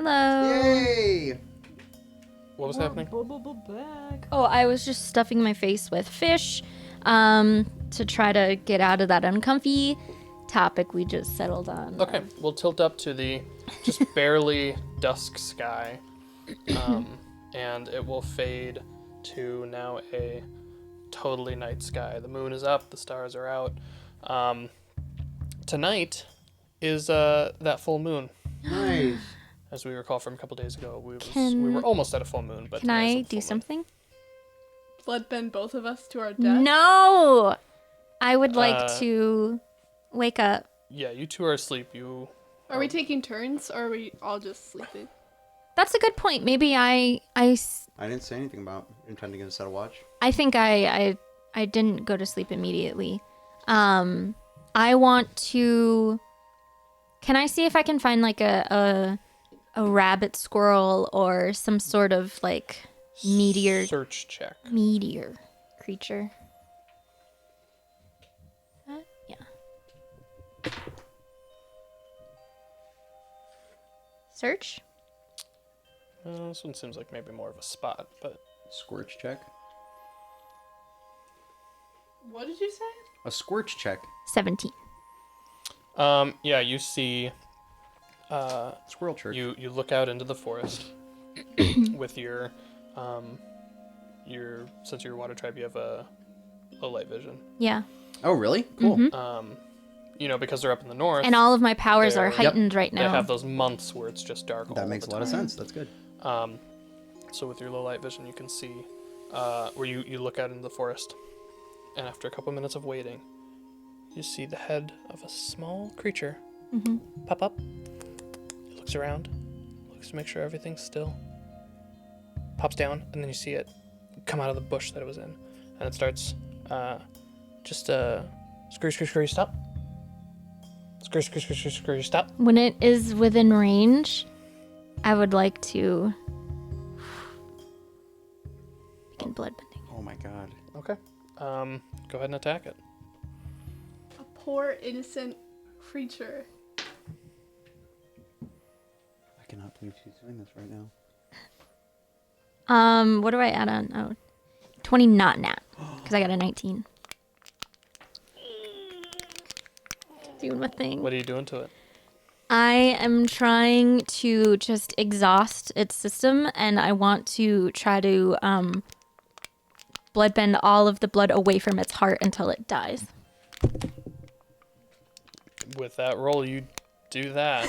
Hello. Yay! What was happening? Back. Oh, I was just stuffing my face with fish to try to get out of that uncomfy topic we just settled on. Okay, we'll tilt up to the just barely dusk sky, and it will fade to now a totally night sky. The moon is up, the stars are out. Tonight is that full moon. Nice. As we recall from a couple days ago, we Can- were almost at a full moon, but Can tonight's I a full do moon. something? Bloodbend both of us to our death. No! I would like to wake up. Yeah, you two are asleep. Are we taking turns, or are we all just sleeping? That's a good point. Maybe I I didn't say anything about intending to set a watch. think I didn't go to sleep immediately. I want to. Can I see if I can find like a rabbit squirrel or some sort of like meteor Search check. creature? Yeah. Search. This one seems like maybe more of a spot, but Squirch check. What did you say? A squirch check. 17. yeah, you see. Squirrel church. You look out into the forest with your since you're a water tribe, you have a low light vision. Yeah. Oh, really? Cool. Because they're up in the north. And all of my powers are They're- heightened right They now. have those months where it's just dark. That all makes the a lot of time. sense. That's good. So with your low light vision, you can see where you look out into the forest, and after a couple minutes of waiting, you see the head of a small creature pop up. It looks around, looks to make sure everything's still. Pops down, and then you see it come out of the bush that it was in, and it starts scurry, stop. Scurry, stop. When it is within range, I would like to begin bloodbending. Oh my god. Okay. Go ahead and attack it. A poor innocent creature. I cannot believe she's doing this right now. What do I add on? Oh, 20 not nat, because I got a 19. Doing my thing. What are you doing to it? I am trying to just exhaust its system, and I want to try to bloodbend all of the blood away from its heart until it dies. With that roll, you do that.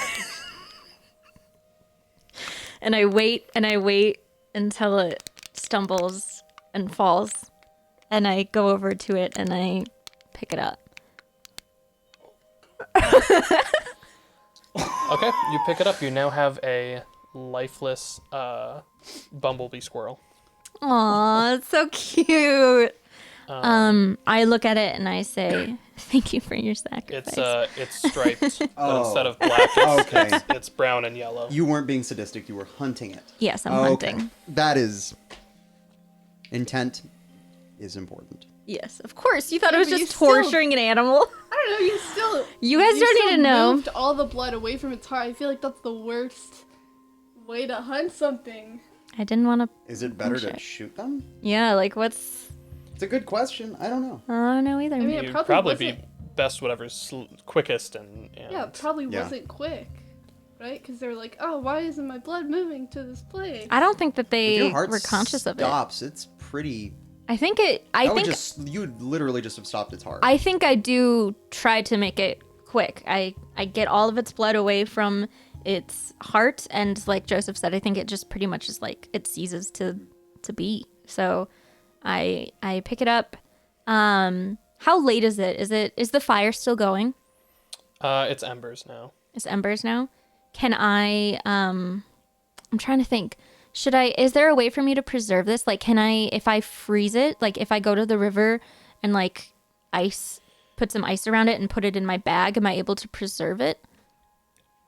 And I wait until it stumbles and falls, and I go over to it and I pick it up. Okay, you pick it up. You now have a lifeless bumblebee squirrel. Aw, it's so cute. I look at it and I say, "Thank you for your sacrifice." It's striped, but Oh. instead of black, it's, Okay. it's brown and yellow. You weren't being sadistic. You were hunting it. Yes, I'm Okay. hunting. That is... Intent is important. Yes, of course. You thought it Yeah, was but you just still- torturing an animal. I don't know. You still. You guys don't need to know. Moved all the blood away from its heart. I feel like that's the worst way to hunt something. I didn't want to. Is it better to shit. shoot them? Yeah, like what's? It's a good question. I don't know. I don't know either. I mean, it You'd probably probably wasn't. be best whatever's quickest and Yeah, it probably Yeah. wasn't quick, right? Because they were like, "Oh, why isn't my blood moving to this place?" I don't think that If they your heart were conscious of it. stops, it's pretty... I think it. I think. You would literally just have stopped its heart. I think I do try to make it quick. I get all of its blood away from its heart, and like Joseph said, I think it just pretty much is like it ceases to be. So, I pick it up. How late is it? Is the fire still going? It's embers now. It's embers now. Can I? I'm trying to think. Is there a way for me to preserve this? Like, can I, if I freeze it, like if I go to the river and like put some ice around it and put it in my bag, am I able to preserve it?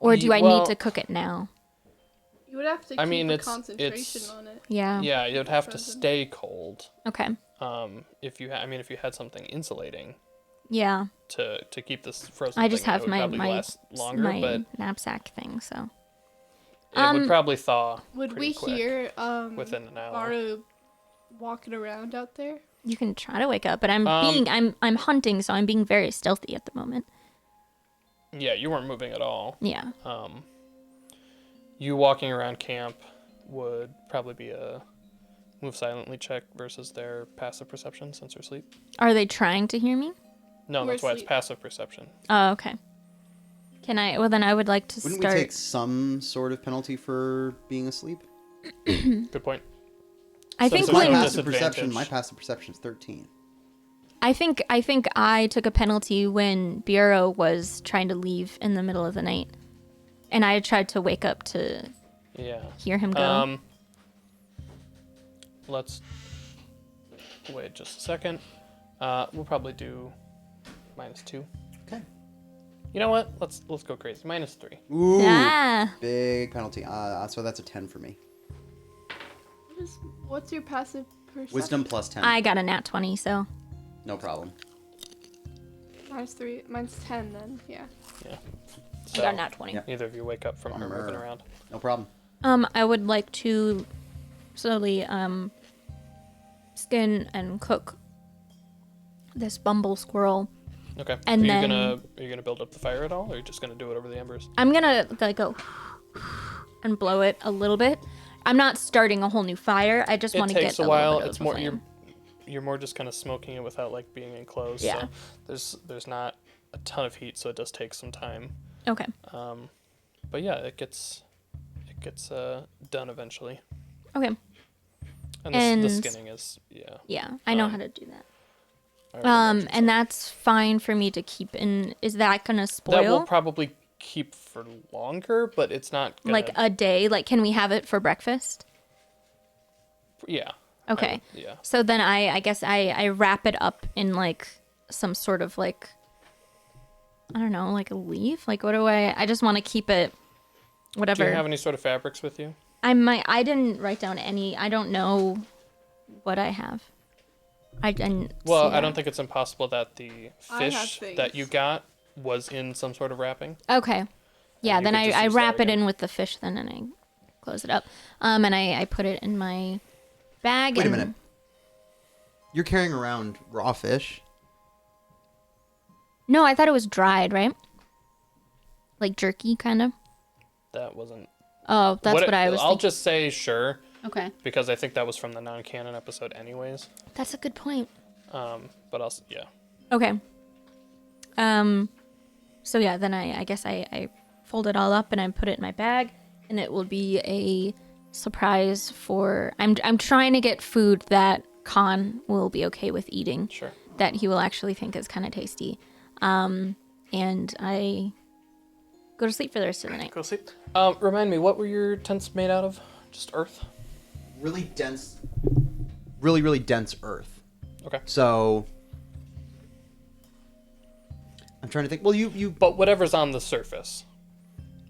Or do I need to cook it now? You would have to keep a concentration on it. Yeah. Yeah, you'd have to Frozen. stay cold. Okay. If you had something insulating Yeah. to keep this frozen. I just thing, have it would my probably last longer, my but knapsack thing, so. It would probably thaw. Would pretty we quick, hear within an hour? Baru walking around out there? You can try to wake up, but I'm hunting, so I'm being very stealthy at the moment. Yeah, you weren't moving at all. Yeah. You walking around camp would probably be a move silently check versus their passive perception since they're asleep. Are they trying to hear me? No, We're that's why it's asleep. passive perception. Oh, okay. Can I? Well, then I would like to Wouldn't start. we take some sort of penalty for being asleep? Good point. I So think it's My like when passive perception. disadvantage. My passive perception is 13. I think I took a penalty when Bureau was trying to leave in the middle of the night, and I tried to wake up to Yeah. hear him go. Let's wait just a second. We'll probably do -2. Okay. You know what? Let's go crazy. -3. Ooh, Ah, big penalty. So that's a 10 for me. What's your passive perception? Wisdom plus 10. I got a nat 20, so No problem. -3. Mine's 10 then. Yeah. Yeah. I got a nat 20. Yeah. Neither of you wake up from her moving Bummer. around. No problem. I would like to slowly skin and cook this bumble squirrel. Okay. And are then- you gonna build up the fire at all, or are you just gonna do it over the embers? I'm gonna like go and blow it a little bit. I'm not starting a whole new fire. I just It want to get takes a little while. bit of It's the more flame. you're more just kind of smoking it without like being enclosed. Yeah. So there's not a ton of heat, so it does take some time. Okay. But yeah, it gets done eventually. Okay. And, the And- skinning is Yeah, I know Um, how to do that. I would imagine And so. that's fine for me to keep in. Is that gonna that will spoil? probably keep for longer, but it's not gonna, Like a day? Like, can we have it for breakfast? yeah. I Okay. would- yeah. So then I guess I wrap it up in like some sort of like, I don't know, like a leaf. Like what do I just want to keep it, Do whatever. you have any sort of fabrics with you? I didn't write down any. I don't know what I have. I didn't. Well, see I don't that. think it's impossible that the I have fish things. that you got was in some sort of wrapping. Okay. Yeah, you then could just I use wrap that it again. in with the fish then and I close it up. And I put it in my bag. Wait a and minute. You're carrying around raw fish? No, I thought it was dried, right? Like jerky, kind of. That wasn't. Oh, that's what I was I'll thinking. just say sure, Okay. because I think that was from the non-canon episode, anyways. That's a good point. But I'll yeah. Okay. So yeah, then I guess I fold it all up and I put it in my bag, and it will be a surprise for. I'm trying to get food that Khan will be okay with eating, Sure. that he will actually think is kind of tasty. And I go to sleep for the rest of the night. Go sleep. Remind me, what were your tents made out of? Just earth? Really dense. Really, really dense earth. Okay. So. I'm trying to think. Well, you But whatever's on the surface.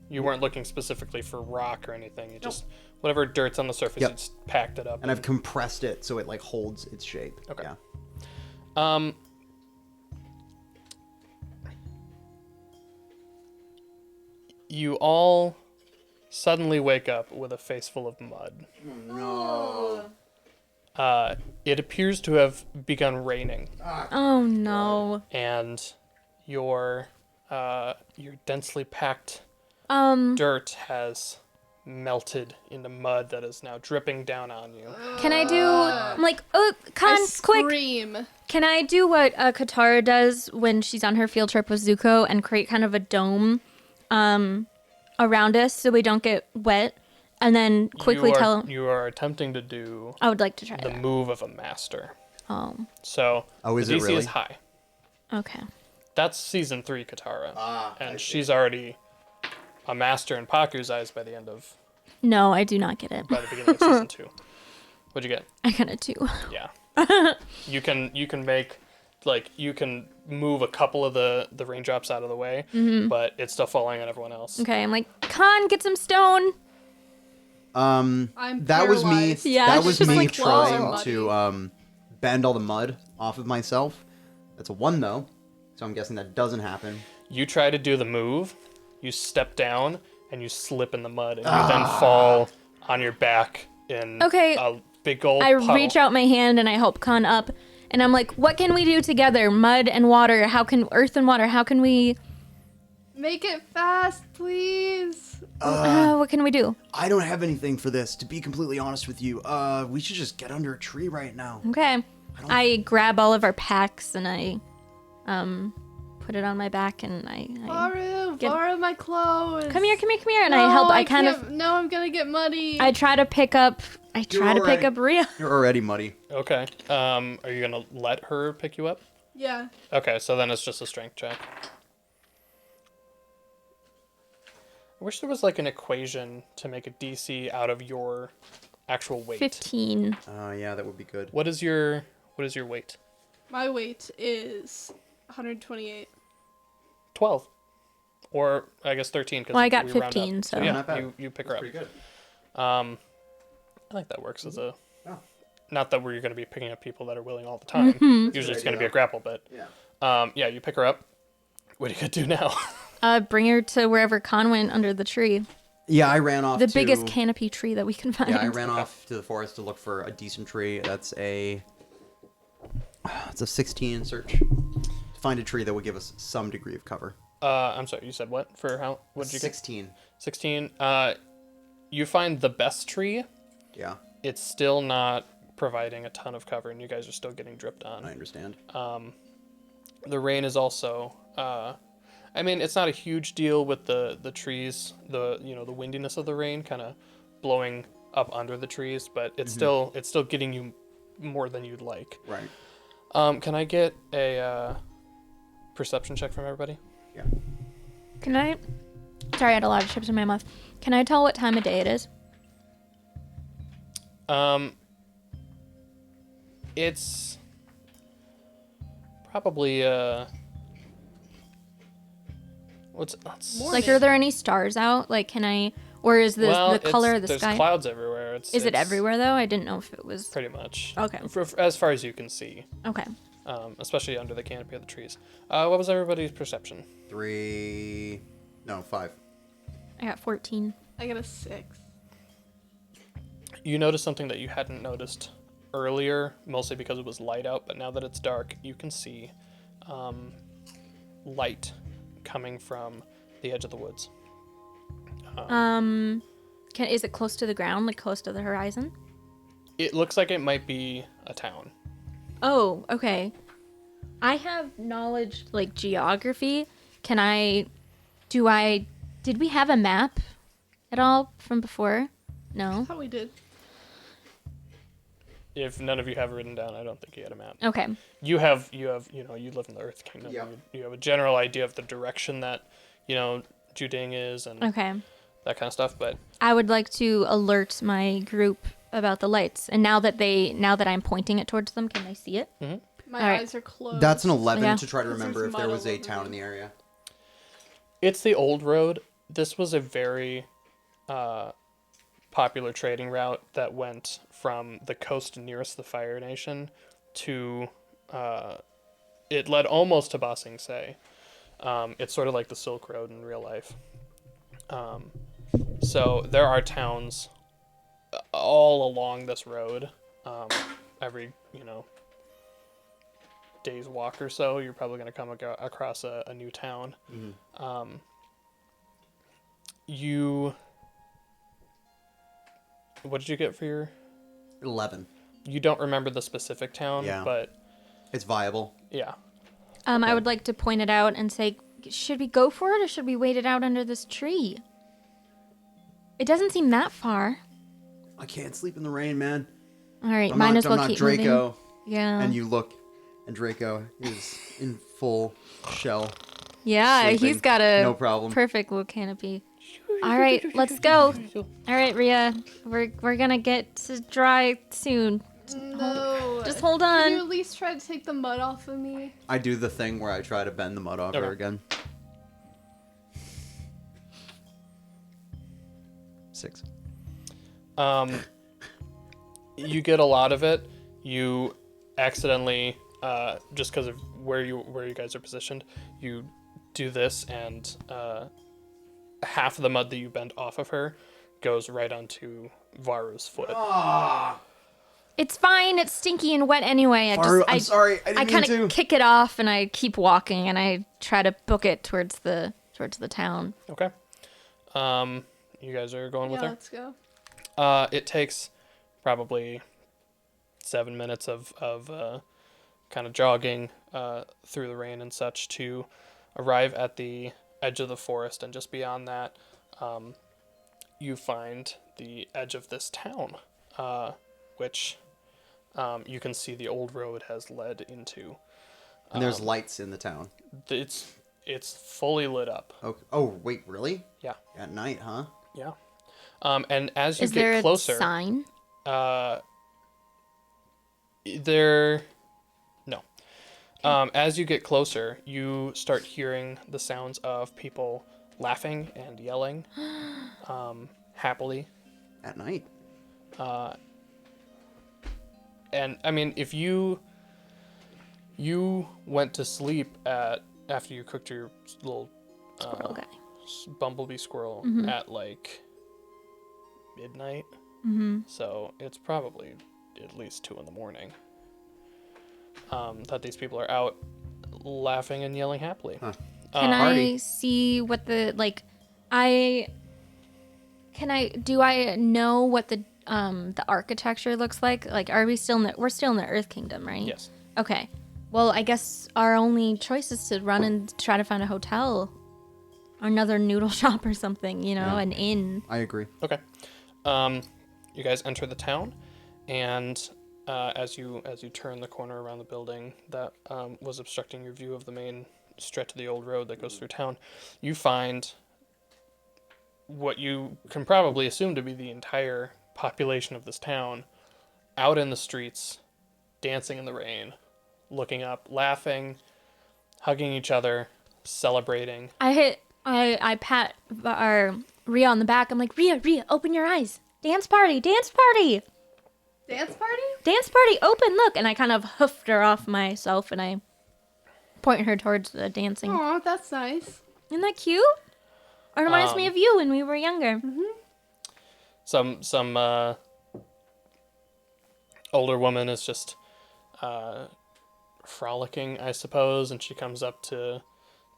You weren't looking specifically for rock or anything. You just whatever dirt's on the surface, Yep. you just packed it up. and I've compressed it so it like holds its shape. Okay. Yeah. You all suddenly wake up with a face full of mud. No. It appears to have begun raining, Oh no. and your densely packed Um, dirt has melted into mud that is now dripping down on you. can I do? I'm like, oh, Khan, I quick! scream. Can I do what Katara does when she's on her field trip with Zuko and create kind of a dome, around us so we don't get wet, and then quickly tell? You are attempting to do I would like to try the that. move of a master. Oh, So Oh, is the it DC really? is high. okay. That's season 3 Katara, I and see. she's already a master in Paku's eyes by the No, I do not get it. beginning of season 2. What'd you get? I got a 2. Yeah. you can make you can move a couple of the raindrops out of the way, but it's still falling on everyone else. Okay, I'm like, Khan, get some stone. I'm That was me. paralyzed. Yeah, that it's was just me like trying muddy. to bend all the mud off of myself. That's a 1 though, so I'm guessing that doesn't happen. You try to do the move, you step down, and you slip in the mud, and you then fall on your back in Okay. a big old I puddle. reach out my hand and I help Khan up, and I'm like, "What can we do together? Mud and water. Earth and water? How can we? Make it fast, please. What can we do?" I don't have anything for this, to be completely honest with you. We should just get under a tree right now. Okay. I grab all of our packs and I, put it on my back and I Borrow my clothes. come here, and I help. I kind of. No, I'm gonna get muddy. I try to pick up. You're alright. Rhea. You're already muddy. Okay. Are you gonna let her pick you up? Yeah. Okay, so then it's just a strength check. I wish there was like an equation to make a DC out of your actual weight. 15. Yeah, that would be good. What is your weight? My weight is 128. 12. Or I guess 13 because Well, I got we round up. 15, so- yeah, Not bad. you pick her up. Pretty good. I think that works as a Oh. not that we're going to be picking up people that are willing all the time. Mm-hmm. Usually it's going to be a grapple, but Yeah. you pick her up. What are you going to do now? Bring her to wherever Khan went under the tree. Yeah, I ran off The to... biggest canopy tree that we can find. Yeah, I ran off to the forest to look for a decent tree. It's a 16 search. To find a tree that would give us some degree of cover. I'm sorry, you said what? For how? What did you get? 16. 16. You find the best tree. Yeah, It's still not providing a ton of cover, and you guys are still getting dripped I on. understand. The rain is also. I mean, it's not a huge deal with the trees, the windiness of the rain kind of blowing up under the trees, but it's still getting you more than you'd like. Right. Can I get a perception check from everybody? Yeah. Can I? Sorry, I had a lot of chips in my mouth. Can I tell what time of day it is? It's probably let's Like, are there any stars out? Like, can I? Or is this well, the color of the there's sky? clouds everywhere. Is it it's everywhere though? I didn't know if it was. Pretty much. Okay. For as far as you can see, Okay. especially under the canopy of the trees. What was everybody's perception? 5. I got 14. I got a 6. You noticed something that you hadn't noticed earlier, mostly because it was light out, but now that it's dark, you can see light coming from the edge of the woods. Is it close to the ground, like close to the horizon? It looks like it might be a town. Oh, okay. I have knowledge, like geography. Did we have a map at all from before? No. I thought we did. If none of you have it written down, I don't think you had a map. Okay. You live in the Earth Kingdom. Yeah. You have a general idea of the direction that, Juding is and Okay. that kind of stuff, but I would like to alert my group about the lights. And now that I'm pointing it towards them, can they see it? My All right. eyes are closed. That's an 11 Yeah. to try to Because remember there's if there mud was all a over town me. in the area. it's the old road. This was a very popular trading route that went from the coast nearest the Fire Nation to it led almost to Ba Sing Se. It's sort of like the Silk Road in real life. So there are towns all along this road. Every day's walk or so, you're probably going to come across a new town. What did you get for your? 11. You don't remember the specific town, Yeah. but It's viable. yeah. I would like to point it out and say, should we go for it or should we wait it out under this tree? It doesn't seem that far. I can't sleep in the rain, man. All right, I'm might not, as well I'm not keep Draco. moving. Yeah. And you look, and Draco is in full shell. Yeah, sleeping. he's got a No problem. perfect little canopy. All right, let's go. All right, Rhea, we're gonna get to dry soon. No. Just hold Can you at on. least try to take the mud off of me? I do the thing where I try to bend the mud off her Okay. again. 6. You get a lot of it. You accidentally, just because of where you guys are positioned, you do this, and half of the mud that you bend off of her goes right onto Varu's foot. It's fine. It's stinky and wet anyway. I'm sorry. I I didn't mean kind to. of kick it off and I keep walking and I try to book it towards the town. Okay. You guys are going with Yeah, her? let's go. It takes probably 7 minutes of kind of jogging through the rain and such to arrive at the edge of the forest, and just beyond that, you find the edge of this town, which you can see the old road has led into. And there's lights in the town. It's fully lit up. Okay. Oh, wait, really? Yeah. At night, huh? Yeah. And as you Is there get closer, a sign? No. As you get closer, you start hearing the sounds of people laughing and yelling, happily. At night. And I mean, if you went to sleep after you cooked your little Squirrel guy. bumblebee squirrel at like midnight, so it's probably at least 2 a.m. That these people are out laughing and yelling happily. Huh. Can I Party. see what the do I know what the architecture looks like? Like, are we still we're still in the Earth Kingdom, right? Yes. Okay. Well, I guess our only choice is to run and try to find a hotel, or another noodle shop or something, an inn. I agree. Okay. You guys enter the town, and as you turn the corner around the building that was obstructing your view of the main stretch of the old road that goes through town, you find what you can probably assume to be the entire population of this town out in the streets, dancing in the rain, looking up, laughing, hugging each other, celebrating. I pat our Rhea on the back. I'm like, Rhea, open your eyes. Dance party. Dance party? Dance party, open, look. And I kind of hoofed her off myself and I point her towards the dancing. Aw, that's nice. Isn't that cute? It reminds me of you when we were younger. Some older woman is just frolicking, I suppose, and she comes up to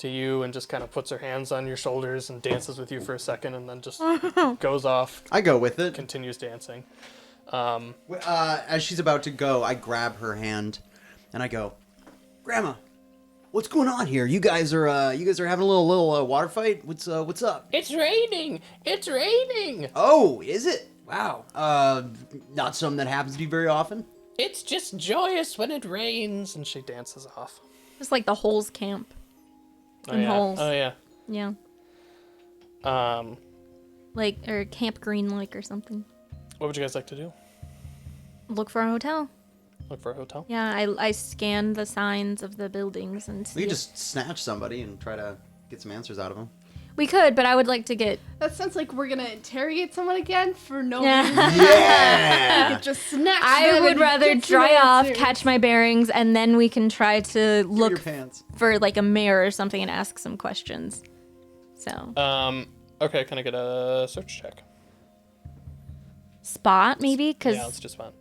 you and just kind of puts her hands on your shoulders and dances with you for a second, and then just goes off, I go with it. continues dancing. As she's about to go, I grab her hand, and I go, "Grandma, what's going on here? You guys are having a little water fight. What's up?" It's raining. It's raining. Oh, is it? Wow. Not something that happens to you very often. It's just joyous when it rains, and she dances off. Just like the Holes camp. Oh In yeah. holes. Oh yeah. Yeah. Or Camp Green Lake or something. What would you guys like to do? Look for a hotel. Look for a hotel? Yeah, I scanned the signs of the buildings and see. We could just snatch somebody and try to get some answers out of them. We could, but I would like to get. That sounds like we're gonna interrogate someone again for no Yeah. reason. Yeah. Just snatch I them would and rather get some dry off, answers. catch my bearings, and then we can try to Your look pants. for like a mayor or something and ask some questions. So Okay, can I get a search check? spot maybe because Yeah, let's just spot.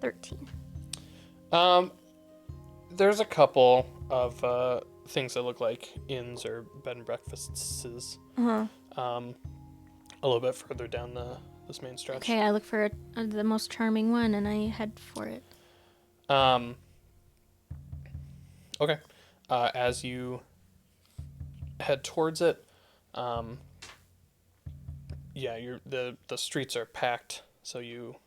13. There's a couple of things that look like inns or bed and breakfasts. A little bit further down this main stretch. Okay, I look for the most charming one and I head for it. Okay. As you head towards it, the streets are packed, so you're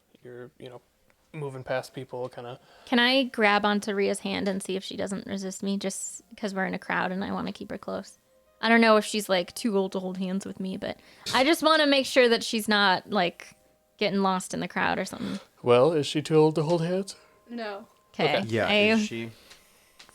moving past people, kind of. Can I grab onto Rhea's hand and see if she doesn't resist me, just because we're in a crowd and I want to keep her close? I don't know if she's like too old to hold hands with me, but I just want to make sure that she's not like getting lost in the crowd or something. Well, is she too old to hold hands? No. Okay. Yeah, I is she?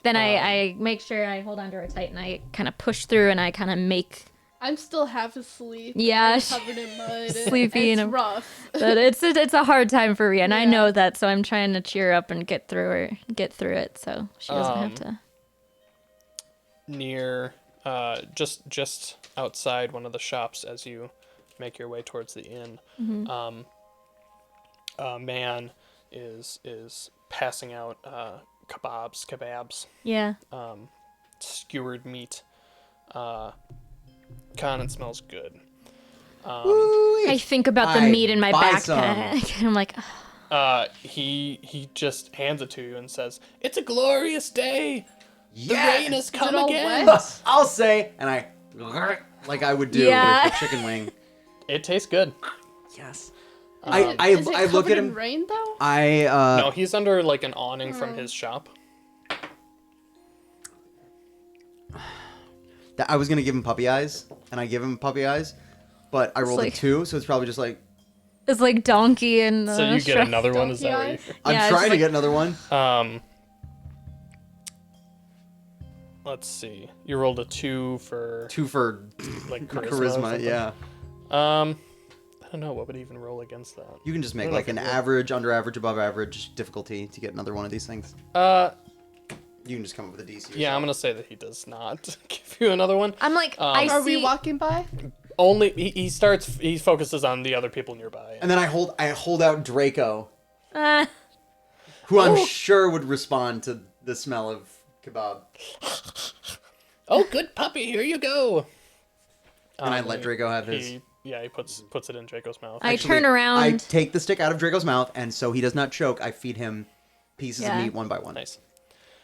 Then I make sure I hold on to her tight and I kind of push through and I kind of make I'm still half asleep. Yeah, I'm covered in mud. sleepy It's and rough. But it's a hard time for Rhea, and I Yeah. know that, so I'm trying to cheer up and get through it, so she doesn't have to. Near, just outside one of the shops as you make your way towards the inn, a man is passing out kebabs, Yeah. skewered meat. It smells good. I think about the meat in my buy backpack. And I'm like, oh, He just hands it to you and says, "It's a glorious day. The Yes! rain has come it all again." wet? I'll say, and I like I would do Yeah. with the chicken wing. It tastes good. Yes. Is I it look covered at in him. rain though? No, he's under like an awning from his shop. I was gonna give him puppy eyes, and I give him puppy eyes, but I rolled like- a 2, so it's probably just like it's like donkey and. So you get another one. Is that Donkey what you? I'm Yeah, it's trying to like- get another one. Let's see. You rolled a 2 for 2 for like charisma. or charisma. something? Yeah, I don't know what would even roll against that. you can just make I don't know like if an it will. average, under average, above average difficulty to get another one of these things. You can just come up with a DC. Yeah, yourself. I'm gonna say that he does not give you another one. I'm like, I Are see. we walking by? Only he focuses on the other people nearby. And then I hold out Draco, Uh, who I'm sure would respond to the smell of kebab. Oh, good puppy, here you go. And I let Draco have his. He puts it in Draco's mouth. I Actually, turn around. I take the stick out of Draco's mouth, and so he does not choke, I feed him pieces of Yeah. meat one by one. Nice.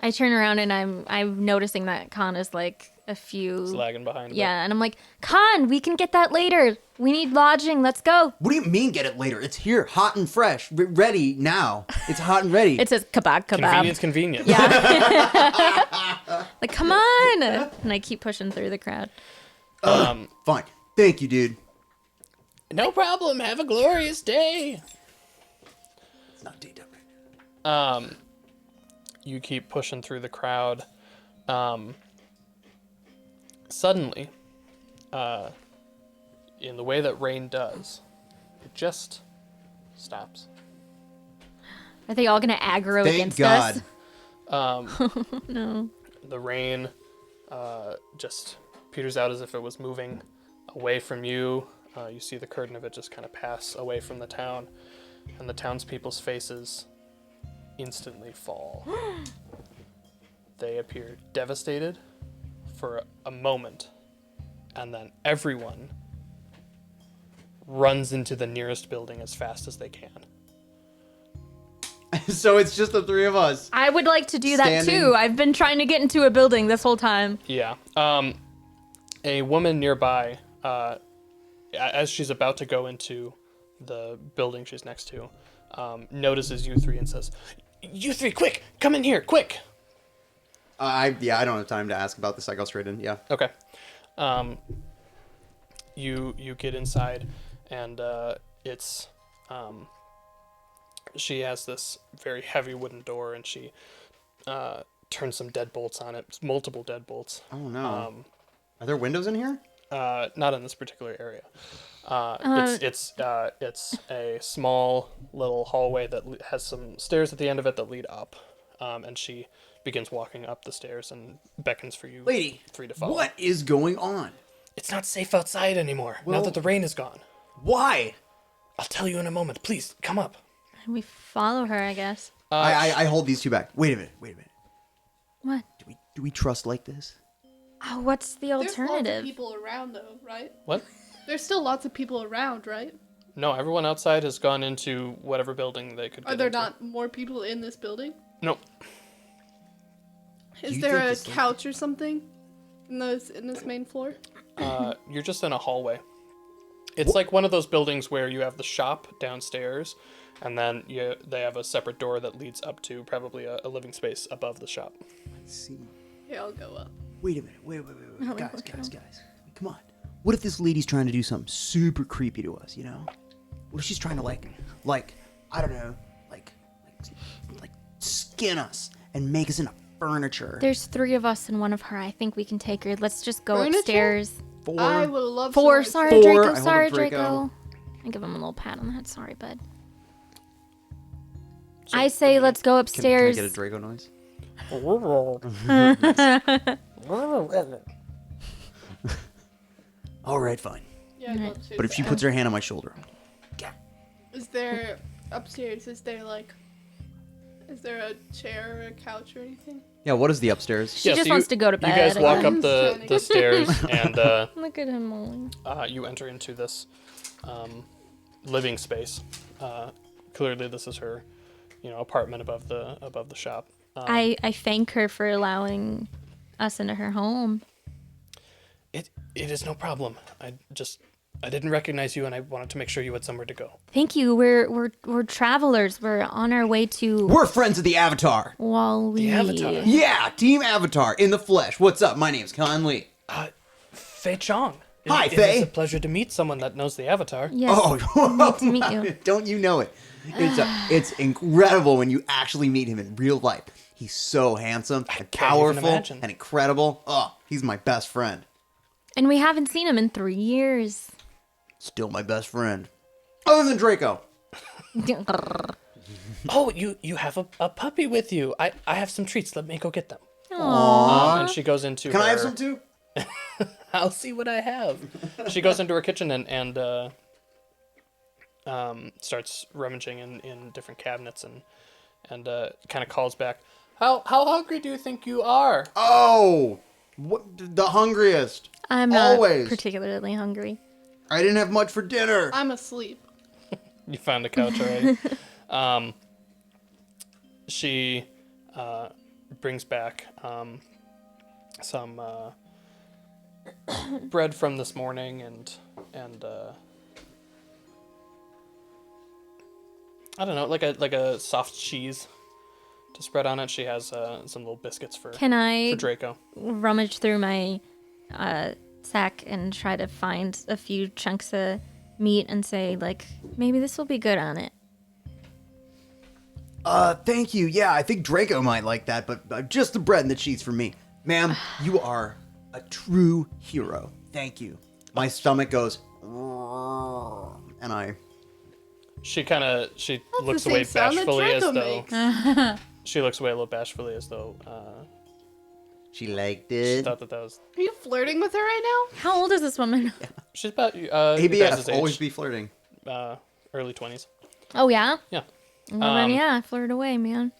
I turn around and I'm noticing that Khan is like a few. He's lagging behind. a bit. Yeah, and I'm like, Khan, we can get that later. We need lodging. Let's go. What do you mean get it later? It's here, hot and fresh, ready now. It's hot and ready. It says kebab. Convenience. Yeah. Like, come on. And I keep pushing through the crowd. Fine. Thank you, dude. No problem. Have a glorious day. It's not DW. You keep pushing through the crowd. Suddenly, in the way that rain does, it just stops. Are they all going to aggro Thank against God. us? No. The rain just peters out as if it was moving away from you. You see the curtain of it just kind of pass away from the town, and the townspeople's faces instantly fall. They appear devastated for a moment, and then everyone runs into the nearest building as fast as they can. So it's just the three of us. I would like to do that Standing. too. I've been trying to get into a building this whole time. Yeah. A woman nearby, as she's about to go into the building she's next to, notices you three and says, "You three, quick! Come in here, quick!" I don't have time to ask about this. I go straight in. Yeah. Okay. You get inside, and it's she has this very heavy wooden door, and she turns some deadbolts on it, multiple deadbolts. Oh no. Are there windows in here? Not in this particular area. It's a small little hallway that has some stairs at the end of it that lead up, and she begins walking up the stairs and beckons for you Lady, three to follow. what is going on? It's not safe outside anymore now Well- that the rain is gone. Why? I'll tell you in a moment. Please come up. We follow her, I guess. I hold these two back. Wait a minute. What? Do we trust like this? Oh, what's the There's lots of alternative? people around though, right? What? There's still lots of people around, right? No, everyone outside has gone into whatever building they could. Are get there into. not more people in this building? Nope. Is you there think a this- couch or something in this main floor? You're just in a hallway. It's like one of those buildings where you have the shop downstairs, and then they have a separate door that leads up to probably a living space above the shop. Let's see. Yeah, I'll go up. Wait a minute. Wait. Guys. Come on. What if this lady's trying to do something super creepy to us, you know? What if she's trying to like, I don't know, like skin us and make us into furniture? There's 3 of us and 1 of her. I think we can take her. Let's just go Furniture? upstairs. 4. I would love 4. someone Sorry, to- Four. Draco. I hold up Sorry, Draco. Draco. I give him a little pat on the head. Sorry, bud. So I say let's go Can I upstairs. get a Draco noise? All right, fine. Yeah, I'd love to. But if she puts her hand on my shoulder, Is there upstairs? Is there a chair or a couch or anything? yeah. What is the upstairs? She just wants to go to bed. You guys I walk guess. up the stairs and Look at him, Molly. you enter into this living space. Clearly, this is her, apartment above the shop. I thank her for allowing us into her home. It is no problem. I didn't recognize you, and I wanted to make sure you had somewhere to go. Thank you. We're travelers. We're on our way to We're friends of the Avatar. Wally. The Avatar. Yeah, Team Avatar in the flesh. What's up? My name's Con Lee. Fei Chong. Hi, It Fei. is a pleasure to meet someone that knows the Avatar. Yes. Oh, to meet you. Don't you know it? It's incredible when you actually meet him in real life. He's so handsome and can't even powerful imagine. and incredible. Oh, he's my best friend. And we haven't seen him in 3 years. Still my best friend. Other than Draco. Oh, you have a puppy with you. I have some treats. Let me go get them. And she goes into Can her... I have some too? I'll see what I have. She goes into her kitchen and starts rummaging in different cabinets and kind of calls back. How hungry do you think you are? Oh, the hungriest. I'm not Always. particularly hungry. I didn't have much for dinner. I'm asleep. You found the couch already. She brings back some bread from this morning and I don't know, like a soft cheese to spread on it. She has some little biscuits for Can I Draco. rummage through my sack and try to find a few chunks of meat and say, like, maybe this will be good on it? Thank you. Yeah, I think Draco might like that, but just the bread and the cheese for me. Ma'am, you are a true hero. Thank you. My stomach goes, and I... She looks the away same sound that bashfully as Draco though makes. she looks away a little bashfully as though She liked she it. thought that was Are you flirting with her right now? How old is this woman? she's about your ABF, guys' always age, be flirting. early 20s. Oh, yeah? Yeah. Well, then, yeah, flirt away, man.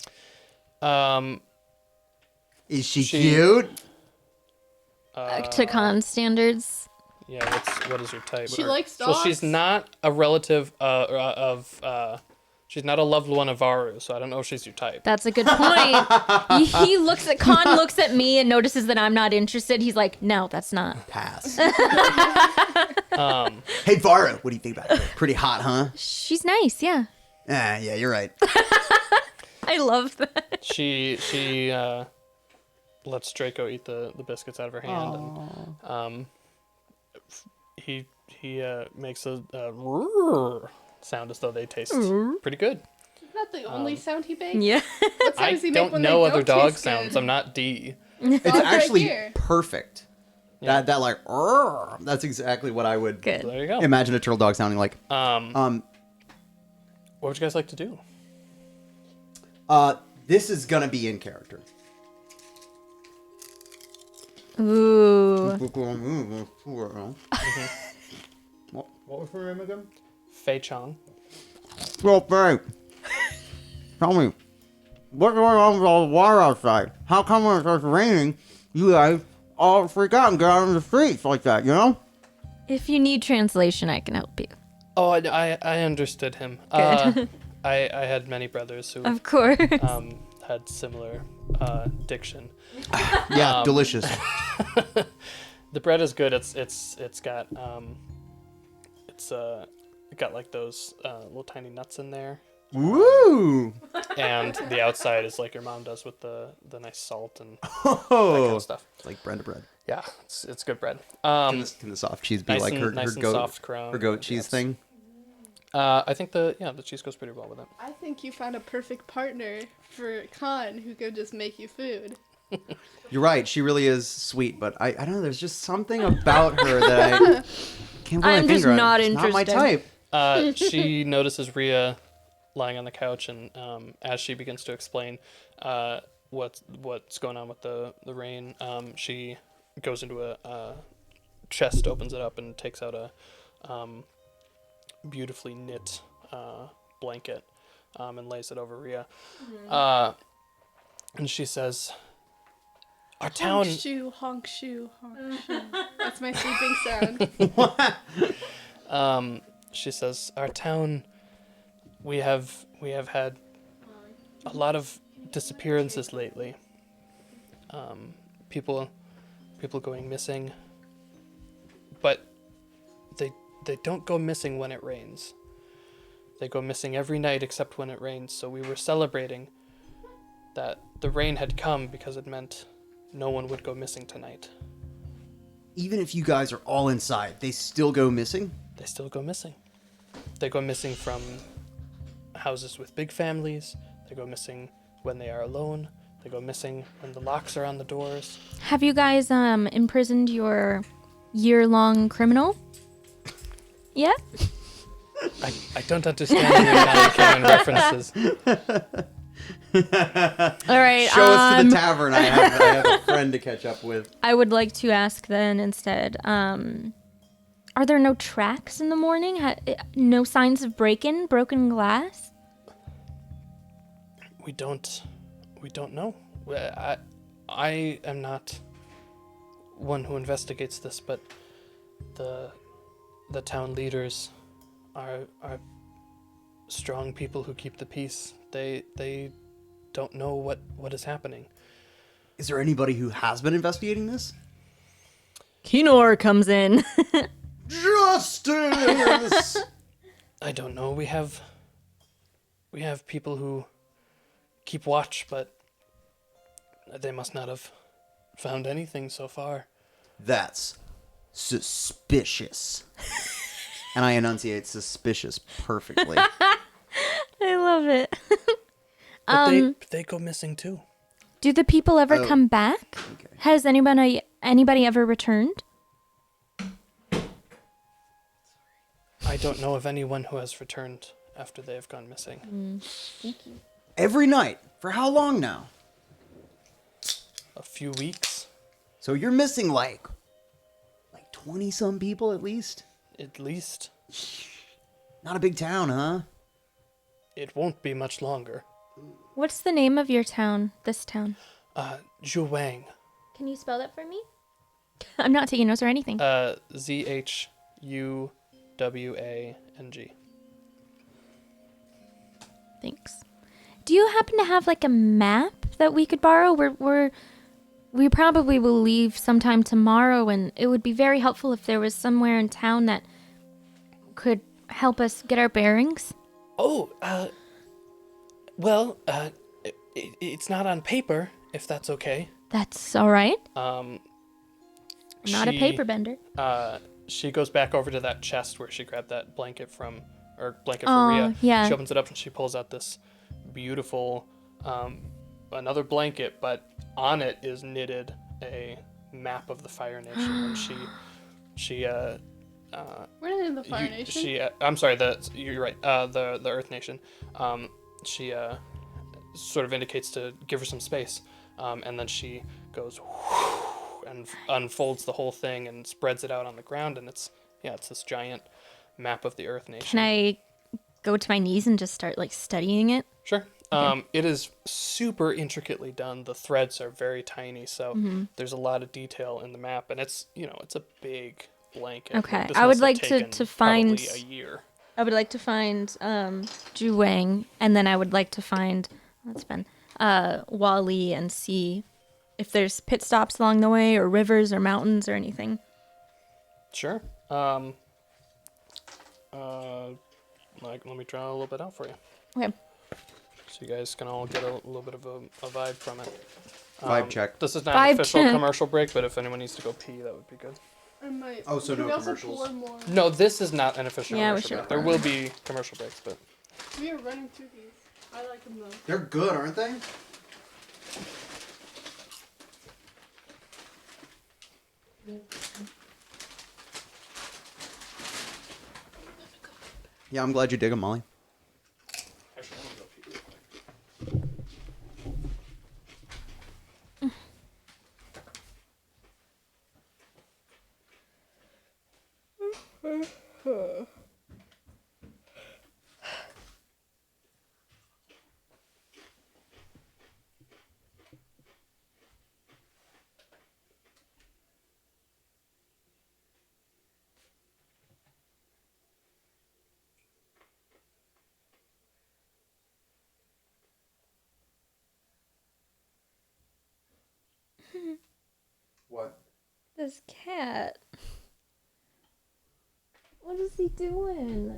Is she She- cute? To con standards. Yeah, what is your type? She likes So she's dogs? not a relative she's not a loved one of Varu, so I don't know if she's your type. That's a good point. He looks at Khan, looks at me, and notices that I'm not interested. He's like, "No, that's not." Pass. Hey, Varu, what do you think about her? Pretty hot, huh? She's nice, yeah. Ah, yeah, you're right. I love that. She lets Draco eat the biscuits out of her hand, and he makes a sound as though they taste pretty good. Is that the only sound he makes? Yeah. What sound I does he make don't when know they other don't dog taste sounds. good? I'm not D. It's Right actually here. perfect. Yeah. That like, that's exactly what I would Good. There you go. imagine a turtle dog sounding like. What would you guys like to do? This is gonna be in character. Ooh. What was her name again? Fei Chong. Well, Frank, tell me, what's going on with all the water outside? How come when it starts raining, you guys all freak out and get out in the streets like that, you know? If you need translation, I can help you. Oh, I understood him. Good. I had many brothers who Of course. had similar diction. Yeah, delicious. The bread is good. It's got got like those little tiny nuts in there, Woo! and the outside is like your mom does with the nice salt and that kind of stuff. It's like Brenda bread. Yeah, it's good bread. Can the soft cheese be Nice like and- her nice and goat, soft crown. her goat cheese Yes. thing? I think the cheese goes pretty well with it. I think you found a perfect partner for Khan who could just make you food. You're right. She really is sweet, but I don't know. There's just something about her that I can't put my I'm just finger on. not It's not my interested. type. She notices Rhea lying on the couch, and as she begins to explain what's going on with the rain, she goes into a chest, opens it up, and takes out a beautifully knit blanket and lays it over Rhea. And she says, "Our town." Honk shoe, honk shoe, honk shoe. That's my sleeping sound. She says, "Our town, we have had a lot of disappearances lately. People going missing, but they don't go missing when it rains. They go missing every night except when it rains. So we were celebrating that the rain had come because it meant no one would go missing tonight. Even if you guys are all inside, they still go missing? They still go missing. They go missing from houses with big families. They go missing when they are alone. They go missing when the locks are on the doors." Have you guys imprisoned your year-long criminal? Yeah? I don't understand any non-canon references. All right. Show us to the tavern. I have a friend to catch up with. I would like to ask then instead, are there no tracks in the morning? No signs of broken glass? We don't know. I am not one who investigates this, but the town leaders are strong people who keep the peace. They don't know what is happening. Is there anybody who has been investigating this? Kinor comes in. Justice! I don't know. We have people who keep watch, but they must not have found anything so far. That's suspicious. And I enunciate suspicious perfectly. I love it. But they go missing too. Do the people ever come back? Okay. Has anybody ever returned? I don't know of anyone who has returned after they have gone missing. Thank you. Every night. For how long now? A few weeks, So you're missing like 20-some people at least? at least. Not a big town, huh? It won't be much longer. What's the name of your town? This town? Zhuwang. Can you spell that for me? I'm not taking notes or anything. Zhuwang. Thanks. Do you happen to have like a map that we could borrow? We probably will leave sometime tomorrow, and it would be very helpful if there was somewhere in town that could help us get our bearings. Oh, well, it's not on paper, if that's okay. That's all right. Um, I'm not a paper bender. She goes back over to that chest where she grabbed that blanket from for Oh, Rhea. yeah. She opens it up and she pulls out this beautiful, another blanket, but on it is knitted a map of the Fire Nation, and she We're not in the Fire Nation. I'm sorry, you're right. The Earth Nation. She sort of indicates to give her some space, and then she goes and unfolds the whole thing and spreads it out on the ground, and it's this giant map of the Earth Nation. Can I go to my knees and just start like studying it? Sure. It is super intricately done. The threads are very tiny, so there's a lot of detail in the map, and it's a big blanket. Okay, This I would must have like taken to find probably a year. I would like to find Zhuwang, and then I would like to find Wally and see if there's pit stops along the way, or rivers, or mountains, or anything. Sure. Let me draw a little bit out for you. Okay. So you guys can all get a little bit of a vibe from it. Vibe check. This is not Vibe an official check. commercial break, but if anyone needs to go pee, that would be good. I might. Oh, so Can no we also commercials? pour more? No, this is not an official Yeah, we commercial should break. There pour. will be commercial breaks, but We are running through these. I like them though. They're good, aren't they? Yeah, I'm glad you dig them, Molly. Actually, I'm gonna go pee real quick. What? This cat. What is he doing?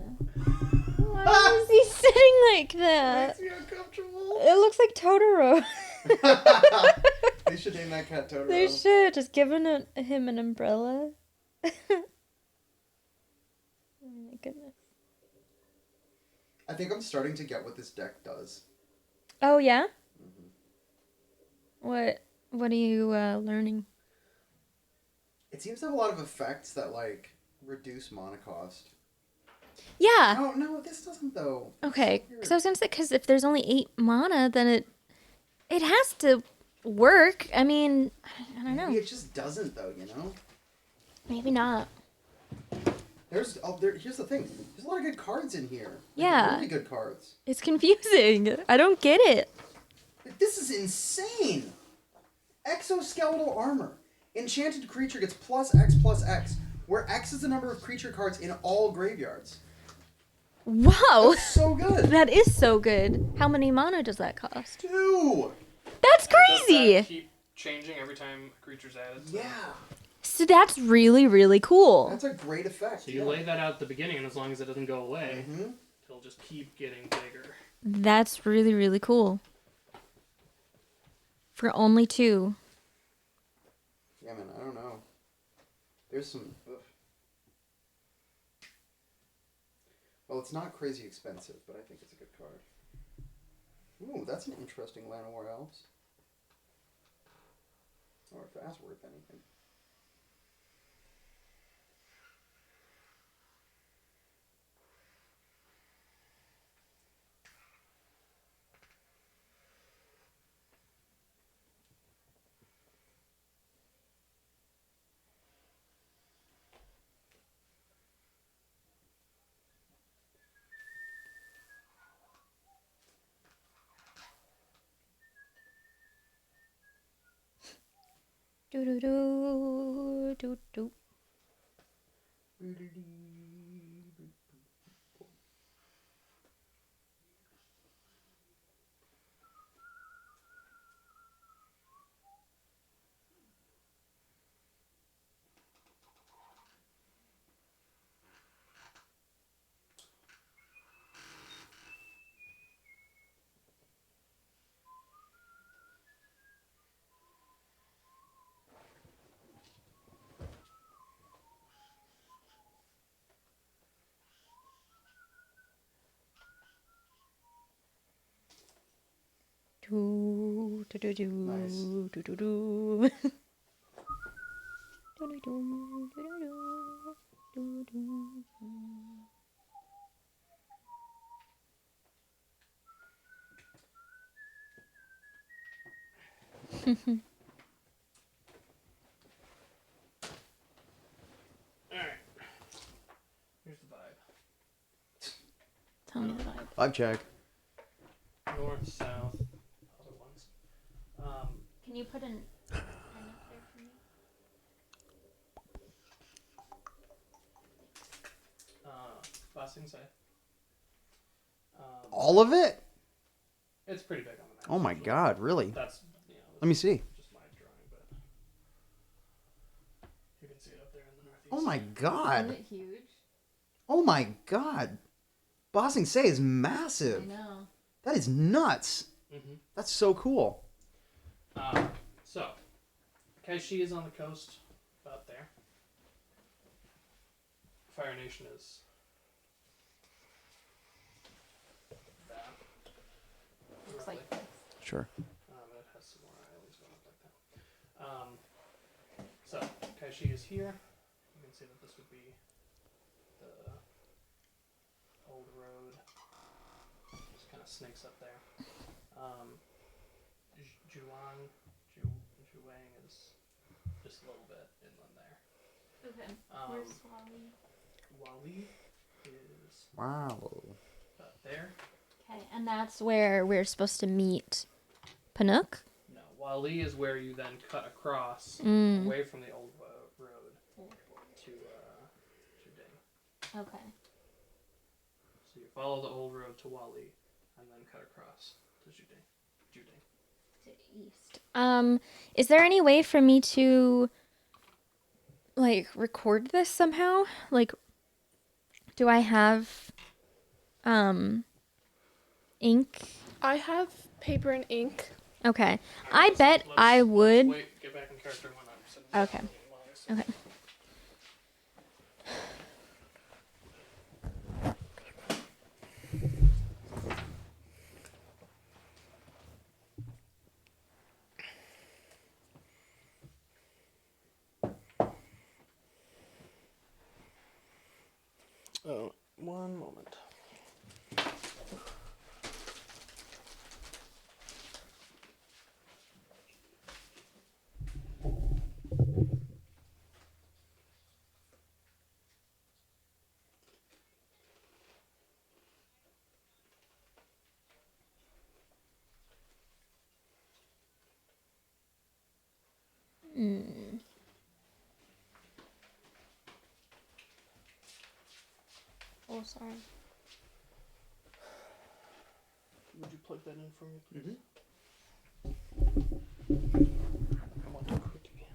Why is he sitting like that? Makes me uncomfortable. It looks like Totoro. They should name that cat Totoro. They should. Just giving him an umbrella. Oh my goodness. I think I'm starting to get what this deck does. Oh, yeah? What are you learning? It seems to have a lot of effects that, like, reduce mana cost. Yeah. Oh, no, this doesn't, though. Okay. It's Because so I was going to say, because if there's only 8 mana, then it has to work. I mean, I don't know. Maybe it just doesn't, though, you know? Maybe not. Here's the thing. There's a lot of good cards in here. Like, Yeah. really good cards. It's confusing. I don't get it. Like, this is insane. Exoskeletal armor. Enchanted creature gets +X/+X, where X is the number of creature cards in all graveyards. Wow. That's so good. That is so good. How many mana does that cost? 2. That's Does that crazy. keep changing every time a creature's added? Yeah. So that's really, really cool. That's a great effect. So you lay that out at the beginning, and as long as it doesn't go away, Mm-hmm. it'll just keep getting bigger. That's really, really cool. For only 2. Yeah, man, I don't know. There's some... Ugh. Well, it's not crazy expensive, but I think it's a good card. Ooh, that's an interesting Llanowar Elves. Or if that's worth anything. Do do do do do. Do do do do Nice. do do do. Do do do do do do. Alright. Here's the vibe. Tell me the vibe. Vibe check. North, south, other ones. Can you put an pen up there for me? Bossing side. All of it? It's pretty big on the map. Oh my god, really? That's, Let me see. just my drawing, but you can see it up there in the northeast. Oh my god. Isn't it huge? Oh my god. Bossing Say is massive. I know. That is nuts. Mm-hmm. That's so cool. So, Kaishi is on the coast, about there. Fire Nation is that. Looks like roughly. this. Sure. And it has some more islands going up like that. So, as she is here, you can see that this would be the old road. Just kind of snakes up there. Juwang is just a little bit inland there. Okay. Where's Wali? Wali is Wow. about there. Okay, and that's where we're supposed to meet Panook? No, Wali is where you then cut across away from the old road to Juding. Okay. So you follow the old road to Wali and then cut across to Juding. To east. Is there any way for me to like record this somehow? Like, do I have ink? I have paper and ink. Okay. I bet I would. Wait, get back in character when I'm sitting Okay. Okay. Oh, one moment. Oh, sorry. Would you plug that in for me, please? Mm-hmm. I want a cookie.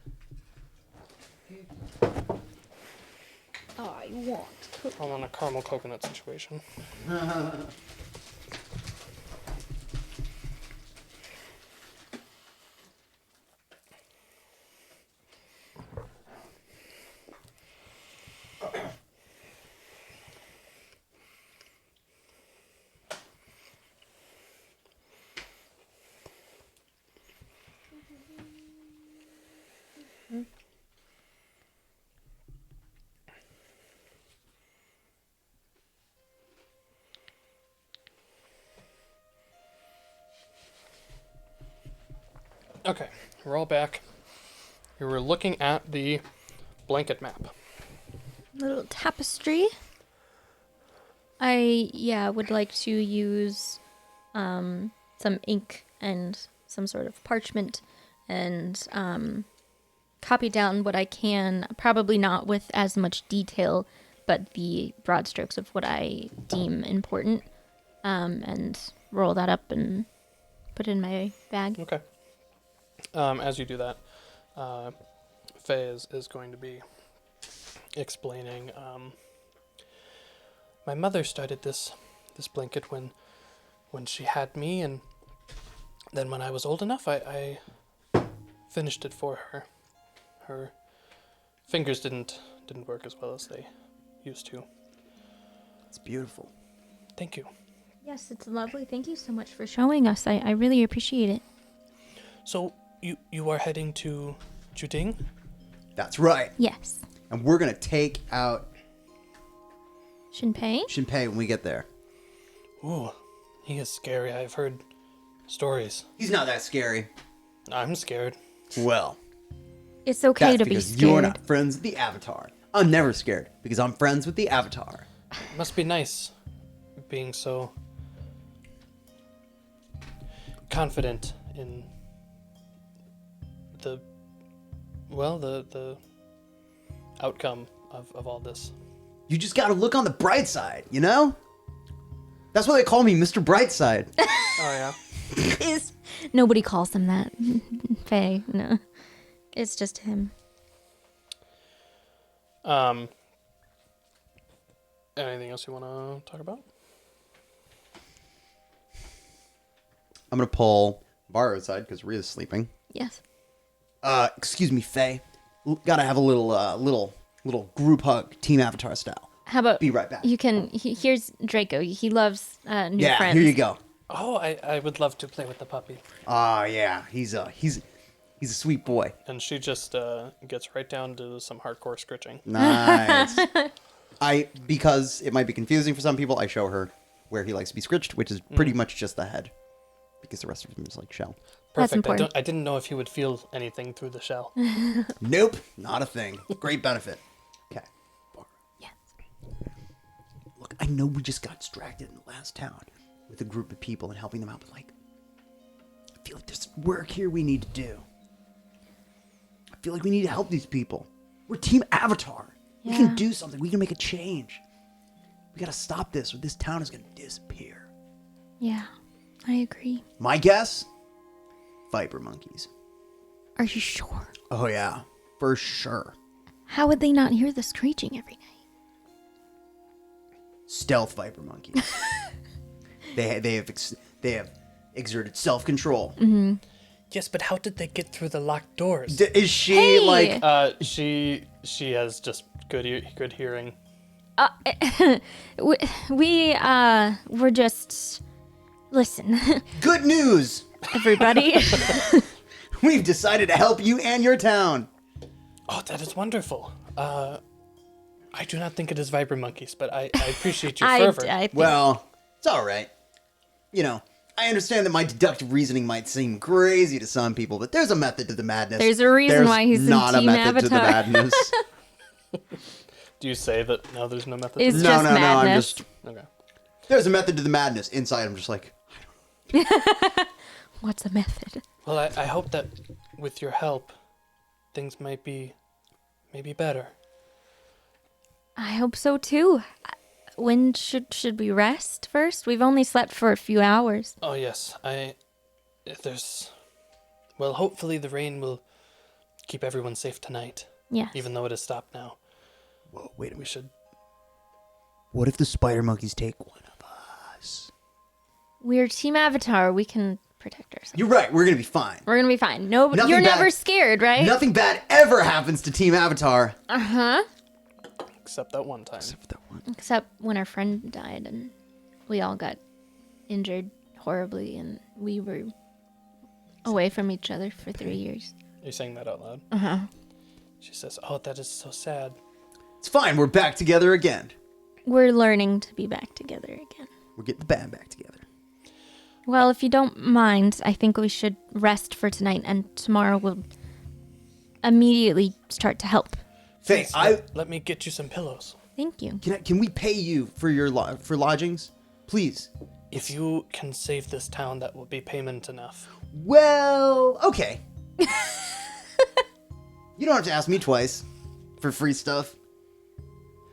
I want cookies. I want a caramel coconut situation. Okay, we're all back. We were looking at the blanket map. Little tapestry. I would like to use some ink and some sort of parchment and copy down what I can, probably not with as much detail, but the broad strokes of what I deem important, and roll that up and put it in my bag. Okay. As you do that, Faye is going to be explaining. My mother started this blanket when she had me, and then when I was old enough, I finished it for her. Her fingers didn't work as well as they used to. It's beautiful. Thank you. Yes, it's lovely. Thank you so much for showing us. I really appreciate it. So you are heading to Juding? That's right. Yes. And we're gonna take out Shinpei? Shinpei when we get there. Ooh, he is scary. I've heard stories. He's not that scary. I'm scared. Well, It's okay that's to be because scared. you're not friends with the Avatar. I'm never scared because I'm friends with the Avatar. It must be nice being so confident in the outcome of all this. You just gotta look on the bright side, you know? That's why they call me Mr. Brightside. Oh yeah. Nobody calls him that. Faye, no. It's just him. Anything else you want to talk about? I'm gonna pull Bar aside because Rhea's sleeping. Yes. Excuse me, Faye. Gotta have a little group hug, Team Avatar style. How about Be right back. you can here's Draco. He loves new Yeah, friends. here you go. Oh, I would love to play with the puppy. Yeah, he's He's a sweet boy. And she just gets right down to some hardcore scritching. Nice. Because it might be confusing for some people, I show her where he likes to be scritched, which is pretty much just the head. Because the rest of him is like shell. That's Perfect. important. I didn't know if he would feel anything through the shell. Nope, not a thing. Great benefit. Okay. Yes. Look, I know we just got distracted in the last town with a group of people and helping them out, but like, I feel like there's work here we need to do. I feel like we need to help these people. We're Team Avatar. We Yeah. can do something. We can make a change. We gotta stop this or this town is gonna disappear. Yeah, I agree. My guess? Viper monkeys. Are you sure? Oh yeah, for sure. How would they not hear the screeching every night? Stealth viper monkeys. they have exerted self-control. Mm-hmm. Yes, but how did they get through the locked doors? Is she Hey! like? She has just good hearing. We're just... Listen, Good news! everybody. We've decided to help you and your town. Oh, that is wonderful. I do not think it is viper monkeys, but I appreciate your fervor. I think Well, it's all right. You know, I understand that my deductive reasoning might seem crazy to some people, but there's a method to the madness. There's a reason why he's in not Team a method to the Avatar. madness. Do you say that no, there's no method? It's to no, just no, no. I'm madness. just. Okay. There's a method to the madness. Inside, I'm just like, What's a method? Well, I hope that with your help, things might be maybe better. I hope so too. When should we rest first? We've only slept for a few hours. Oh yes, well, hopefully the rain will keep everyone safe tonight, Yes. even though it has stopped now. whoa, wait a We minute. should. What if the spider monkeys take one of us? We're Team Avatar. We can protect ourselves. You're right. We're gonna be fine. We're gonna be fine. No, Nothing you're bad- never scared, right? Nothing bad ever happens to Team Avatar. Except that one time. Except for that one. Except when our friend died and we all got injured horribly and we were away from each other for 3 years. Are you saying that out loud? Uh-huh. She says, "Oh, that is so sad." It's fine. We're back together again. We're learning to be back together again. We're getting the band back together. Well, if you don't mind, I think we should rest for tonight and tomorrow we'll immediately start to help. Faye, Please, let me get you some pillows. Thank you. can we pay you for your for lodgings, please? If you can save this town, that will be payment enough. Well, okay. You don't have to ask me twice for free stuff.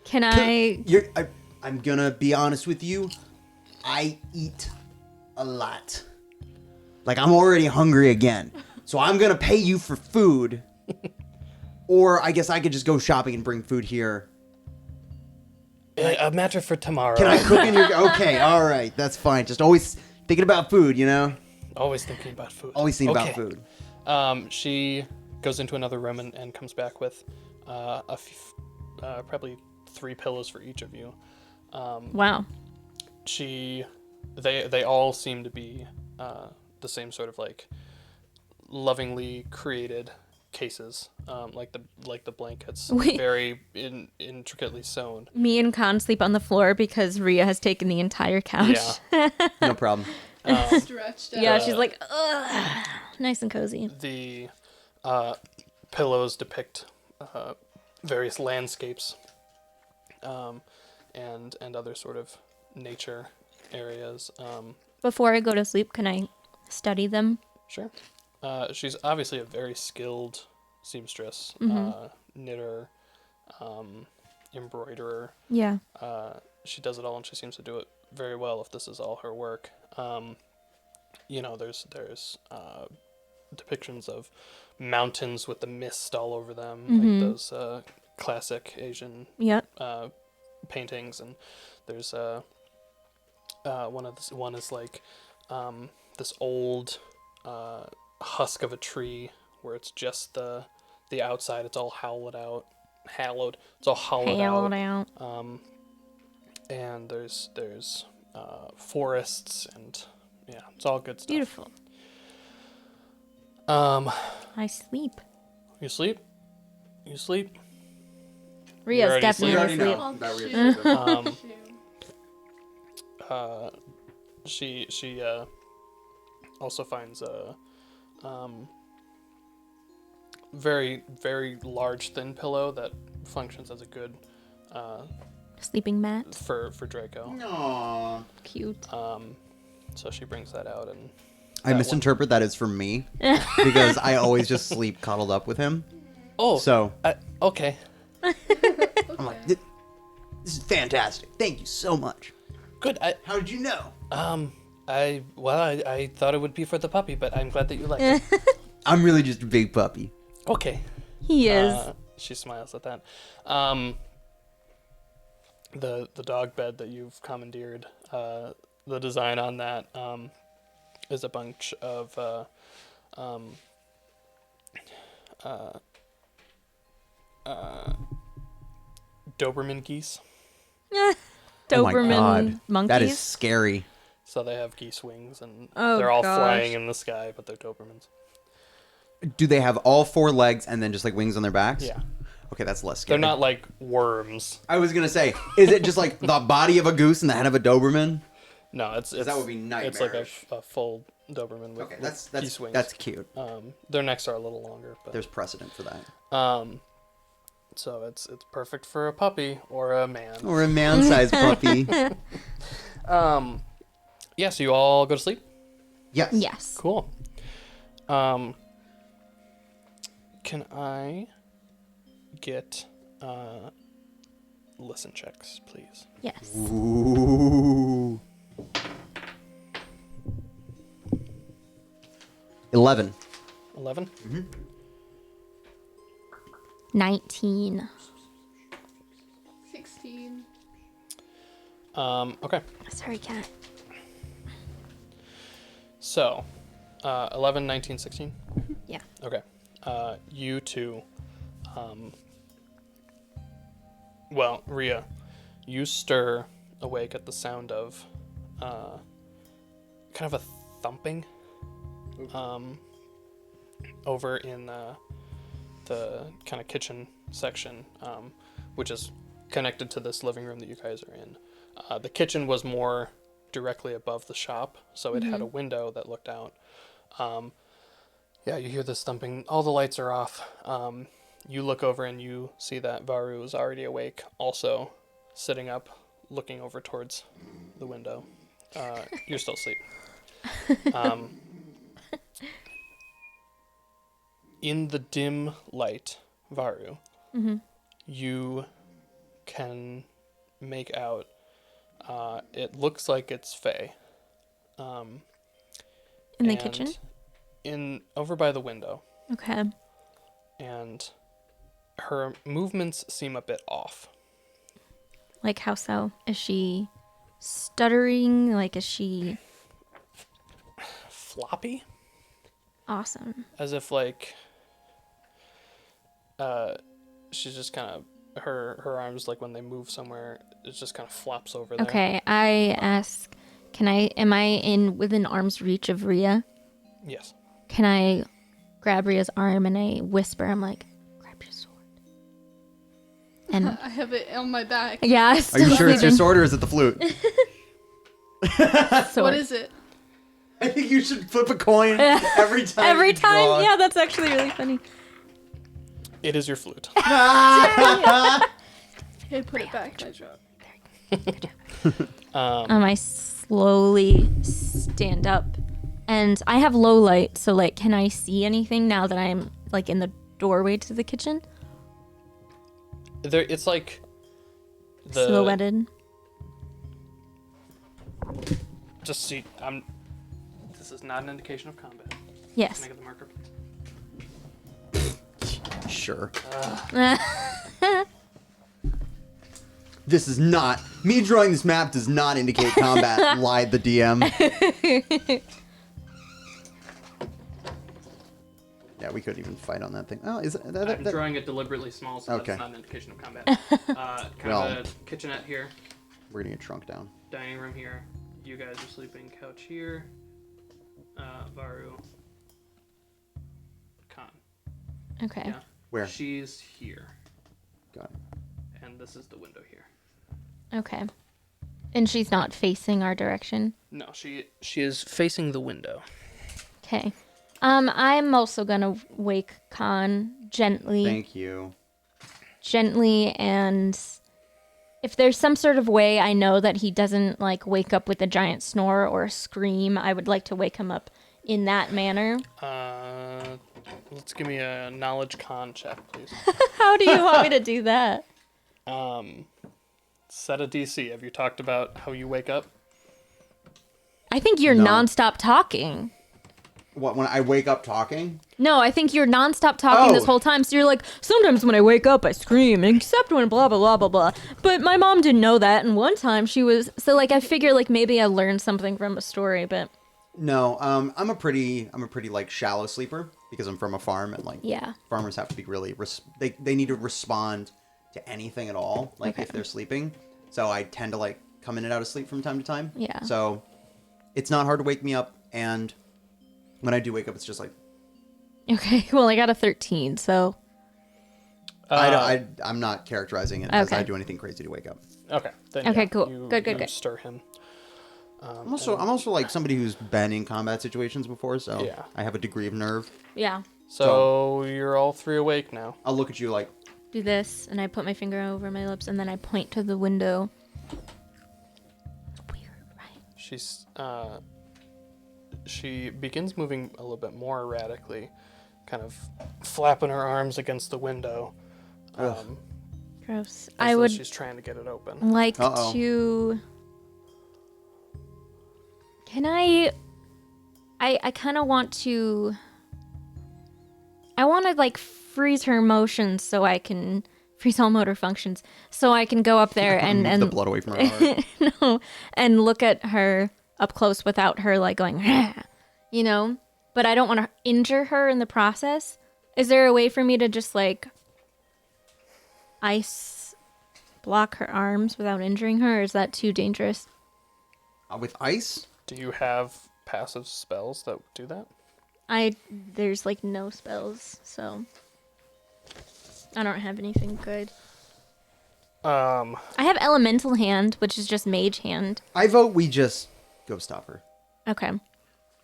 Can I'm gonna be honest with you. I eat a lot. Like, I'm already hungry again. So I'm gonna pay you for food. Or I guess I could just go shopping and bring food here. A matter for tomorrow. Can I cook in your... Okay, all right. That's fine. Just always thinking about food, you know? Always thinking about food. Always thinking about Okay. food. She goes into another room and comes back with probably 3 pillows for each of you. Wow. They all seem to be the same sort of like lovingly created cases, like the blankets, Wait. very intricately sewn. Me and Khan sleep on the floor because Rhea has taken the entire couch. Yeah. No problem. Stretched out. Yeah, she's like, ugh. Nice and cozy. The pillows depict various landscapes and other sort of nature areas. Before I go to sleep, can I study them? Sure. She's obviously a very skilled seamstress, knitter, embroiderer. Yeah. She does it all, and she seems to do it very well. If this is all her work, there's depictions of mountains with the mist all over them, like those classic Asian Yep. paintings, and there's one is like this old husk of a tree where it's just the outside, it's all hollowed out. It's all hollowed out. And there's forests, and yeah, it's all good stuff. Beautiful. I sleep. You sleep? You sleep? Ria's already definitely sleep. already asleep. know. That weird She also finds a very, very large thin pillow that functions as a good Sleeping mat. for Draco. Aww. Cute. So she brings that out, and I that misinterpret that as for me because I always just sleep cuddled up with him. Oh, So okay. I'm like, this is fantastic. Thank you so much. Good. How did you know? I thought it would be for the puppy, but I'm glad that you like it. I'm really just a big puppy. Okay. He is. She smiles at that. The dog bed that you've commandeered, the design on that is a bunch of Doberman geese. Oh my Doberman God. monkeys. That is scary. So they have geese wings, and Oh, they're all gosh. flying in the sky, but they're Dobermans. Do they have all 4 legs and then just like wings on their backs? Yeah. Okay, that's less scary. They're not like worms. I was gonna say, is it just like the body of a goose and the head of a Doberman? No, it's that would be It's like nightmarish. a full Doberman with, Okay, with that's geese wings. that's cute. Their necks are a little longer, but There's precedent for that. so it's perfect for a puppy or a man. Or a man-sized puppy. Yeah, so you all go to sleep? Yes. Yes. Cool. Can I get listen checks, please? Yes. Ooh. 11. 11? 19. 16. Okay. Sorry, cat. So, 11, 19, 16? Yeah. Okay. You two, well, Rhea, you stir awake at the sound of kind of a thumping over in the kind of kitchen section, which is connected to this living room that you guys are in. The kitchen was more directly above the shop, so it had a window that looked out. Yeah, you hear this thumping. All the lights are off. You look over and you see that Varu is already awake, also sitting up, looking over towards the window. You're still asleep. In the dim light, Varu, you can make out, it looks like it's Faye. In the kitchen? Over by the window. Okay. And her movements seem a bit off. Like how so? Is she stuttering? Like, is she Floppy? awesome? As if like she's just kind of her arms, like when they move somewhere, it just kind of flops over there. Okay, I ask, am I within arm's reach of Rhea? Yes. Can I grab Rhea's arm and I whisper, I'm like, grab your sword. And I have it on my back. yeah, Are you sure it's your sword or is it the flute? sword. What is it? I think you should flip a coin every time. Every you time? draw. Yeah, that's actually really funny. It is your flute. Hey, put it back. I drop. I slowly stand up, and I have low light, so like, can I see anything now that I'm like in the doorway to the kitchen? It's like the Silhouetted. Just see. This is not an indication of combat. Can Yes. I get the marker? Sure. This is not me drawing this map. Does not indicate combat. Lied the DM. Yeah, we couldn't even fight on that thing. Oh, is it? I'm drawing it deliberately small, so Okay. that's not an indication of combat. Kind Well. of a kitchenette here, We're gonna get shrunk down. dining room here. You guys are sleeping. Couch here. Varu. Okay. Yeah. Where? She's here, Got it. and this is the window here. Okay. And she's not facing our direction. No, she is facing the window. Okay. I'm also gonna wake Khan gently. Thank you. Gently, and if there's some sort of way I know that he doesn't like wake up with a giant snore or a scream, I would like to wake him up in that manner. Let's give me a knowledge con check, please. How do you want me to do that? Set a DC. Have you talked about how you wake up? I think you're No. nonstop talking. What, when I wake up talking? No, I think you're nonstop talking this Oh. whole time. So you're like, sometimes when I wake up, I scream, except when blah, blah, blah, blah, blah. But my mom didn't know that. And one time she was, so like, I figure like maybe I learned something from a story, but No, I'm a pretty like shallow sleeper because I'm from a farm and like yeah. farmers have to be really they need to respond to anything at all like Okay. if they're sleeping. So I tend to like come in and out of sleep from time to time. Yeah. So it's not hard to wake me up, and when I do wake up, it's just like Okay, well, I got a 13, so. I'm not characterizing it as Okay. I do anything crazy to wake up. Okay. Then, Okay, yeah, cool. You, Good. you stir him. I'm also like somebody who's been in combat situations before, so Yeah. I have a degree of nerve. Yeah. So you're all three awake now. I'll look at you like, Do this, and I put my finger over my lips, and then I point to the window. Weird, right? She begins moving a little bit more erratically, kind of flapping her arms against the window. Gross. as I though would She's trying to get it open. like Uh-oh. to. Can I kind of want to. I want to like freeze her motions so I can freeze all motor functions so I can go up there and move the blood away from her heart. no, and look at her up close without her like going, you know. But I don't want to injure her in the process. Is there a way for me to just like ice block her arms without injuring her, or is that too dangerous? With ice? Do you have passive spells that do that? There's like no spells, so I don't have anything good. I have elemental hand, which is just mage hand. I vote we just go stop her. Okay.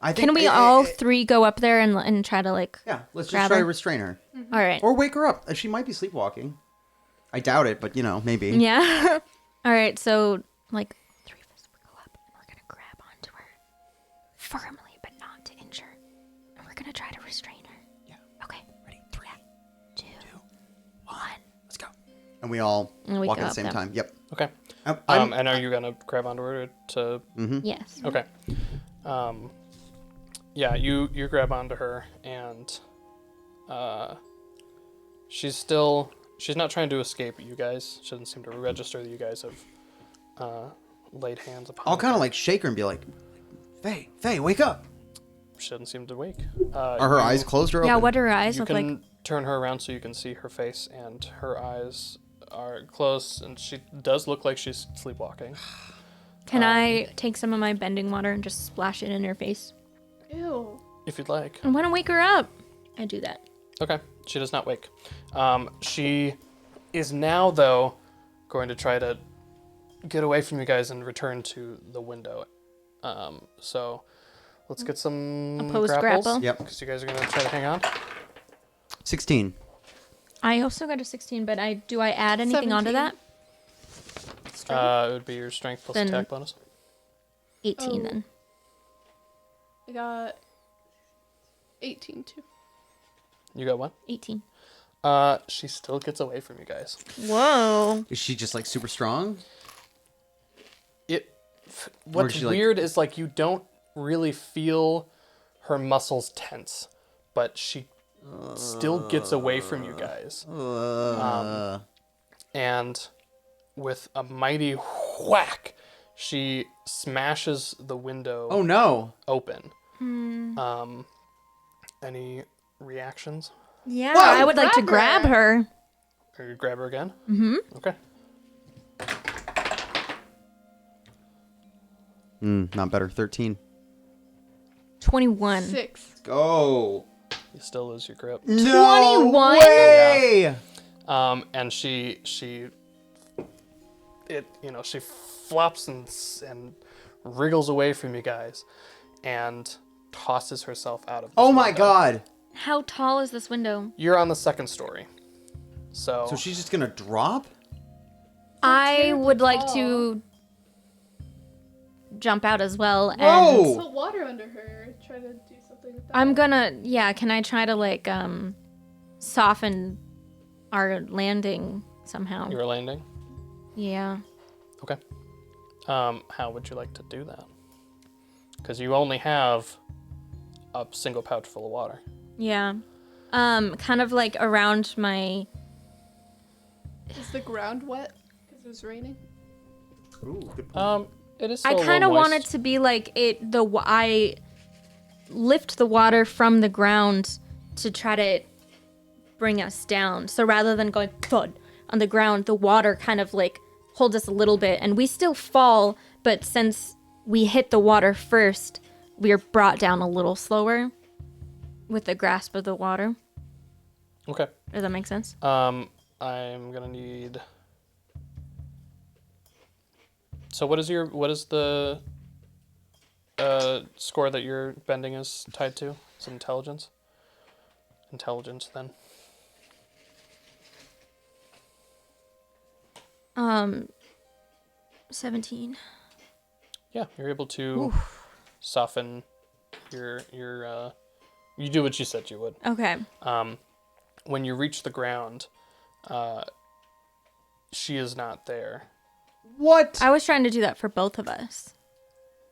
I think Can we all three go up there and try to like? Yeah, let's grab just try her? to restrain her. All right. Or wake her up. She might be sleepwalking. I doubt it, but maybe. Yeah. All right. So like three of us will go up and we're gonna grab onto her firmly, but not to injure, and we're gonna try to restrain her. Yeah. Okay. Ready? 3, 2, 1. Let's go. And we all And we walk go at the up same there. time. Yep. Okay. I'm- And are you gonna grab onto her to? Yes. Okay. Yeah, you grab onto her, and she's not trying to escape you guys. She doesn't seem to register that you guys have laid hands upon I'll kind her. of like shake her and be like, Faye, wake up. She doesn't seem to wake. Are her eyes closed or open? Yeah. What do her eyes You look can like? turn her around so you can see her face, and her eyes are closed, and she does look like she's sleepwalking. Can I take some of my bending water and just splash it in her face? Ew. If you'd like. I want to wake her up. I do that. Okay, she does not wake. She is now, though, going to try to get away from you guys and return to the window. So let's get some Opposed grapples. grapple? Yep. Because you guys are going to try to hang on. 16. I also got a 16, but do I add anything onto 17. that? It would be your strength plus Then- attack bonus. 18 Oh. then. I got 18 too. You got one? 18. She still gets away from you guys. Whoa. Is she just like super strong? What's she, like- weird is like you don't really feel her muscles tense, but she still gets away from you guys. And with a mighty whack, she smashes the window Oh no. open. Any reactions? Yeah, Whoa, I would like to grab grab her. Or you grab her again? Mm-hmm. Okay. Not better. 13. 21. 6. Go. You still lose your grip. No 21? way! And she flops and wriggles away from you guys, and tosses herself out of. This Oh my window. god! How tall is this window? You're on the second story, so So she's just gonna drop? I would like to jump out as well. And Whoa! Put water under her. Try to do something with that. I'm gonna, can I try to like soften our landing somehow? you're landing. Yeah. Okay. How would you like to do that? Because you only have a single pouch full of water. Yeah. Kind of like around my. Is the ground wet? Because it was raining. Ooh, good point. It is. I Still kind of want it moist. to be like I lift the water from the ground to try to bring us down. So rather than going thud on the ground, the water kind of like holds us a little bit, and we still fall. But since we hit the water first, we are brought down a little slower with the grasp of the water. Okay. Does that make sense? I'm gonna need. So what is the score that your bending is tied to? Is it intelligence? Intelligence then. 17. Yeah, you're able to soften your you do what you said you would. Okay. When you reach the ground, she is not there. What? I was trying to do that for both of us.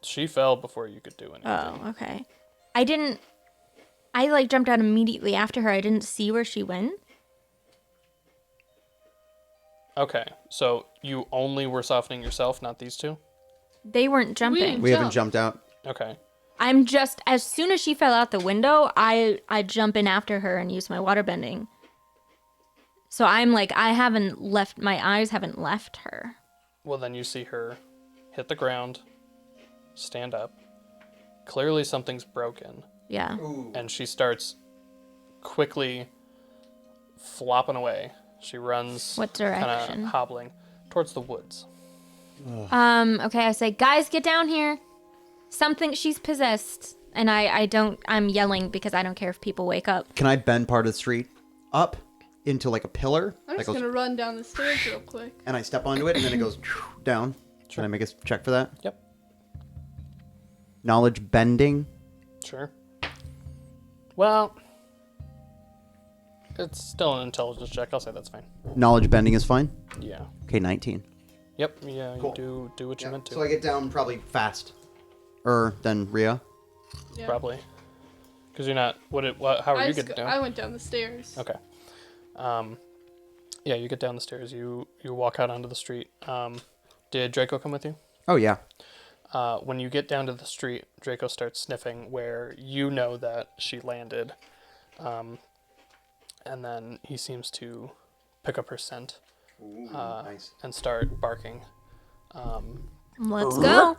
She fell before you could do anything. Oh, okay. I like jumped out immediately after her. I didn't see where she went. Okay, so you only were softening yourself, not these two? They weren't jumping. We haven't jumped out. Okay. I'm just, as soon as she fell out the window, I jump in after her and use my water bending. So I'm like, my eyes haven't left her. Well, then you see her hit the ground, stand up. Clearly something's broken. Yeah. And she starts quickly flopping away. She runs, What kind direction? of hobbling towards the woods. Okay, I say, guys, get down here. She's possessed. And I'm yelling because I don't care if people wake up. Can I bend part of the street up into like a pillar? I'm that just goes, gonna run down the stairs real quick. and I step onto it, and then it goes down. Should I make a check for that? Yep, Knowledge bending. sure. Well, it's still an intelligence check. I'll say that's fine. Knowledge bending is fine. Yeah. Okay, 19. Yep. Yeah. Cool. You do what you meant to. So I get down probably fast. Than Rhea. Yeah. Probably. Because you're not. How are you getting down? I went down the stairs. Okay. Yeah, you get down the stairs. You walk out onto the street. Did Draco come with you? Oh yeah. When you get down to the street, Draco starts sniffing where you know that she landed. And then he seems to pick up her scent Nice. and start barking. Let's go.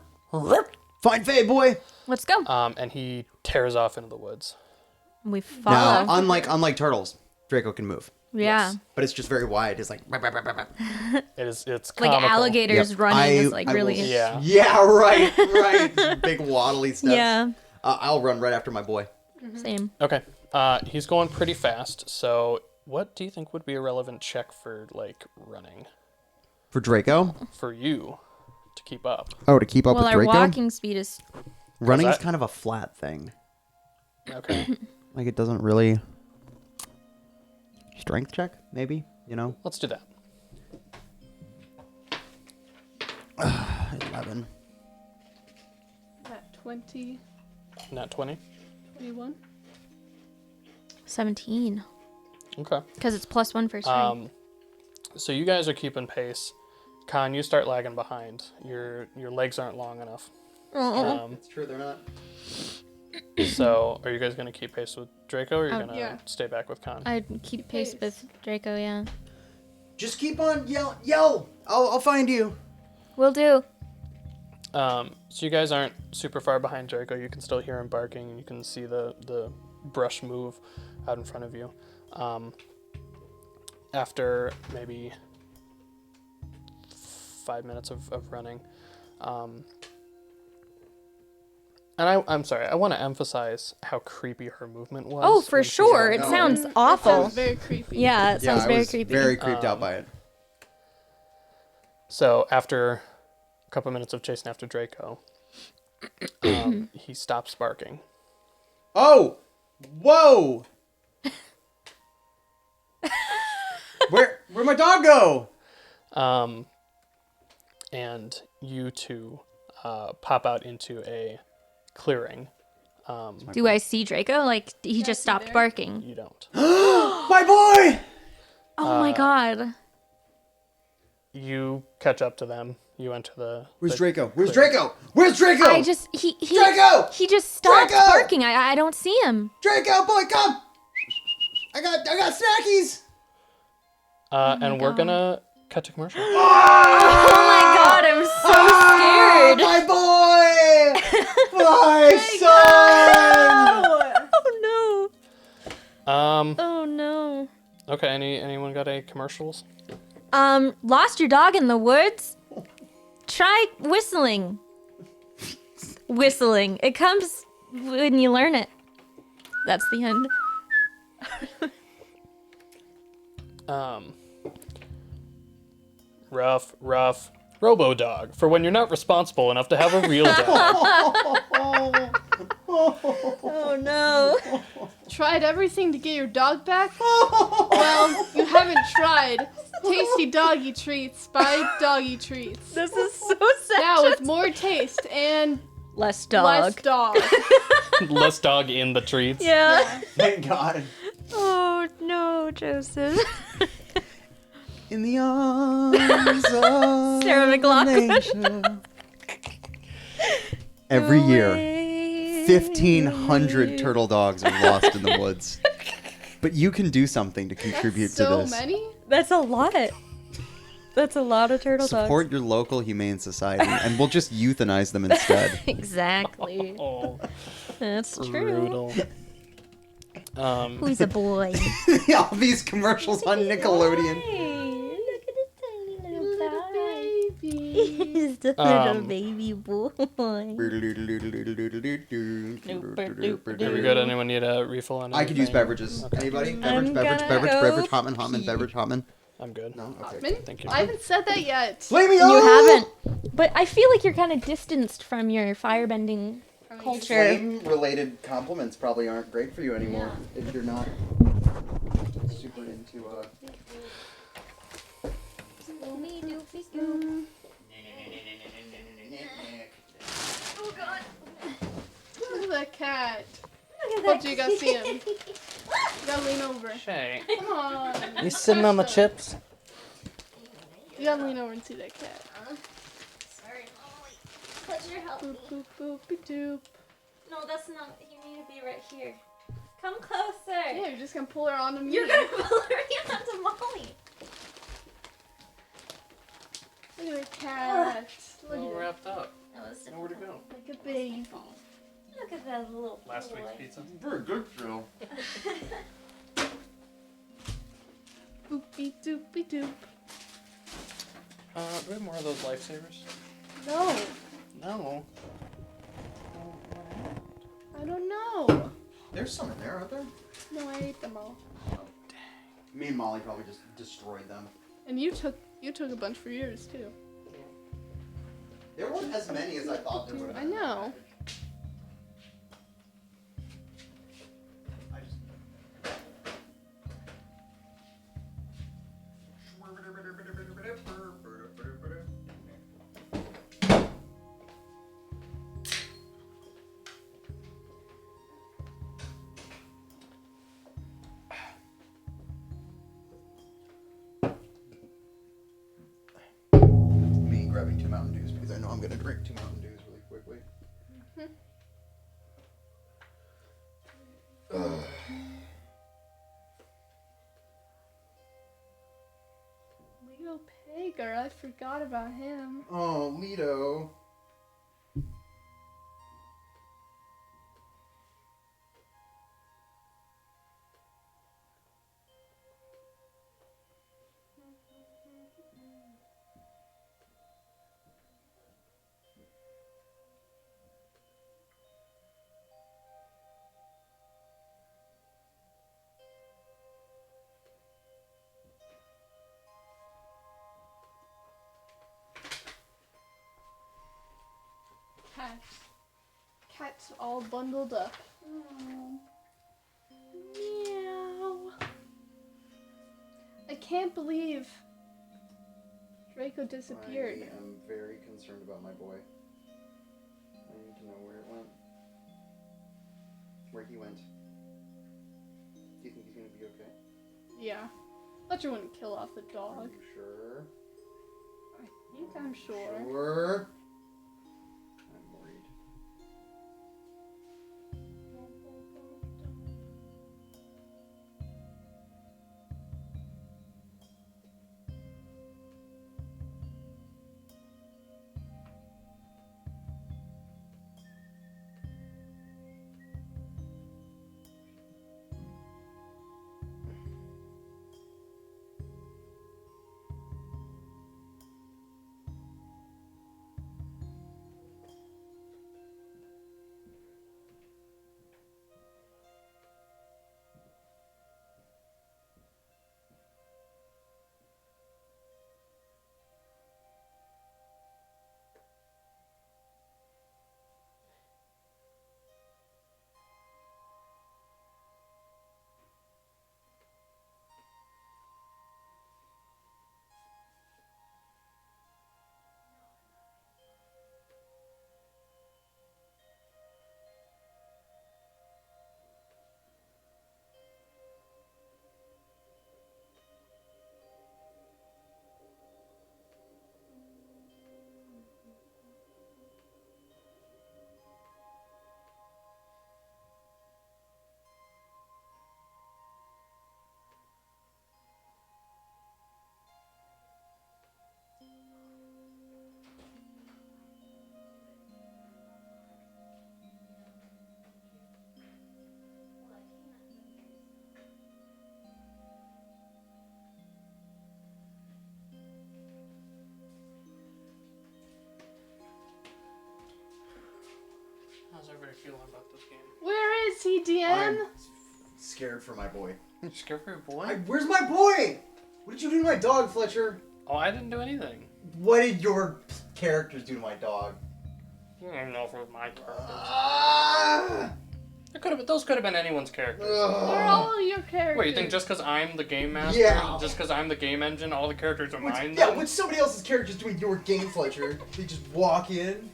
Fine fade, boy. Let's go. And he tears off into the woods. We Now, follow. unlike turtles, Draco can move, Yeah. but it's just very wide. It's like It's Like comical. alligators Yep. running is I like will- really. Yeah. Yeah, right. Big waddly steps. Yeah. I'll run right after my boy. Same. Okay. He's going pretty fast. So, what do you think would be a relevant check for like running For Draco? for you to keep up? Oh, to keep up Well, with our Draco? walking speed is. Running's that- kind of a flat thing. Okay. Like, it doesn't really... Strength check, maybe? You know? Let's do that. 11. At 20, Nat 20. 21. 17. Okay. Because it's +1 for strength. So you guys are keeping pace. Khan, you start lagging behind. Your legs aren't long enough. It's true, they're not. So are you guys gonna keep pace with Draco, or are you gonna yeah. stay back with Khan? I'd keep pace with Draco, yeah. Just keep on yell. I'll find you. Will do. So you guys aren't super far behind Draco. You can still hear him barking, and you can see the brush move out in front of you. After maybe 5 minutes of running. And I'm sorry, I want to emphasize how creepy her movement was. Oh, for when she sure. got It going. sounds It awful. sounds very creepy. Yeah, it sounds I very was creepy. very creeped out by it. So after a couple minutes of chasing after Draco, he stops barking. Oh! Whoa! Where'd my dog go? And you two pop out into a clearing. Do I see Draco? Like, he just see stopped there? barking. You don't. My boy! Oh my god. You catch up to them. You enter the. Where's the Draco? Where's clearing. Draco? Where's Draco? I just, he Draco! he just stopped Draco! barking. I don't see him. Draco, boy, come! I got snackies! And we're God. gonna cut to commercial. Oh my god, I'm so scared. My boy! My son! Oh no. Um. Oh no. Okay. Anyone got any commercials? Lost your dog in the woods? Try whistling. Whistling. It comes when you learn it. That's the end. Rough Robo Dog for when you're not responsible enough to have a real dog. Oh no. Tried everything to get your dog back? Well, you haven't tried. Tasty doggy treats by Doggy Treats. This is so sad. Now with more taste and Less dog. less dog. Less dog in the treats. Yeah. Thank God. Oh no, Joseph. In the arms of Sarah McLachlan. nature. Every year, 1,500 turtle dogs are lost in the woods. But you can do something to contribute to So this. many? That's a lot. That's a lot of turtle dogs. Support your local humane society, and we'll just euthanize them instead. Exactly. Oh, That's true. brutal. Who's a boy? All these commercials on Nickelodeon. Hey, look at the tiny little Baby. He's the little Um, baby boy. Are we good? Anyone need a refill on I could use anything? beverages. Okay. Anybody? I'm gonna go Beverage, Hotman, beverage, Hotman. I'm good. No? Okay. Hotman? Thank you. I haven't said that yet. Blame me You on! haven't. But I feel like you're kind of distanced from your firebending culture. Flame-related compliments probably aren't great for you anymore if you're not super into Oh god. Look at that cat. Look at What you gotta see him? You gotta lean over. Shay. Come on. You sitting on the chips? You gotta lean over and see that cat. Sorry, Molly. Pleasure help Boop, me. boop, boopy doop. No, that's not. You need to be right here. Come closer. Yeah, you're just gonna pull her onto me. You're gonna pull her onto Molly. Look at the cat. Look All at it. wrapped up. That was Nowhere to go. Like a baby. Look at that little Last boy. week's pizza. Very good, Phil. Boopy doopy doop. Do we have more of those lifesavers? No, No. I don't know. There's some in there, aren't there? No, I ate them all. Me and Molly probably just destroyed them. And you took a bunch for yours too. There weren't as many as I thought there would have I been. know. I just... Me grabbing 2 Mountain Dews because I know I'm going to drink 2 Mountain Dews really quickly. Leo Pager, I forgot about him. Oh, Lido. cat. Cat's all bundled up. Meow. I can't believe Draco disappeared. I am very concerned about my boy. I need to know where it went. Where he went. Do you think he's gonna be okay? Yeah. Thought you wouldn't kill off the Are dog. you sure? I think I'm sure. Sure. I'm worried. How's everybody feeling about this game? Where is he, DM? I'm scared for my boy. You scared for your boy? Where's my boy? What did you do to my dog, Fletcher? Oh, I didn't do anything. What did your characters do to my dog? You don't even know if it was my character. Ah! Those could have been anyone's characters. They're all your characters. Wait, you think just because I'm the game master, Yeah. just because I'm the game engine, all the characters are mine? Yeah, then? what's somebody else's characters doing your game, Fletcher? They just walk in.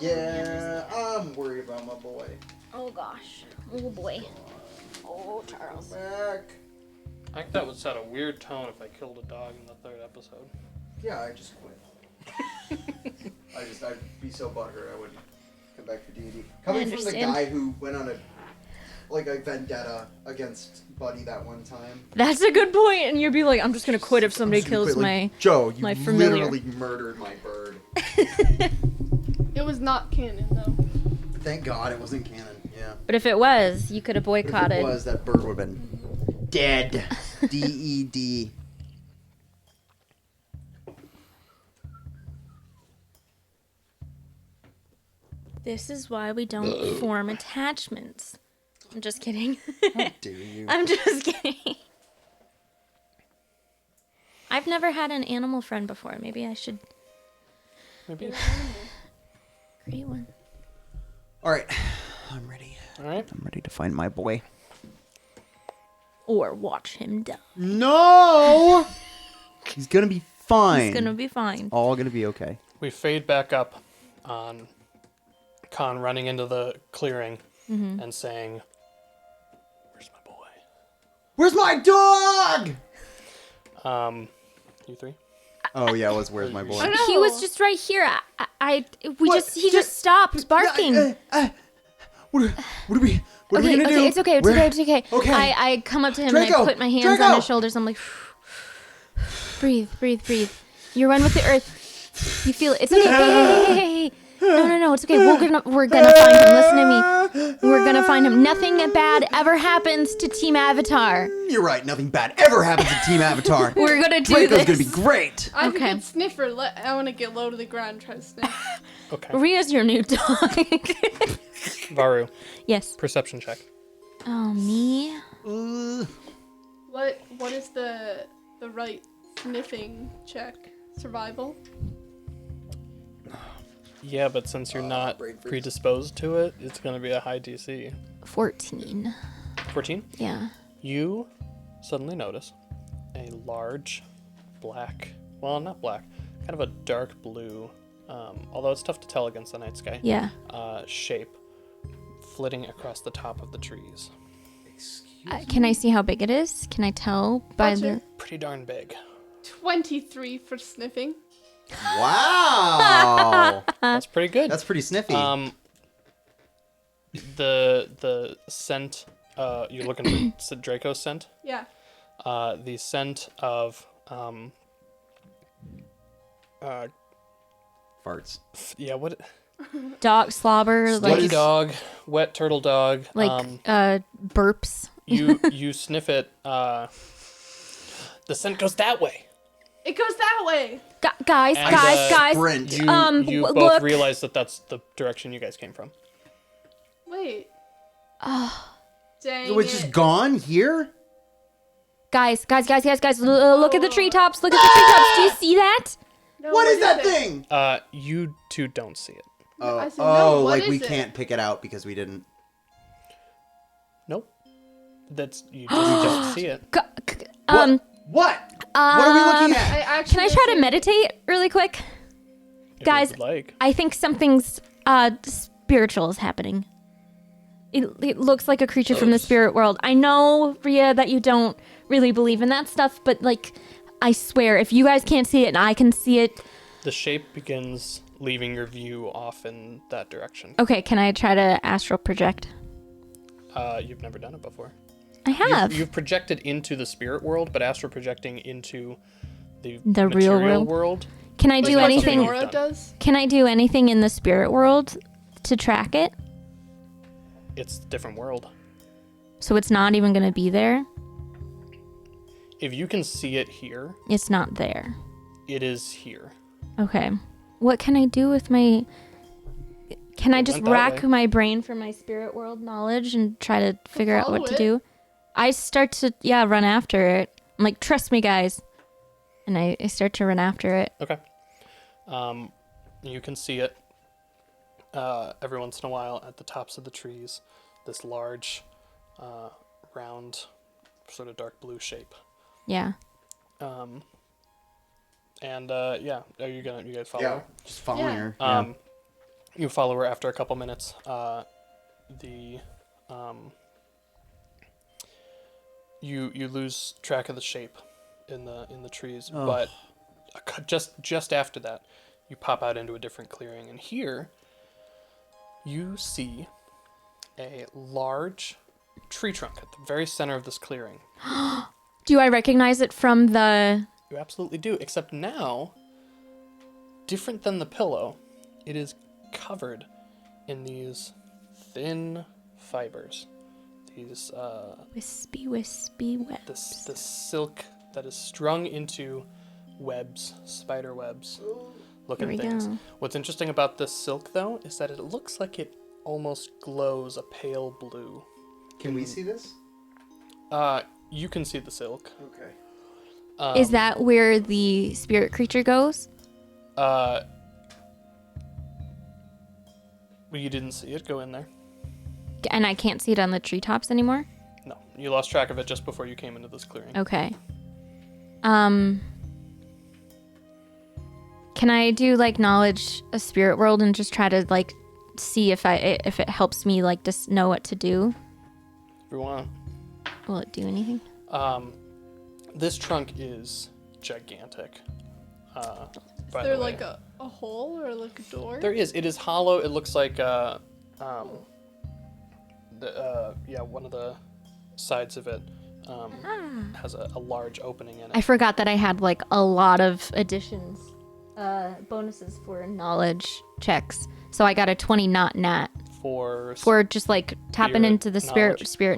Yeah, I'm worried about my boy. Oh gosh. Oh boy. Oh, Charles. Back. I think that would set a weird tone if I killed a dog in the third episode. Yeah, I just quit. I'd be so butthurt I wouldn't come back for D&D. Coming from the understand. guy who went on a vendetta against Buddy that one time. That's a good point, and you'd be like, I'm just gonna quit if somebody kills my. Joe, you my familiar. literally murdered my bird. It was not canon, though. Thank God it wasn't canon. Yeah. But if it was, you could have But if boycotted. it was, that bird would have been dead. D-E-D. This is why we don't form attachments. I'm just kidding. How dare you? I'm just kidding. I've never had an animal friend before. Maybe I should Maybe. create one. All right, I'm ready. All right. I'm ready to find my boy. Or watch him die. No! He's gonna be fine. He's gonna be fine. All gonna be okay. We fade back up on Khan running into the clearing and saying, "Where's my boy?" Where's my dog? You three? Oh yeah, it was where's my boy? I know. He was just right here. What? He just stopped barking. What are we gonna do? It's okay. It's okay. Okay. I come up to him and Draco, I put my hands Draco. on his shoulders. I'm like, breathe. You're one with the earth. You feel it. It's okay. Hey. No. It's okay. We're gonna find him. Listen to me. We're gonna find him. Nothing bad ever happens to Team Avatar. You're right. Nothing bad ever happens to Team Avatar. We're gonna do Draco's this. gonna be great. I have Okay. a good sniffer. I want to get low to the ground and try to sniff. Okay. Ria's your new dog. Varu, Yes. perception check. Oh, me? What is the right sniffing check? Survival? Yeah, but since you're not brain freeze. predisposed to it, it's going to be a high DC. 14. 14? Yeah. You suddenly notice a large black, well, not black, kind of a dark blue, although it's tough to tell against the night sky, Yeah. shape flitting across the top of the trees. Can I see how big it is? Can I tell by Roger. the... Pretty darn big. 23 for sniffing. Wow. That's pretty good. That's pretty sniffy. The scent, you're looking for Draco's scent? Yeah. The scent of, Farts. yeah, what? Dog slobber, What like Lucky is- dog, wet turtle dog. burps. You sniff it. The scent goes that way. It goes that way. Guys, And, guys. Sprint. You both look. realize that that's the direction you guys came from. Wait. Dang Which it. is gone here? Guys. Look at the treetops. Look at the treetops. Do you see that? No, What is that it? thing? You two don't see it. Oh, I said, no, what like we is it? can't pick it out because we didn't. Nope. That's you just don't see it. What? What are we looking I at? actually Can I try to meditate really quick? If Guys, you would like. I think something's spiritual is happening. It looks like a creature from the spirit world. I know, Rhea, that you don't really believe in that stuff, but like, I swear, if you guys can't see it and I can see it. The shape begins leaving your view off in that direction. Okay, can I try to astral project? You've never done it before. I have. You've projected into the spirit world, but astral projecting into the real material world? Can I That's do not anything? something Nora you've done. does. Can I do anything in the spirit world to track it? It's a different world. So it's not even going to be there? If you can see it here, It's not there. it is here. Okay. What can I do with my... Can I It just went that rack way. my brain for my spirit world knowledge and try to figure out what follow to it. do? I start to, run after it. I'm like, trust me, guys. And I start to run after it. Okay. You can see it every once in a while at the tops of the trees. This large, round, sort of dark blue shape. Yeah. And yeah, are you guys follow Yeah, her? just following Yeah. her. You follow her after a couple minutes. You lose track of the shape in the trees, Ugh. but just after that, you pop out into a different clearing, and here you see a large tree trunk at the very center of this clearing. Do I recognize it from the... You absolutely do, except now, different than the pillow, it is covered in these thin fibers. These Wispy webs. this silk that is strung into webs, spider webs looking Here we things. go. What's interesting about this silk though is that it looks like it almost glows a pale blue. Can we see this? You can see the silk. Okay. Is that where the spirit creature goes? Well, you didn't see it go in there. And I can't see it on the treetops anymore? No, you lost track of it just before you came into this clearing. Okay. Can I do like knowledge a spirit world and just try to like see if it helps me like just know what to do? If you want. Will it do anything? This trunk is gigantic. By There the way. like a hole or like a door? There is. It is hollow. It looks like one of the sides of it has a large opening in I it. forgot that I had like a lot of additions, bonuses for knowledge checks. So I got a 20 not nat For just like tapping Spirit into the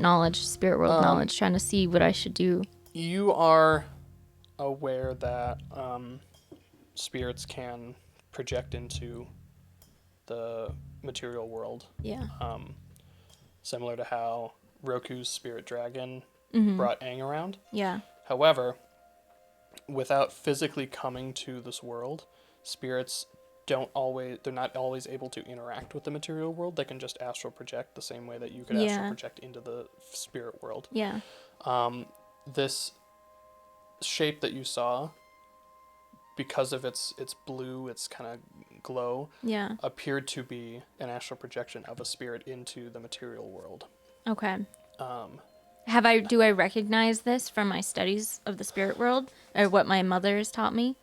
knowledge. spirit world knowledge, trying to see what I should do. you are aware that spirits can project into the material world, Yeah. similar to how Roku's spirit dragon Mm-hmm. brought Aang around. Yeah. However, without physically coming to this world, spirits they're not always able to interact with the material world. They can just astral project the same way that you could astral project into the spirit world. Yeah. This shape that you saw, because of its blue, its kind of glow, appeared to be an astral projection of a spirit into the material world. Okay. Do I recognize this from my studies of the spirit world, or what my mother has taught me?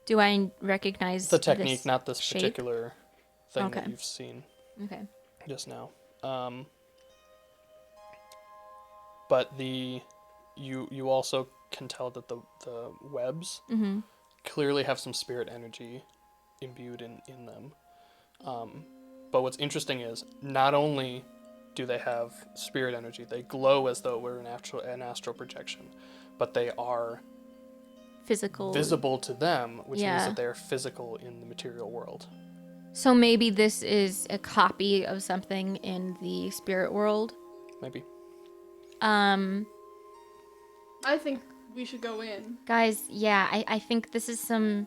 Do I recognize the technique, this not this shape? particular thing Okay. that you've seen Okay. just now? But you also can tell that the webs clearly have some spirit energy imbued in them. But what's interesting is not only do they have spirit energy, they glow as though it were an astral projection, but they are visible to them, which means that they are physical in the material world. So maybe this is a copy of something in the spirit world. Maybe. I think we should go in. Guys, I think this is some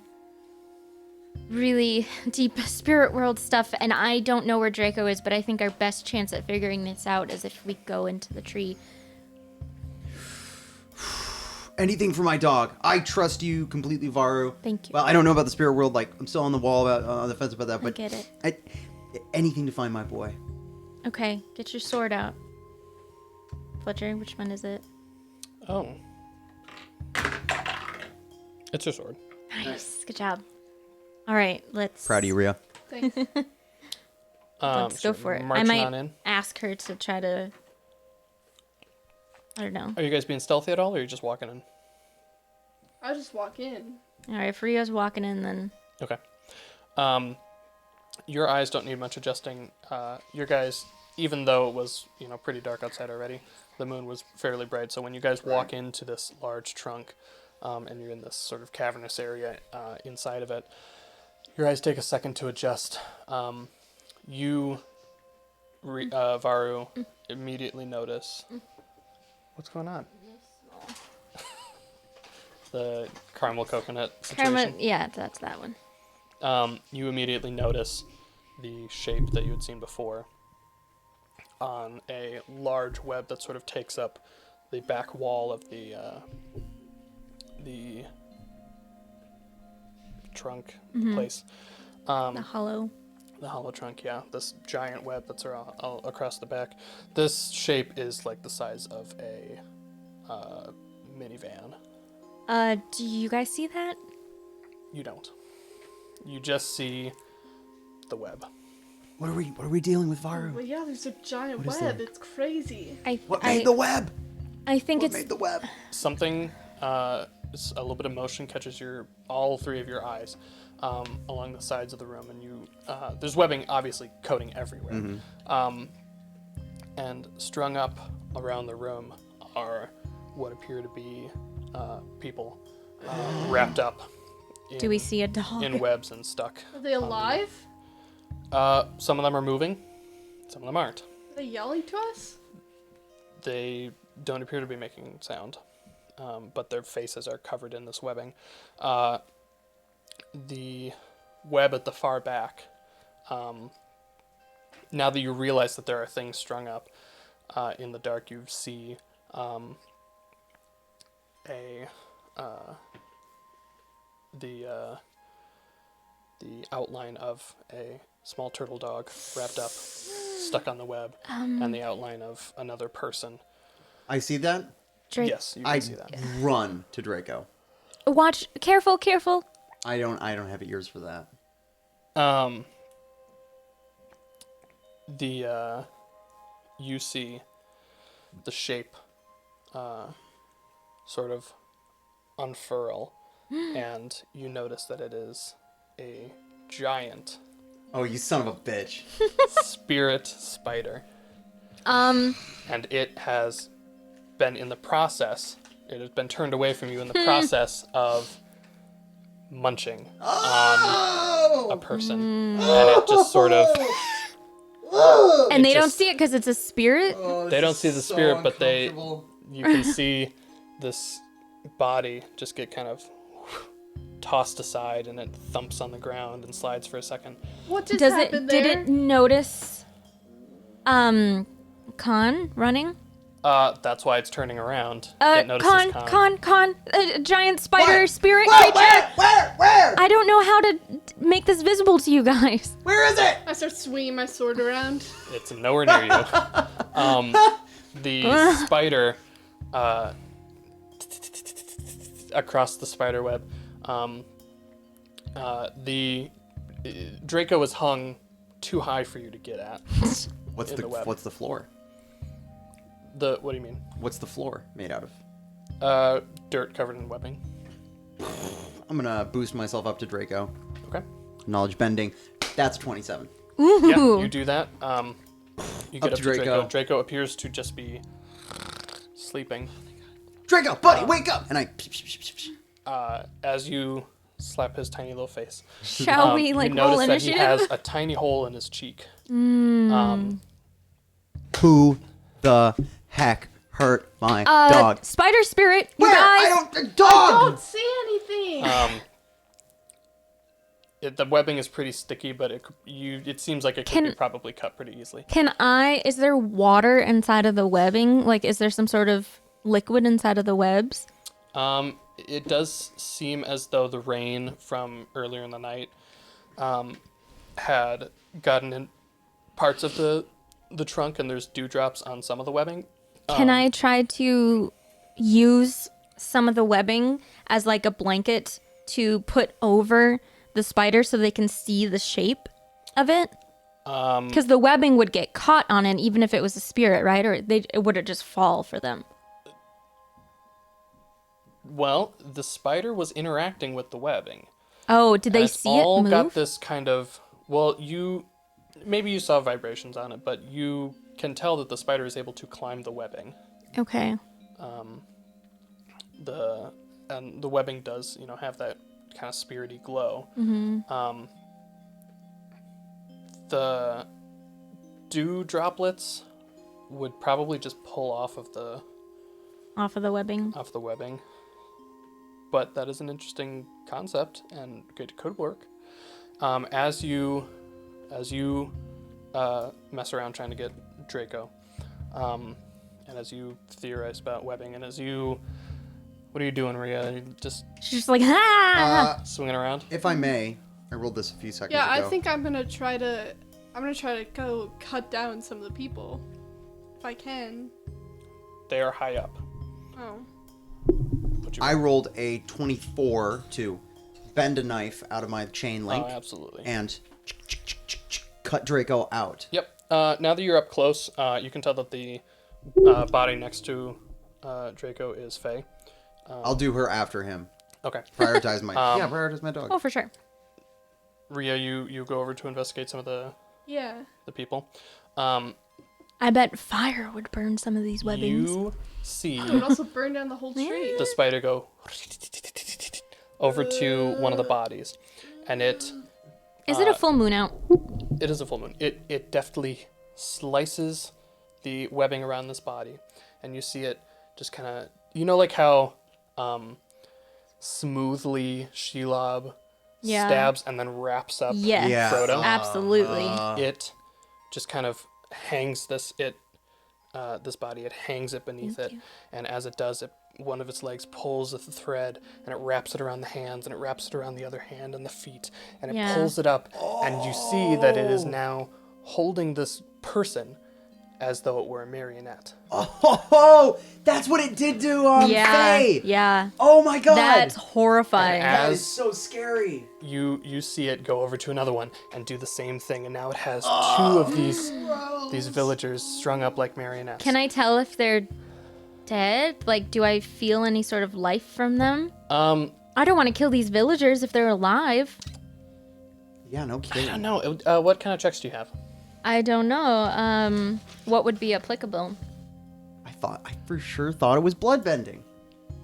really deep spirit world stuff, and I don't know where Draco is, but I think our best chance at figuring this out is if we go into the tree. Anything for my dog. I trust you completely, Varu. Thank you. Well, I don't know about the spirit world. Like, I'm still on the wall on the fence about that. But I get it. Anything to find my boy. Okay, get your sword out. Fletcher, which one is it? Oh. It's your sword. Nice. Good job. All right, let's... Proud of you, Rhea. Thanks. Let's go for it. I marching on might in. ask her to try to... I don't know. Are you guys being stealthy at all, or are you just walking in? I'll just walk in. All right, if Rio's walking in, then... Okay. Your eyes don't need much adjusting. Your guys, even though it was, pretty dark outside already, the moon was fairly bright. So when you guys walk into this large trunk, and you're in this sort of cavernous area inside of it, your eyes take a second to adjust. Varu, immediately notice... What's going on? The caramel coconut situation. Caramel, yeah, that's that one. You immediately notice the shape that you had seen before on a large web that sort of takes up the back wall of the trunk place. The hollow. The hollow trunk, yeah. This giant web that's all across the back. This shape is like the size of a minivan. Do you guys see that? You don't. You just see the web. What are we dealing with, Varu? Well, yeah, there's a giant What is web. that? It's crazy. What made the web? I think What it's... made the web? Something, a little bit of motion catches all three of your eyes along the sides of the room, and there's webbing obviously coating everywhere. And strung up around the room are what appear to be people wrapped up Do we see a dog? in webs and stuck. Are they alive? Some of them are moving, some of them aren't. Are they yelling to us? They don't appear to be making sound, but their faces are covered in this webbing. The web at the far back, now that you realize that there are things strung up in the dark, you see the outline of a small turtle dog wrapped up, stuck on the web, and the outline of another person. I see that. Drake. Yes, you can see that. Run to Draco. Watch. Careful, careful. I don't have ears for that. You see the shape sort of unfurl, and you notice that it is a giant Oh, you son of a bitch. spirit spider. Um, And it has been in the process, it has been turned away from you in the process of munching on a person. And it just sort of... and they don't just- see it because it's a spirit. They don't see the spirit, but you can see this body just get kind of tossed aside, and it thumps on the ground and slides for a second. What just Does happened it? there? Did it notice? Khan running? That's why it's turning around. It notices Khan, a giant spider Where? spirit Where? creature. Where? I don't know how to make this visible to you guys. Where is it? I start swinging my sword around. It's nowhere near you. The spider, across the spider web, the Draco was hung too high for you to get at. What's In the web. what's the floor? What do you mean? What's the floor made out of? Dirt covered in webbing. I'm gonna boost myself up to Draco. Okay. Knowledge bending. That's 27. Ooh. Yeah, you do that. You get Up up to to Draco. Draco. Draco appears to just be sleeping. Draco, buddy, wake up! And I. As you slap his tiny little face, Shall we you roll notice that initiative? he has a tiny hole in his cheek. Um, Who the heck hurt my dog? Spider spirit, you Where? guys. I don't. Dog! Don't see anything. The webbing is pretty sticky, but it seems like it could be probably cut pretty easily. Is there water inside of the webbing? Like, is there some sort of liquid inside of the webs? It does seem as though the rain from earlier in the night had gotten in parts of the trunk, and there's dewdrops on some of the webbing. Can I try to use some of the webbing as like a blanket to put over the spider so they can see the shape of it? Because the webbing would get caught on it even if it was a spirit, right? Or would it just fall for them? Well, the spider was interacting with the webbing. Oh, did they And it's see it all move? got this kind of, well, maybe you saw vibrations on it, but you can tell that the spider is able to climb the webbing. Okay. The webbing does, have that kind of spirity glow. Mm-hmm. The dew droplets would probably just pull off of the webbing. But that is an interesting concept, and it could work. As you mess around trying to get Draco, and as you theorize about webbing, and what are you doing, Rhea? She's just like, ah! Swinging around? If I may, I rolled this a few seconds Yeah, ago. I think I'm gonna try to go cut down some of the people, if I can. They are high up. Oh. I rolled a 24 to bend a knife out of my chain link Oh, absolutely. and cut Draco out. Yep. Now that you're up close, you can tell that the body next to Draco is Faye. I'll do her after him. Okay. Prioritize my dog. Oh, for sure. Rhea, you go over to investigate some of the people. I bet fire would burn some of these webbings. You see It would also burn down the whole tree. the spider go over to one of the bodies, and it Is it a full moon out? is a full moon. It deftly slices the webbing around this body, and you see it just kind of, like how smoothly Shelob Yeah. stabs and then wraps up Yes. Yeah. Frodo. Absolutely. It just kind of hangs this body. It hangs it beneath it, and as it does, one of its legs pulls the thread, and it wraps it around the hands, and it wraps it around the other hand and the feet, and it pulls it up, and you see that it is now holding this person as though it were a marionette. Oh, that's what it did to Faye. Yeah. Oh my god. That's horrifying. And That is so scary. You see it go over to another one and do the same thing, and now it has two of these villagers strung up like marionettes. Can I tell if they're dead? Like, do I feel any sort of life from them? I don't want to kill these villagers if they're alive. Yeah, no I kidding. don't know. What kind of checks do you have? I don't know. What would be applicable? I for sure thought it was bloodbending.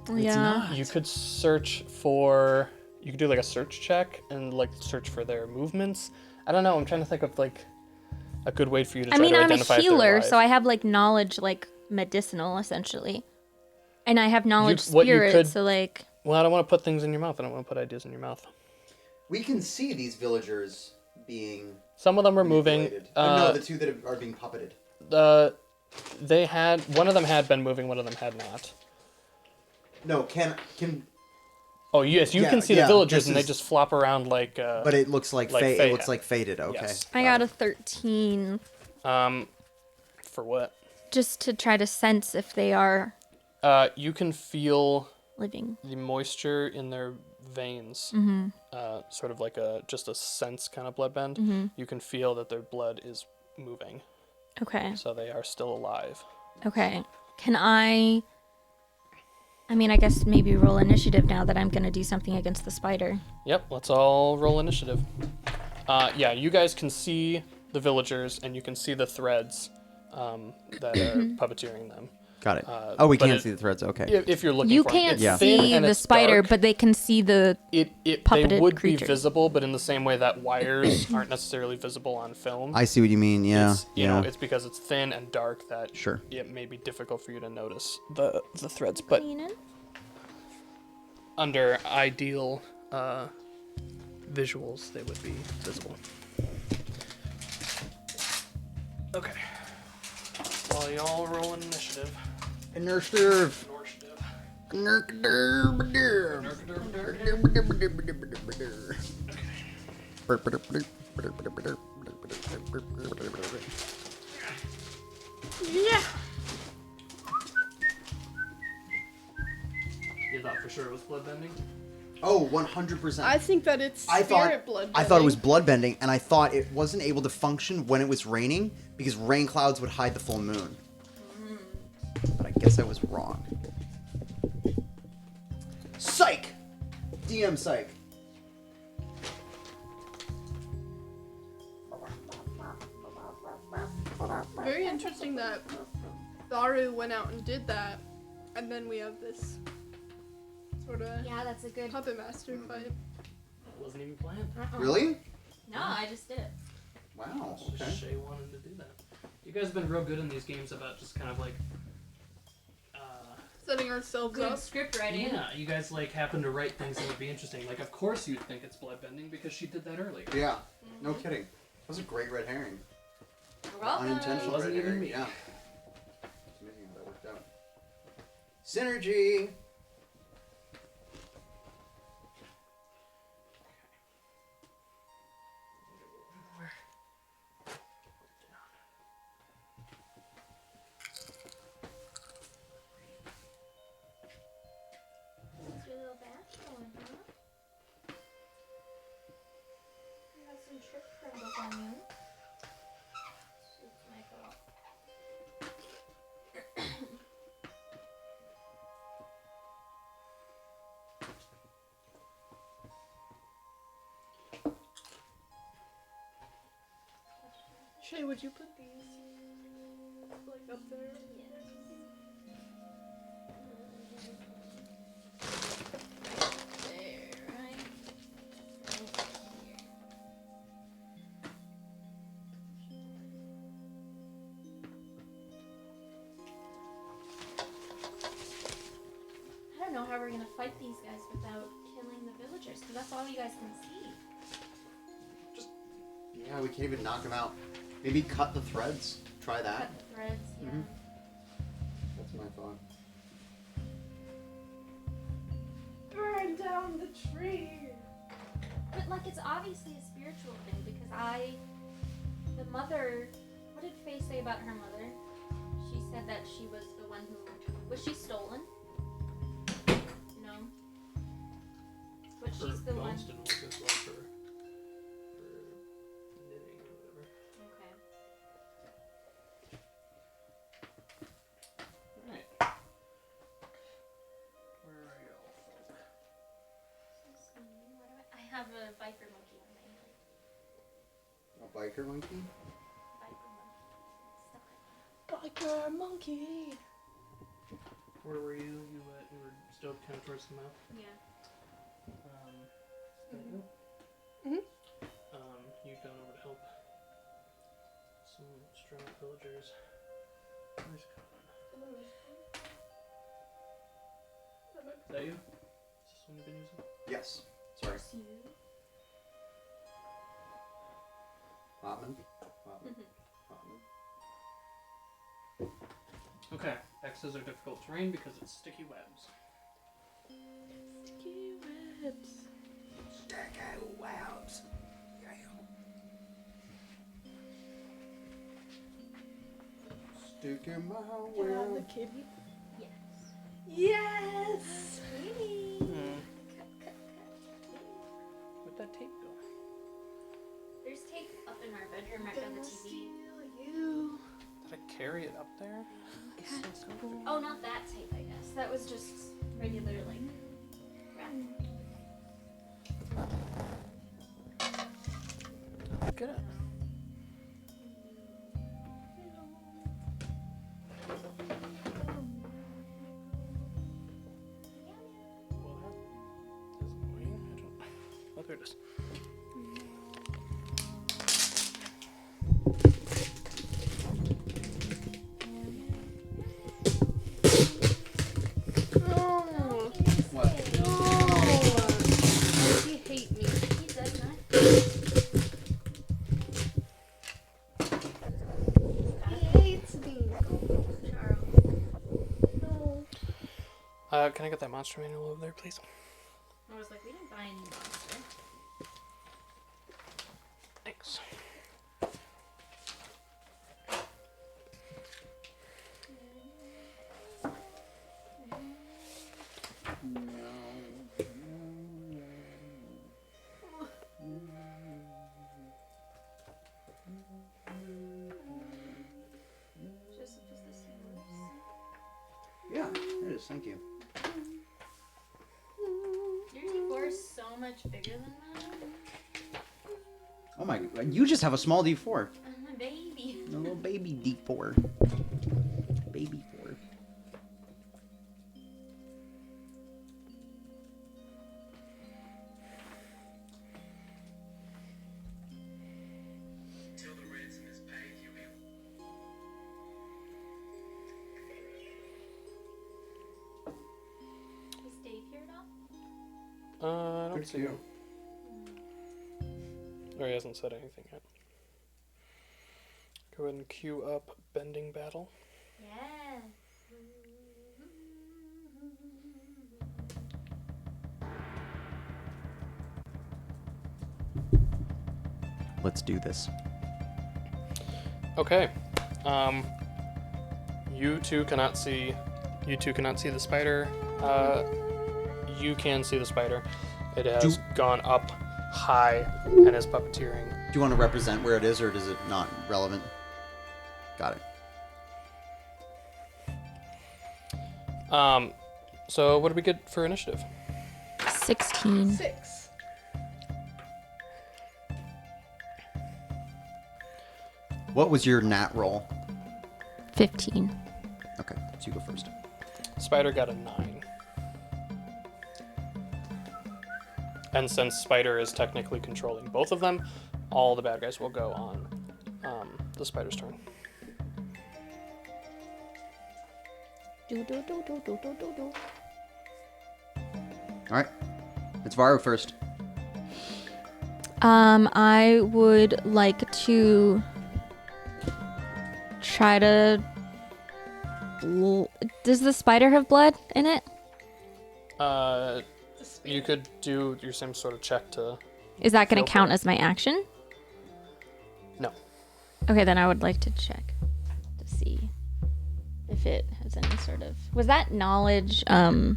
It's not. You could search for. You could do like a search check and like search for their movements. I don't know. I'm trying to think of like a good way for you to try to I'm a identify if they're healer, alive. so I have like knowledge, like medicinal, essentially, and I have knowledge what you spirit. could- So like, Well, I don't want to put things in your mouth. I don't want to put ideas in your mouth. We can see these villagers being Some of them are moving. manipulated. No, the two that are being puppeted. One of them had been moving, one of them had not. No, can. Oh yes, you Yeah, can see yeah, the villagers, this and they is- just flop around like. But it looks like Like it Faye looks had. like faded. Okay. Yes. I got a 13 For what? just to try to sense if they are You can feel living. the moisture in their veins, sort of like just a sense kind of blood bend. You can feel that their blood is moving, Okay. so they are still alive. Okay. Can I mean, I guess maybe roll initiative now that I'm going to do something against the spider. Yep, let's all roll initiative. Yeah, you guys can see the villagers, and you can see the threads that are puppeteering them. Got it. We but can't it- see the threads. Okay. If you're looking You for them. can't It's Yeah. thin see and the it's spider, dark. but they can see the They puppeted would creatures. be visible, but in the same way that wires aren't necessarily visible on film. I see what you mean. Yeah. It's, you know, it's because it's thin and dark that Sure. it may be difficult for you to notice the threads. But cleaning. under ideal visuals, they would be visible. Okay. While y'all roll an initiative. Initiative. Yeah. You thought for sure it was bloodbending? Oh, 100%. I think that it's I spirit blood. thought it was bloodbending, and I thought it wasn't able to function when it was raining because rain clouds would hide the full moon. But I guess I was wrong. Psych! DM psych. Very interesting that Daru went out and did that, and then we have this sort of Yeah, that's a good. puppet master fight. It wasn't even planned. Really? No, I just did it. Wow. It's Okay. just Shay wanted to do that. You guys have been real good in these games about just kind of like, Setting ourselves Good up. script writing. yeah, you guys like happen to write things that would be interesting. Like, of course you'd think it's bloodbending because she did that earlier. Yeah. No kidding. That was a great red herring. You're welcome. Unintentional Wasn't red even herring. me. Yeah. It's amazing how that worked out. Synergy. What's your little bath going, huh? You have some trip crumbles on you. It's my fault. Shay, would you put these like up there? There, right? I don't know how we're gonna fight these guys without killing the villagers, because that's all you guys can see. Yeah, we can't even knock him out. Maybe cut the threads. Try that. Cut the threads, yeah. Mhm. That's my thought. Burn down the tree. But like, it's obviously a spiritual thing because the mother. What did Faye say about her mother? She said that she was the one who was she stolen? No. But she's the one. Johnston was just like for knitting or whatever. Okay. Alright. Where are y'all folk? I have a viper monkey on my hand. A biker monkey? Viper monkey. Stuff like that. Biker monkey. Where were you? You were still kind of towards the mouth. Yeah. Mhm. You've gone over to help some strung out villagers. Where's Con? Is that you? Is this one you've been using? Yes. Sorry. Hotman. Okay. X's are difficult terrain because it's sticky webs. Sticky webs. Sticky webs. Stick in my Can I have the web. kitty? Yes. Yes! Where'd that tape go? There's tape up in our bedroom right by the Gonna TV. steal you. Did I carry it up there? It's so comfy. Oh, not that tape, I guess. That was just regular, like, wrap. Get it. Well, that is annoying. I don't. Oh, there it is. No. What? No. You hate me. He does not. He hates me. Charles. No. Can I get that monster manual over there, please? I was like, we didn't buy any monster. Thanks. Just the same. Yeah, it is. Thank you. Your D4 is so much bigger than mine. Oh my! You just have a small D4. I'm a baby. A little baby D4. Baby 4. Till the ransom is paid, you will. Is Dave here at all? I don't Good see for him. Or he hasn't said anything yet. Go ahead and queue up Bending Battle. Yeah. Let's do this. Okay. You two cannot see the spider. You can see the spider. It has gone up high and is puppeteering. Do you want to represent where it is, or is it not relevant? Got it. So what did we get for initiative? 16. 6. What was your nat roll? 15. Okay, so you go first. Spider got a 9. And since Spider is technically controlling both of them, all the bad guys will go on the Spider's turn. Do, do, do, do, do, do, do, do. All right, it's Varu first. I would like to try to. Does the spider have blood in it? You could do your same sort of check to. Is that going Go to for count it. as my action? No. Okay, then I would like to check to see if it has any sort of. Was that knowledge? Was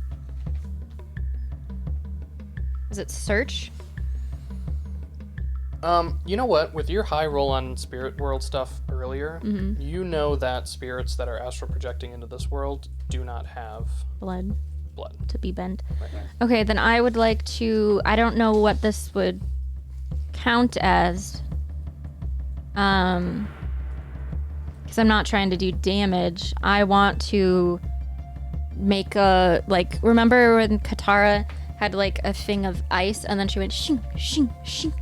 it search? You know what? With your high roll on spirit world stuff earlier, you know that spirits that are astral projecting into this world do not have Blood blood. to be bent. Right. Okay, then I would like to. I don't know what this would count as. Because I'm not trying to do damage. I want to make a Remember when Katara had like a thing of ice and then she went shing shing shing.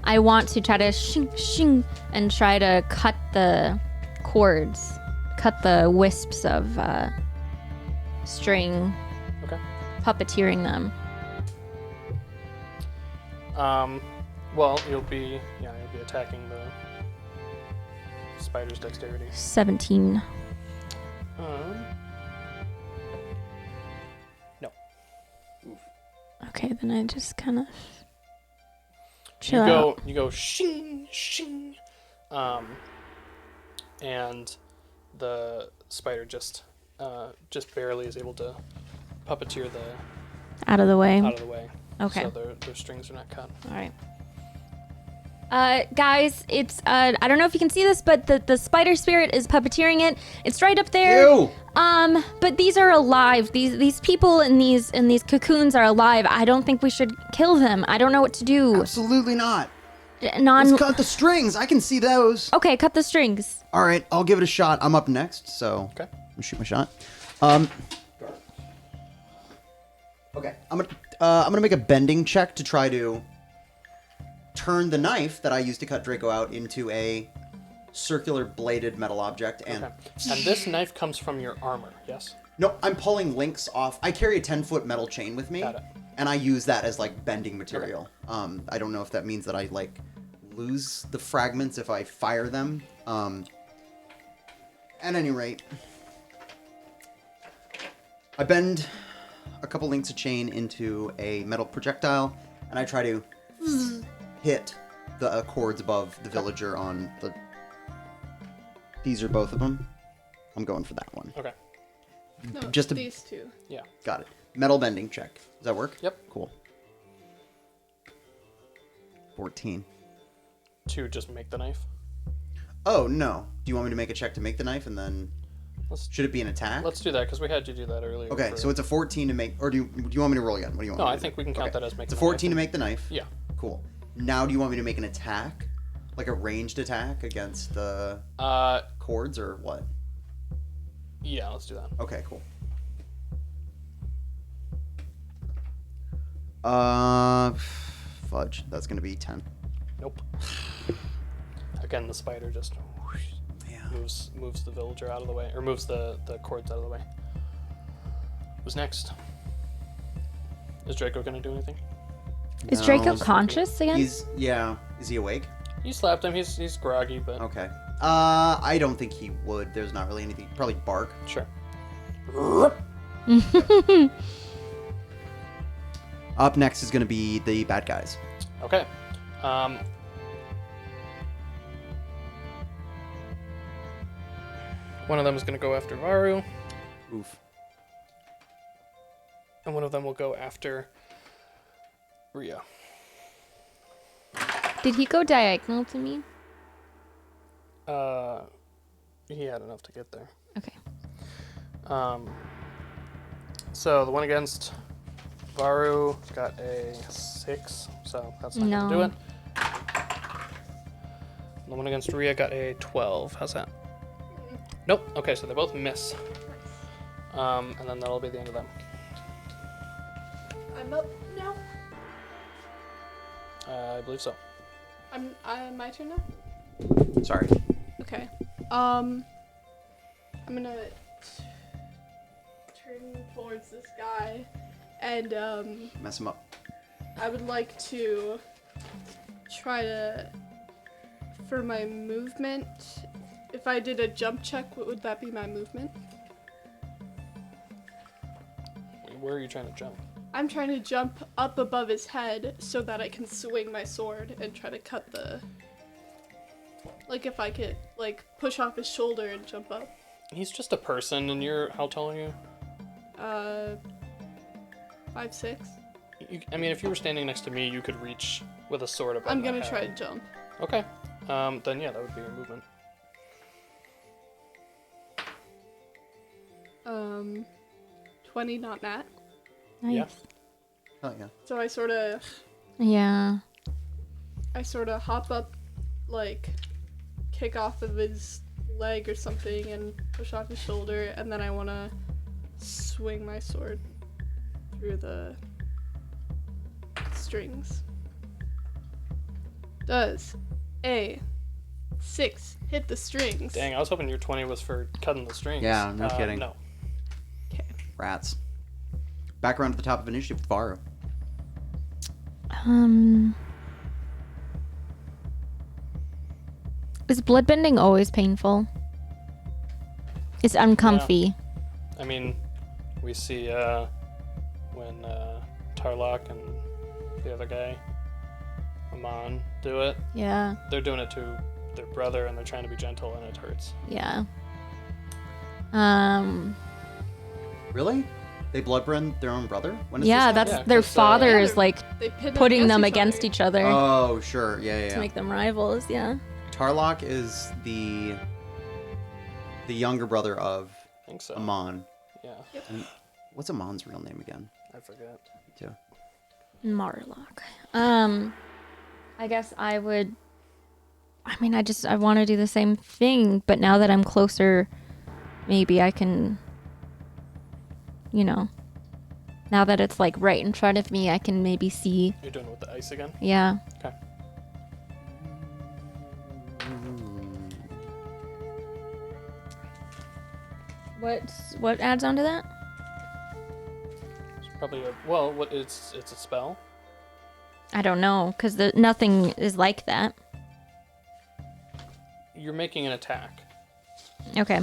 I want to try to shing shing and try to cut the cords, cut the wisps of string, Okay. puppeteering them. Well, you'll be attacking the spider's dexterity. 17. No. Okay, then I just kind of chill out. You go shing shing, and the spider just barely is able to puppeteer Out of the way. out of the way. Okay. So their strings are not cut. All right. Guys, it's I don't know if you can see this, but the spider spirit is puppeteering it. It's right up there. Ew! But these are alive. These people in these cocoons are alive. I don't think we should kill them. I don't know what to do. Absolutely not. Let's cut the strings. I can see those. Okay, cut the strings. All right, I'll give it a shot. I'm up next, so Okay. I'm gonna shoot my shot. Okay, I'm gonna make a bending check to try to turn the knife that I used to cut Draco out into a circular bladed metal object. And Okay. And this knife comes from your armor, yes? no, I'm pulling links off. I carry a 10-foot metal chain with me, Got it. and I use that as like bending material. I don't know if that means that I like lose the fragments if I fire them. At any rate, I bend a couple links of chain into a metal projectile, and I try to hit the cords above the villager on the... These are both of them. I'm going for that one. Okay. No, Just a- these two. Yeah. Got it. Metal bending check. Does that work? Yep. Cool. 14. To just make the knife. Oh, no. Do you want me to make a check to make the knife, and then... Let's Should it be an attack? let's do that because we had you do that earlier. Okay, for- so it's a 14 to make... Or do you want me to roll again? What do you want No, me to I do? think we can count Okay. that as making It's a the 14 to knife. make the knife? Yeah. Cool. Now do you want me to make an attack? Like a ranged attack against the cords, or what? Yeah, let's do that. Okay, cool. Fudge. That's gonna be 10. Nope. Again, the spider just Yeah. moves the villager out of the way, or moves the cords out of the way. Who's next? Is Draco gonna do anything? Is No. Draco conscious again? Yeah. Is he awake? You slapped him. He's groggy, but Okay. I don't think he would. There's not really anything. Probably bark. sure. Up next is gonna be the bad guys. Okay. One of them is gonna go after Varu, Oof. and one of them will go after Rhea. Did he go diagonal to me? He had enough to get there. Okay. So the one against Varu got a 6, so that's not gonna do No. it. The one against Rhea got a 12. How's that? Nope. Okay, so they both miss. And then that'll be the end of them. I'm up now. I believe so. I'm my turn now. Sorry. Okay. I'm gonna turn towards this guy, and Mess him up. I would like to try to, for my movement, if I did a jump check, what would that be my movement? Where are you trying to jump? I'm trying to jump up above his head so that I can swing my sword and try to cut the... Like if I could, like, push off his shoulder and jump up. He's just a person, and you're... How tall are you? 5'6". I mean, if you were standing next to me, you could reach with a sword above I'm my gonna head. try to jump. Okay. Then yeah, that would be your movement. 20, not nat. Nice. Yeah. Oh yeah. So I sort of hop up, like, kick off of his leg or something and push off his shoulder, and then I want to swing my sword through the strings. Does a 6 hit the strings? Dang, I was hoping your 20 was for cutting the strings. Yeah, no kidding. No. Okay. Rats. Back around to the top of initiative with Varu. Is bloodbending always painful? It's uncomfy. I mean, we see when Tarlock and the other guy, Amon, do it. Yeah. They're doing it to their brother, and they're trying to be gentle, and it hurts. Yeah. Really? They bloodbrand their own brother? When Yeah, this that's happen? their 'cause, father Yeah, is like They pit putting them against against each other Oh, sure. Yeah. to make them rivals. Yeah. Tarlock is the younger brother of I think so. Amon. Yeah, And what's Amon's real name again? I forget. Me too. Marlock. I guess I would. I mean, I want to do the same thing, but now that I'm closer, maybe I can. Now that it's like right in front of me, I can maybe see. You're doing it with the ice again? Yeah. Okay. What adds on to that? It's probably it's a spell. I don't know, because nothing is like that. You're making an attack, Okay.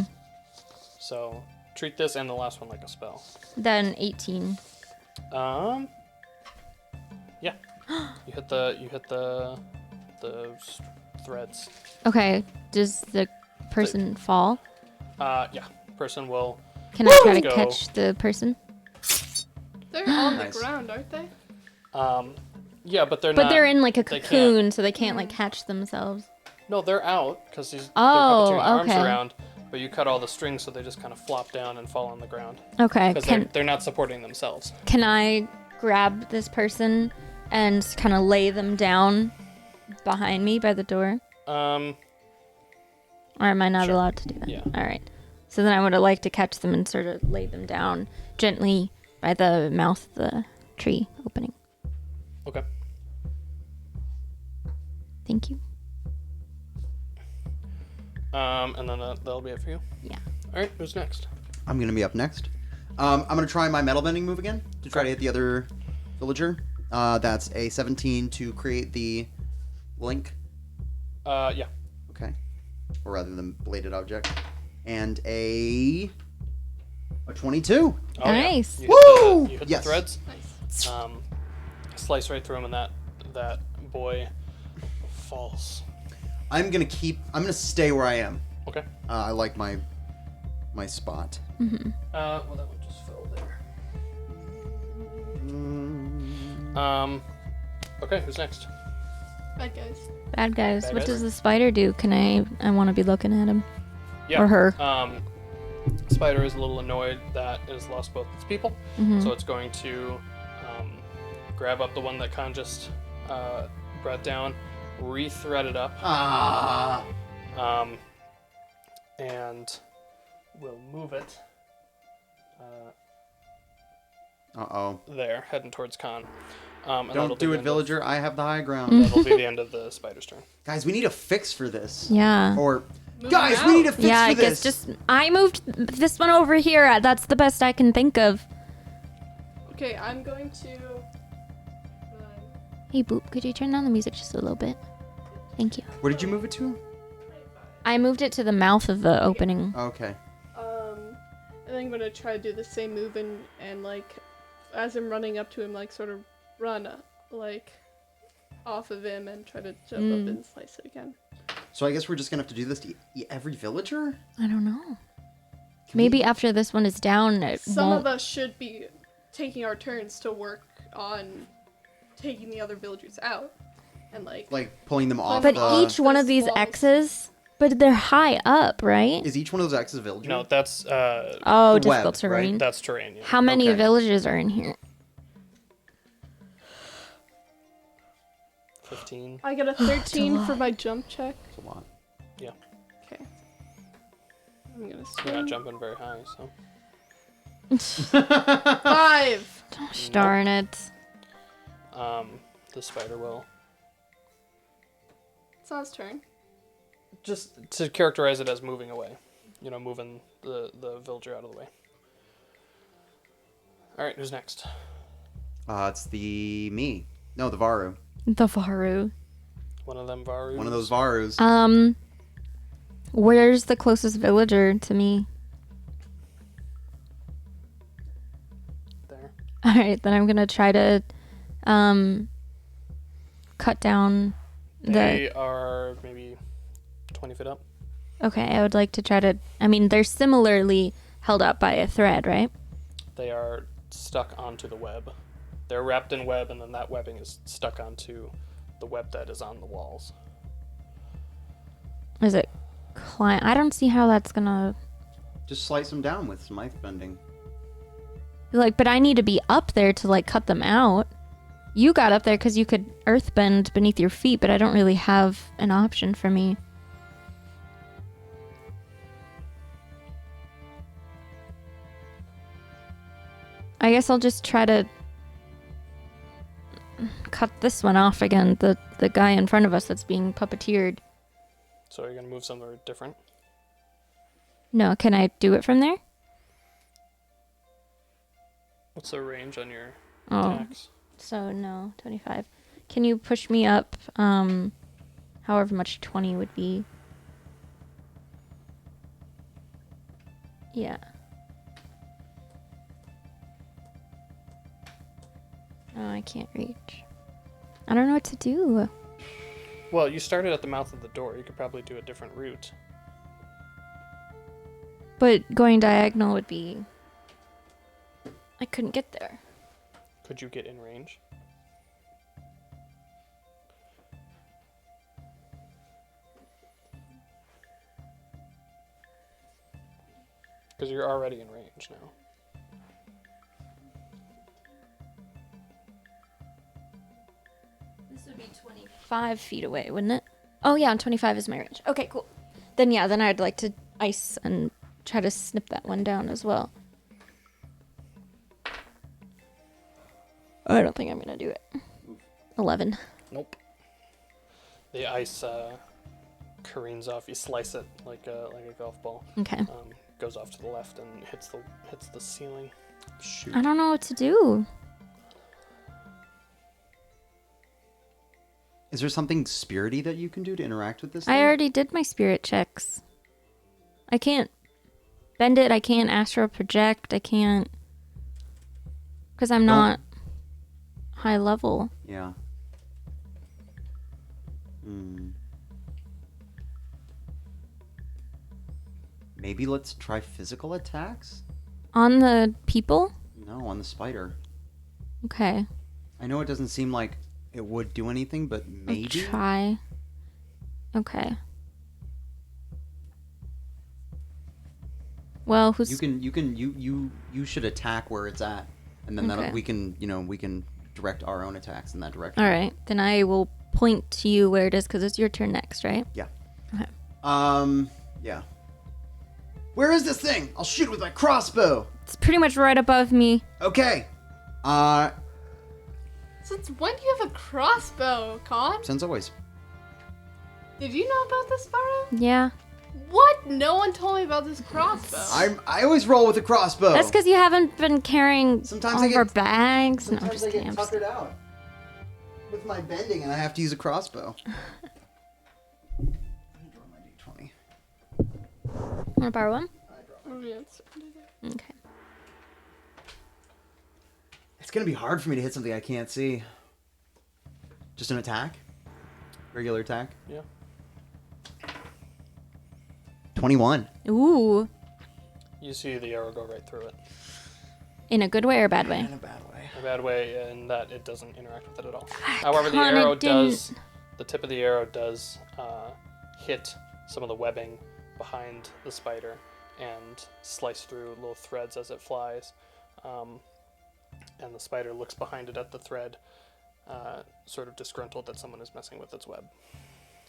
so treat this and the last one like a spell. Then 18. Yeah. You hit the threads. Okay. Does the person fall? Yeah. Person will. Can I try to Go. catch the person? They're on Nice. the ground, aren't they? Yeah, but they're But not. they're in like a they can't. cocoon, so they can't like catch themselves. No, they're out because they're Oh, putting arms okay. around. But you cut all the strings, so they just kind of flop down and fall on the ground Okay. because they're not supporting themselves. Can I grab this person and kind of lay them down behind me by the door? Or am I not Sure. allowed to do that? Yeah. All right. So then I would like to catch them and sort of lay them down gently by the mouth of the tree opening. Okay. Thank you. And then that'll be it for you. Yeah. All right. Who's next? I'm gonna be up next. I'm gonna try my metal bending move again to try to hit the other villager. That's a 17 to create the link. Yeah. Okay. Or rather than bladed object. And a 22. Oh, Nice. Yeah. Woo! You hit Yes. the threads. Nice. Slice right through him, and that boy falls. I'm gonna stay where I am. Okay. I like my spot. Well, that one just fell there. Okay. Who's next? Bad guys. Bad guys. Bad What guys. does the spider do? I want to be looking at him. Yeah. Or her. Spider is a little annoyed that it has lost both its people, Mm-hmm. so it's going to grab up the one that Khan just brought down, re-thread it up, and we'll move it Uh-oh. there, heading towards Khan. And that'll Don't be do the it, end villager. I have the high ground. That'll be the end of the spider's turn. Guys, we need a fix for this. Yeah. Or Move guys, it we need a out. fix Yeah, for I this. guess I moved this one over here. That's the best I can think of. Okay, I'm going to. Hey, Boop, could you turn down the music just a little bit? Thank you. Where did you move it to? I moved it to the mouth of the opening. Okay. And then I'm gonna try to do the same move and like, as I'm running up to him, like sort of run like off of him and try to jump up and slice it again. So I guess we're just gonna have to do this to every villager? I don't know. Maybe after this one is down, it Some won't. of us should be taking our turns to work on taking the other villagers out, and like pulling them off But the... each one of these walls. X's, but they're high up, right? Is each one of those X's a villager? No, that's Oh, the difficult web, terrain. right? that's terrain. Yeah. How many Okay. villages are in here? 15. I got a 13 for my jump check. That's a lot. Yeah. Okay. I'm gonna You're swim. not jumping very high, so. 5. Gosh darn it. The spider will. It's not his turn. Just to characterize it as moving away. You know, moving the villager out of the way. Alright, who's next? It's me. No, the Varu. The Varu. One of them Varus. One of those Varus. Where's the closest villager to me? There. All right, then I'm gonna try to cut down They are maybe 20 feet up. Okay, I would like to try to. I mean, they're similarly held up by a thread, right? They are stuck onto the web. They're wrapped in web, and then that webbing is stuck onto the web that is on the walls. Is it climb? I don't see how that's gonna. Just slice them down with some knife bending. Like, but I need to be up there to like cut them out. You got up there because you could earth bend beneath your feet, but I don't really have an option for me. I guess I'll just try to cut this one off again, the guy in front of us that's being puppeteered. So you're going to move somewhere different? No, can I do it from there? What's the range on your Oh, attacks? so no, 25. Can you push me up, however much 20 would be? Yeah. Oh, I can't reach. I don't know what to do. Well, you started at the mouth of the door. You could probably do a different route. But going diagonal would be... I couldn't get there. Could you get in range? Because you're already in range now. This would be 25 feet away, wouldn't it? Oh yeah, and 25 is my range. Okay, cool. Then yeah, then I'd like to ice and try to snip that one down as well. I don't think I'm gonna do it. 11. Nope. The ice careens off. You slice it like a golf ball. Okay. Goes off to the left and hits the ceiling. Shoot. I don't know what to do. Is there something spirity that you can do to interact with this I thing? already did my spirit checks. I can't bend it. I can't astral project. I can't... Because I'm not high level. Yeah. Hmm. Maybe let's try physical attacks? On the people? No, on the spider. Okay. I know it doesn't seem like it would do anything, but I'll maybe. try. Okay. Well, who's... You should attack where it's at, and then Okay. we can direct our own attacks in that direction. All right. Then I will point to you where it is because it's your turn next, right? Yeah. Okay. Yeah. Where is this thing? I'll shoot with my crossbow. It's pretty much right above me. Okay. Since when do you have a crossbow, Con? Since always. Did you know about this, Baru? Yeah. What? No one told me about this crossbow. I always roll with a crossbow. That's because you haven't been carrying Sometimes all I of our get- bags. No, I'm Sometimes just I kidding. get I'm just- tuckered out with my bending, and I have to use a crossbow. Let me draw my d20. Want to borrow one? Oh, yes. Okay. It's gonna be hard for me to hit something I can't see. Just an attack? Regular attack? Yeah. 21. Ooh. You see the arrow go right through it. In a good way or a bad way? In a bad way. A bad way in that it doesn't interact with it at all. However, the kinda arrow didn't- does. The tip of the arrow does hit some of the webbing behind the spider and slice through little threads as it flies. And the spider looks behind it at the thread, sort of disgruntled that someone is messing with its web.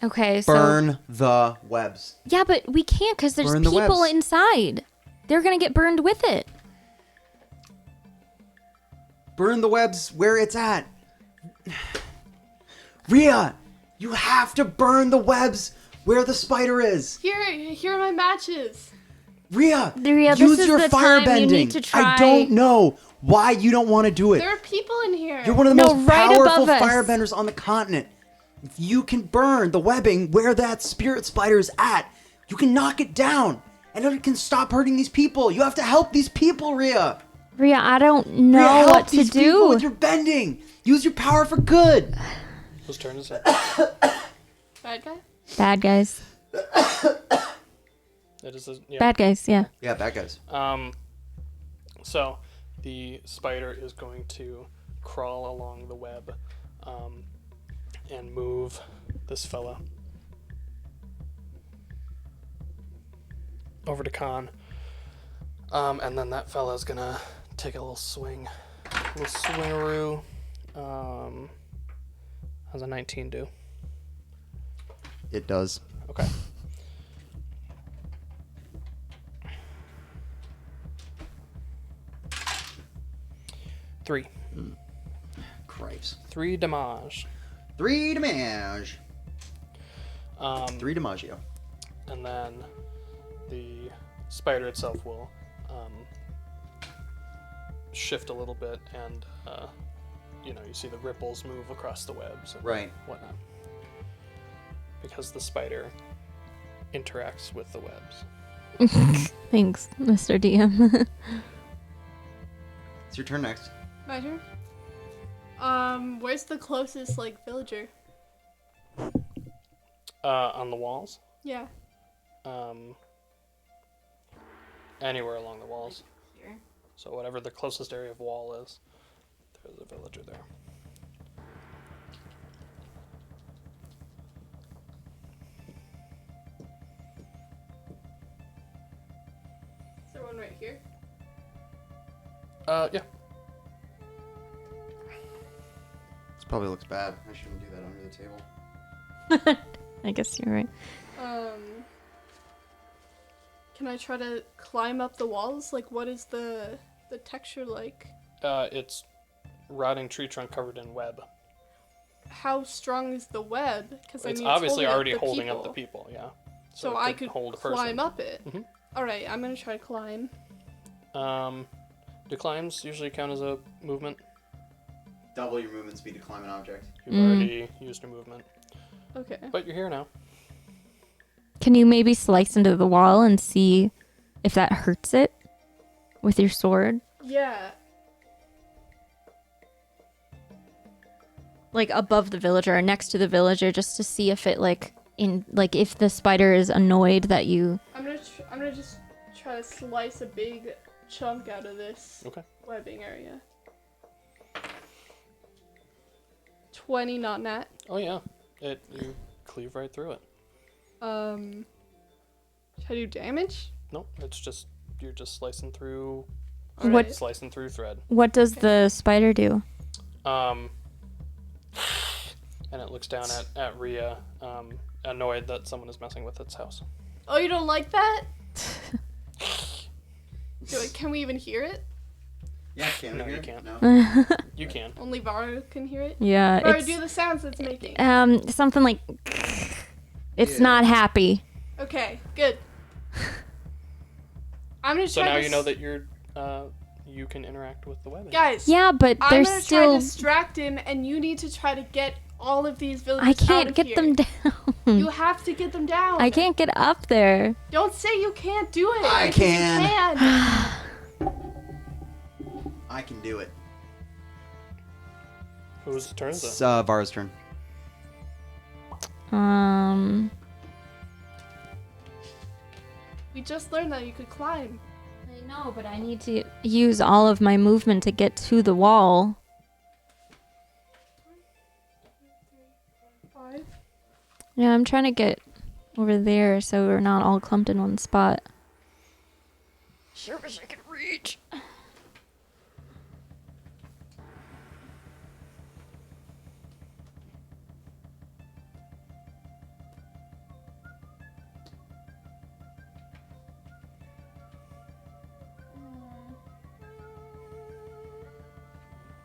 Okay, so... Burn the webs. Yeah, but we can't because there's Burn the people webs. inside. They're going to get burned with it. Burn the webs where it's at. Rhea, you have to burn the webs where the spider is. Here are my matches. Rhea, Rhea, use this is your the time you firebending. need to try. I don't know why you don't want to do it. There are people in here. You're one of the No, most right powerful above us. firebenders on the continent. If you can burn the webbing where that spirit spider's at, you can knock it down. And it can stop hurting these people. You have to help these people, Rhea. Rhea, I don't Rhea, know help what to these people do. with your bending. Use your power for good. Whose turn is it? Bad guy? Bad guys. It is. Yeah. Bad guys, yeah. Yeah, bad guys. So the spider is going to crawl along the web and move this fella over to Khan. And then that fella's gonna take a little swing. A little swingaroo. How's a 19 do? It does. Okay. Three. Christ. 3 damage. 3 damage. Um, 3 DiMaggio. and then the spider itself will shift a little bit, and you see the ripples move across the webs and Right. whatnot, because the spider interacts with the webs. Thanks, Mr. DM. It's your turn next. My turn? Where's the closest, villager? On the walls, Yeah. anywhere along the walls. Here. So whatever the closest area of wall is, there's a villager there. Is there one right here? Yeah. This probably looks bad. I shouldn't do that under the table. I guess you're right. Can I try to climb up the walls? What is the texture like? It's rotting tree trunk covered in web. How strong is the web? Because It's obviously already holding up the people. people, yeah. So it I could hold a person. climb up it. Mhm. Alright, I'm gonna try to climb. Do climbs usually count as a movement? Double your movement speed to climb an object. You've already used your movement. Okay. But you're here now. Can you maybe slice into the wall and see if that hurts it with your sword? Yeah. Above the villager or next to the villager, just to see if it if the spider is annoyed that you. I'm gonna just try to slice a big chunk out of this Okay. webbing area. 20, not nat. Oh yeah. You cleave right through it. Should I do damage? No, you're just slicing through What- slicing through thread. What does the spider do? And it looks down at Rhea, annoyed that someone is messing with its house. Oh, you don't like that? Can we even hear it? Yeah, can No, we you hear? can't. No. You can. Only Varo can hear it? Yeah, Varo, it's do the sounds it's making. something like. It's Yeah. not happy. Okay, good. I'm gonna So try now to you know that you can interact with the webbing. Guys, Yeah, but I'm there's gonna still. try to distract him, and you need to try to get all of these villagers I out can't of get here. them down. You have to get them down. I can't get up there. Don't say you can't do it. I because can. You can. I can do it. Whose turn is It's it? Vara's turn. We just learned that you could climb. I know, but I need to use all of my movement to get to the wall. 5. Yeah, I'm trying to get over there so we're not all clumped in one spot. Sure wish I could reach.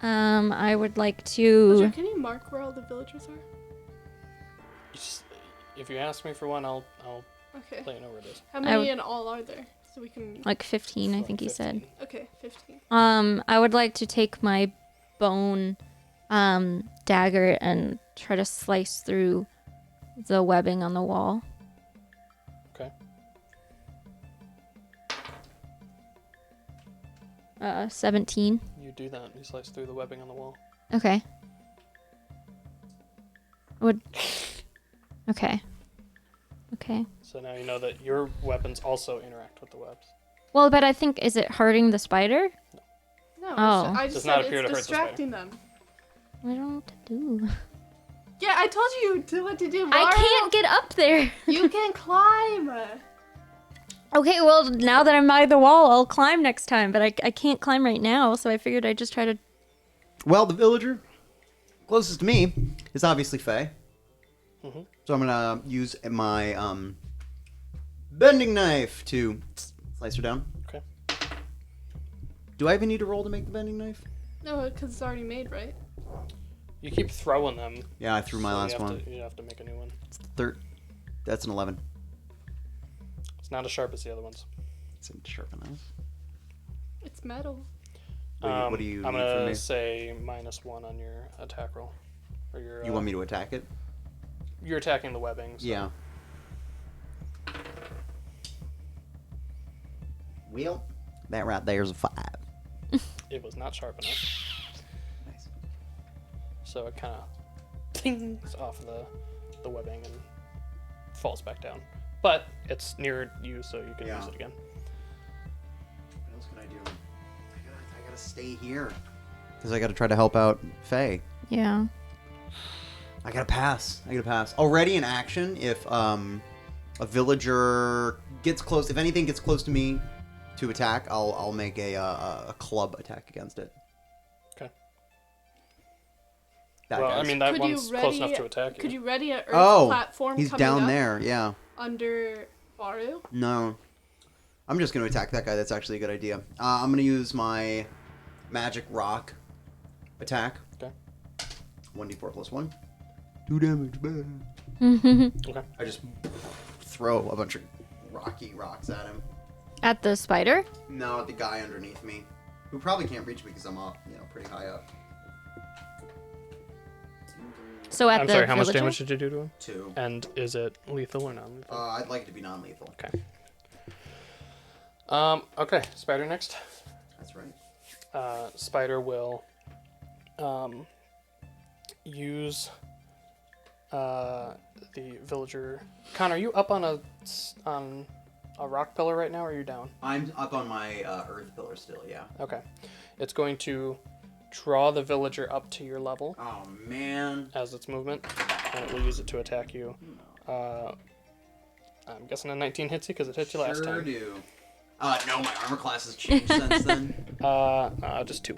I would like to. Roger, can you mark where all the villagers are? If you ask me for one, I'll Okay. let you know where it is. How many in all are there? So we can. Like 15, I Like think he said. 15. Okay, 15. I would like to take my bone dagger and try to slice through the webbing on the wall. Okay. 17. You do that. You slice through the webbing on the wall. Okay. Would. Okay. Okay. So now you know that your weapons also interact with the webs. Well, but I think, is it hurting the spider? No, Oh. I just Does not said appear to it's hurt the spider. distracting them. I don't know what to do. Yeah, I told you what to do. I Mara. can't get up there. You can climb. Okay, well, now that I'm by the wall, I'll climb next time, but I can't climb right now, so I figured I'd just try to... Well, the villager closest to me is obviously Faye. Mm-hmm. So I'm gonna use my bending knife to slice her down. Okay. Do I even need to roll to make the bending knife? No, because it's already made, right? You keep throwing them. Yeah, I threw my so last one. You have to make a new one. That's an 11. It's not as sharp as the other ones. It's sharp enough. It's metal. What do you I'm need from gonna me? say -1 on your attack roll. Or your, You want me to attack it? You're attacking the webbing. So. Yeah. Well, that right there's a 5. It was not sharp enough. Nice. So it kind of pings off the webbing and falls back down. But it's near you, so you can Yeah. use it again. What else can I do? I gotta stay here. Because I gotta try to help out Faye. Yeah. I gotta pass. Already in action, if a villager gets close, if anything gets close to me to attack, I'll make a club attack against it. Okay. That Well, guy's- I mean, that Could one's you close enough ready- to attack you. Could you ready an earth oh, platform he's coming down up there. Yeah. under Baru? No, I'm just gonna attack that guy. That's actually a good idea. I'm gonna use my magic rock attack. Okay. 1d4 plus 1. 2 damage. Okay. I just throw a bunch of rocky rocks at him. At the spider? No, at the guy underneath me, who probably can't reach me because I'm up, pretty high up. So at I'm the sorry, how much villager? damage did you do to him? 2. And is it lethal or non-lethal? I'd like it to be non-lethal. Okay. Okay, Spider next. That's right. Spider will use the villager. Connor, are you up on a rock pillar right now, or are you down? I'm up on my earth pillar still. Yeah. Okay. It's going to draw the villager up to your level Oh man. as its movement, and it will use it to attack you. I'm guessing a 19 hits you because it hit you last Sure time. do. No, my armor class has changed since then. Just 2.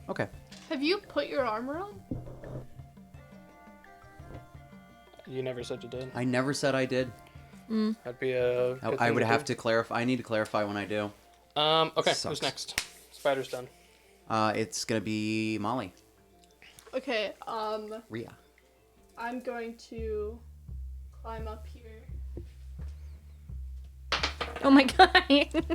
Okay. Have you put your armor on? You never said you did. I never said I did. That'd be a. good I thing would to have do. to clarify. I need to clarify when I do. Okay, Sucks. who's next? Spider's done. It's gonna be Molly. Okay, Rhea. I'm going to climb up here. Oh my god.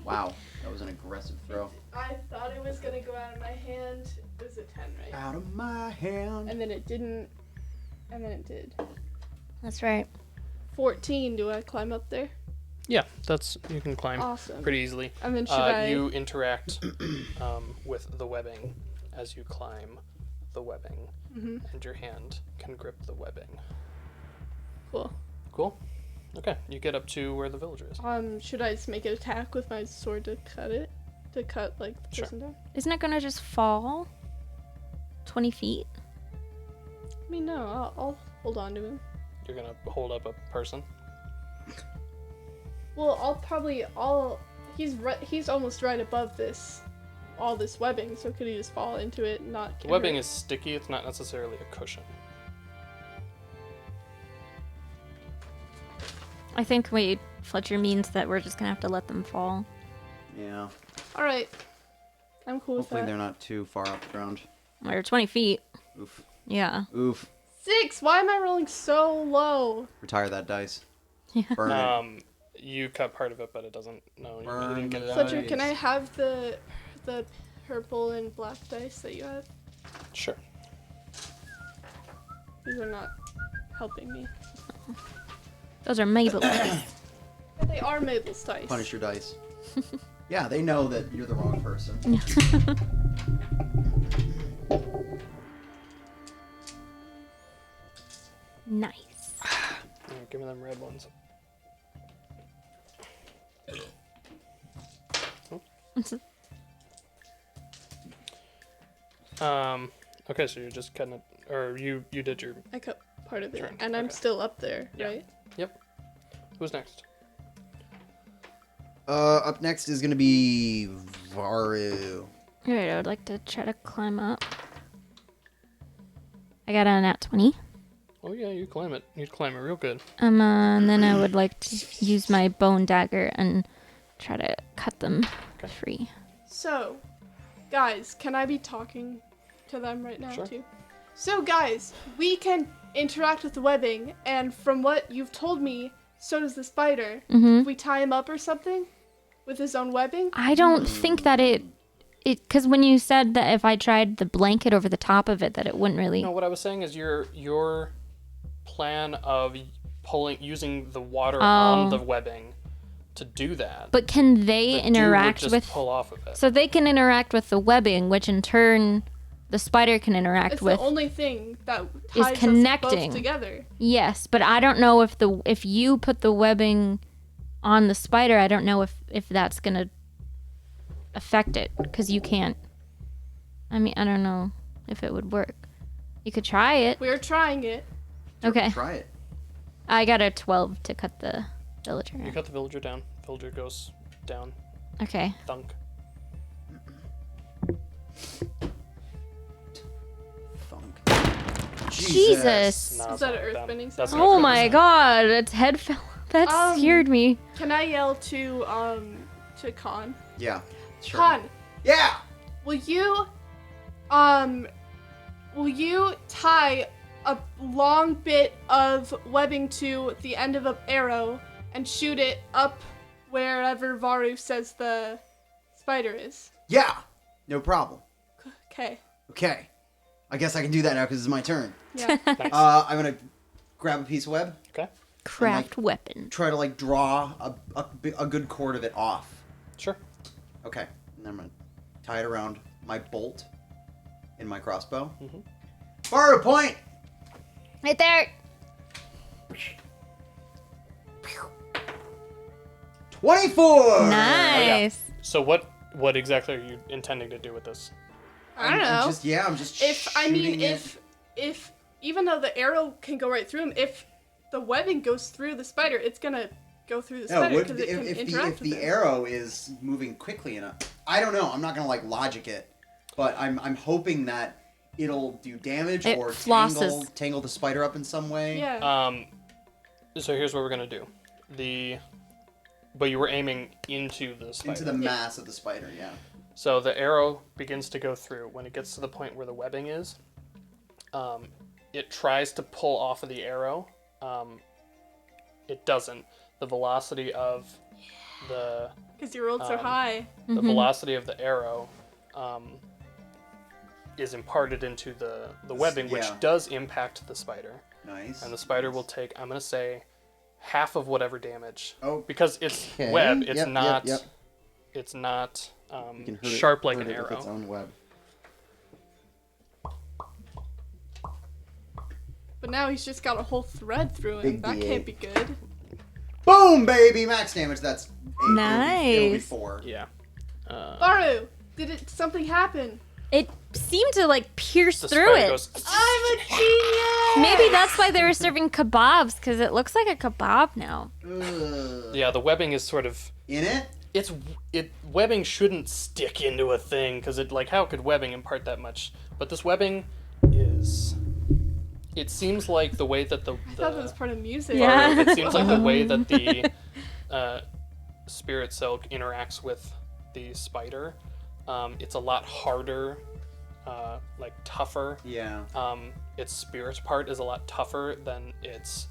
Wow, that was an aggressive throw. I thought it was gonna go out of my hand. It was a 10, right? Out of my hand. And then it didn't. And then it did. That's right. 14. Do I climb up there? Yeah, you can climb Awesome. pretty easily. And then should I? You interact with the webbing as you climb the webbing, and your hand can grip the webbing. Cool. Cool. Okay, you get up to where the villager is. Should I just make an attack with my sword to cut it? To cut like the Sure. person down? Isn't it gonna just fall 20 feet? I mean, no. I'll hold on to him. You're gonna hold up a person. Well, he's almost right above all this webbing, so could he just fall into it and not The get webbing hurt? is sticky. It's not necessarily a cushion. I think Fletcher means that we're just gonna have to let them fall. Yeah. Alright. I'm cool Hopefully with they're that. not too far up the ground. We're 20 feet. Oof. Yeah. Oof. 6! Why am I rolling so low? Retire that dice. Yeah. Burn it. You cut part of it, but it doesn't. No, you Burn didn't get it the out. Fletcher, Nice. can I have the purple and black dice that you have? Sure. These are not helping me. Those are Mabel. Yeah, they are Mabel's dice. Punish your dice. Yeah, they know that you're the wrong person. Nice. Yeah, give me them red ones. Okay, so you're just cutting it, or you did your. I cut part of it, Turn, and I'm okay. still up there, Yeah. right? Yep. Who's next? Up next is gonna be Varu. Alright, I would like to try to climb up. I got a nat 20. Oh yeah, you climb it. You climb it real good. And then I would like to use my bone dagger and try to cut them Okay. free. So, guys, can I be talking to them right now Sure. too? So, guys, we can interact with the webbing, and from what you've told me, so does the spider. Mm-hmm. If we tie him up or something with his own webbing. I don't think that it because when you said that if I tried the blanket over the top of it, that it wouldn't really. No, what I was saying is your plan of using the water on the webbing to do that. But can they the dude interact would just with? pull off of it. So they can interact with the webbing, which in turn the spider can interact It's with. the only thing that is ties us connecting. both together. Yes, but I don't know if you put the webbing on the spider, I don't know if that's gonna affect it because you can't. I mean, I don't know if it would work. You could try it. We're trying it. Okay. Try it. I got a 12 to cut the villager. You cut the villager down. Villager goes down. Okay. Thunk. Thunk. Jesus. No, Is it's that not an down. earthbending That's sound? an Oh earthbending my sound. god, its head fell. That scared me. Can I yell to Khan? Yeah. Sure. Khan, Yeah. will you tie a long bit of webbing to the end of an arrow and shoot it up wherever Varu says the spider is? Yeah. No problem. Okay. Okay. I guess I can do that now because it's my turn. Yeah. Nice. I'm gonna grab a piece of web, Okay. Craft weapon. try to like draw a good cord of it off. Sure. Okay. And then I'm gonna tie it around my bolt in my crossbow. Mm-hmm. Varu, point. Right there. 24. Nice. So what exactly are you intending to do with this? I don't know. I'm just. If shooting if even though the arrow can go right through him, if the webbing goes through the spider, it's gonna go through the No, spider would, because it can if interact the with it. arrow is moving quickly enough, I don't know. I'm not gonna like logic it, but I'm hoping that it'll do damage It or flosses. tangle the spider up in some way. Yeah. So here's what we're gonna do. But you were aiming into the spider. Into the mass of the spider. Yeah. So the arrow begins to go through. When it gets to the point where the webbing is, it tries to pull off of the arrow. It doesn't. The velocity of the Because you rolled so high. the velocity of the arrow is imparted into the webbing, which Yeah. does impact the spider. Nice. And the spider will take, I'm gonna say, half of whatever damage. Oh, Because it's okay. web, it's Yep, not yep. it's not You can hurt sharp like hurt an it with its arrow. own web. But now he's just got a whole thread through him. Big That D8. can't be good. Boom, baby! Max damage. That's 8. It'll be Nice. 4. Yeah. Varu, something happen? It seemed to like pierce The through spider it. goes, I'm a genius! Maybe that's why they were serving kebabs because it looks like a kebab now. Ugh. yeah, the webbing is sort of In it? webbing shouldn't stick into a thing because how could webbing impart that much? But this webbing is. It seems like the way that I thought that was part of music. Yeah. It seems like the way that the spirit silk interacts with the spider. It's a lot harder, tougher. Yeah. Its spirit part is a lot tougher than its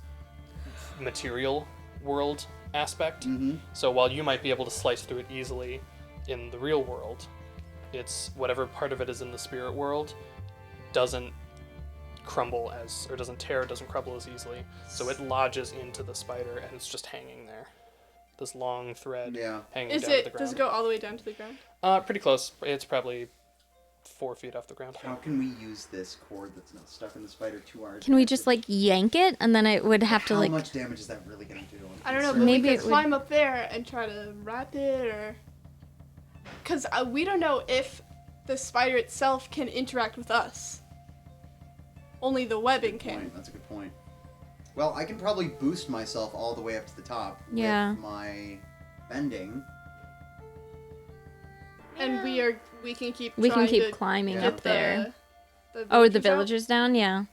material world aspect. Mm-hmm. So while you might be able to slice through it easily in the real world, it's whatever part of it is in the spirit world doesn't crumble as, or doesn't tear, doesn't crumble as easily. So it lodges into the spider and it's just hanging there. This long thread hanging down to the ground. Does it go all the way down to the ground? Pretty close. It's probably 4 feet off the ground. How can we use this cord that's not stuck in the spider to our Can we just like yank it and then it would have to like? How much damage is that really gonna do? I don't know, but Maybe we it could would- climb up there and try to wrap it, or... Because we don't know if the spider itself can interact with us. Only the webbing can. That's a good point. Well, I can probably boost myself all the way up to the top Yeah. with my bending. And we can keep We can trying keep to climbing Yeah. up get there. the Oh, the out. villagers down? Yeah.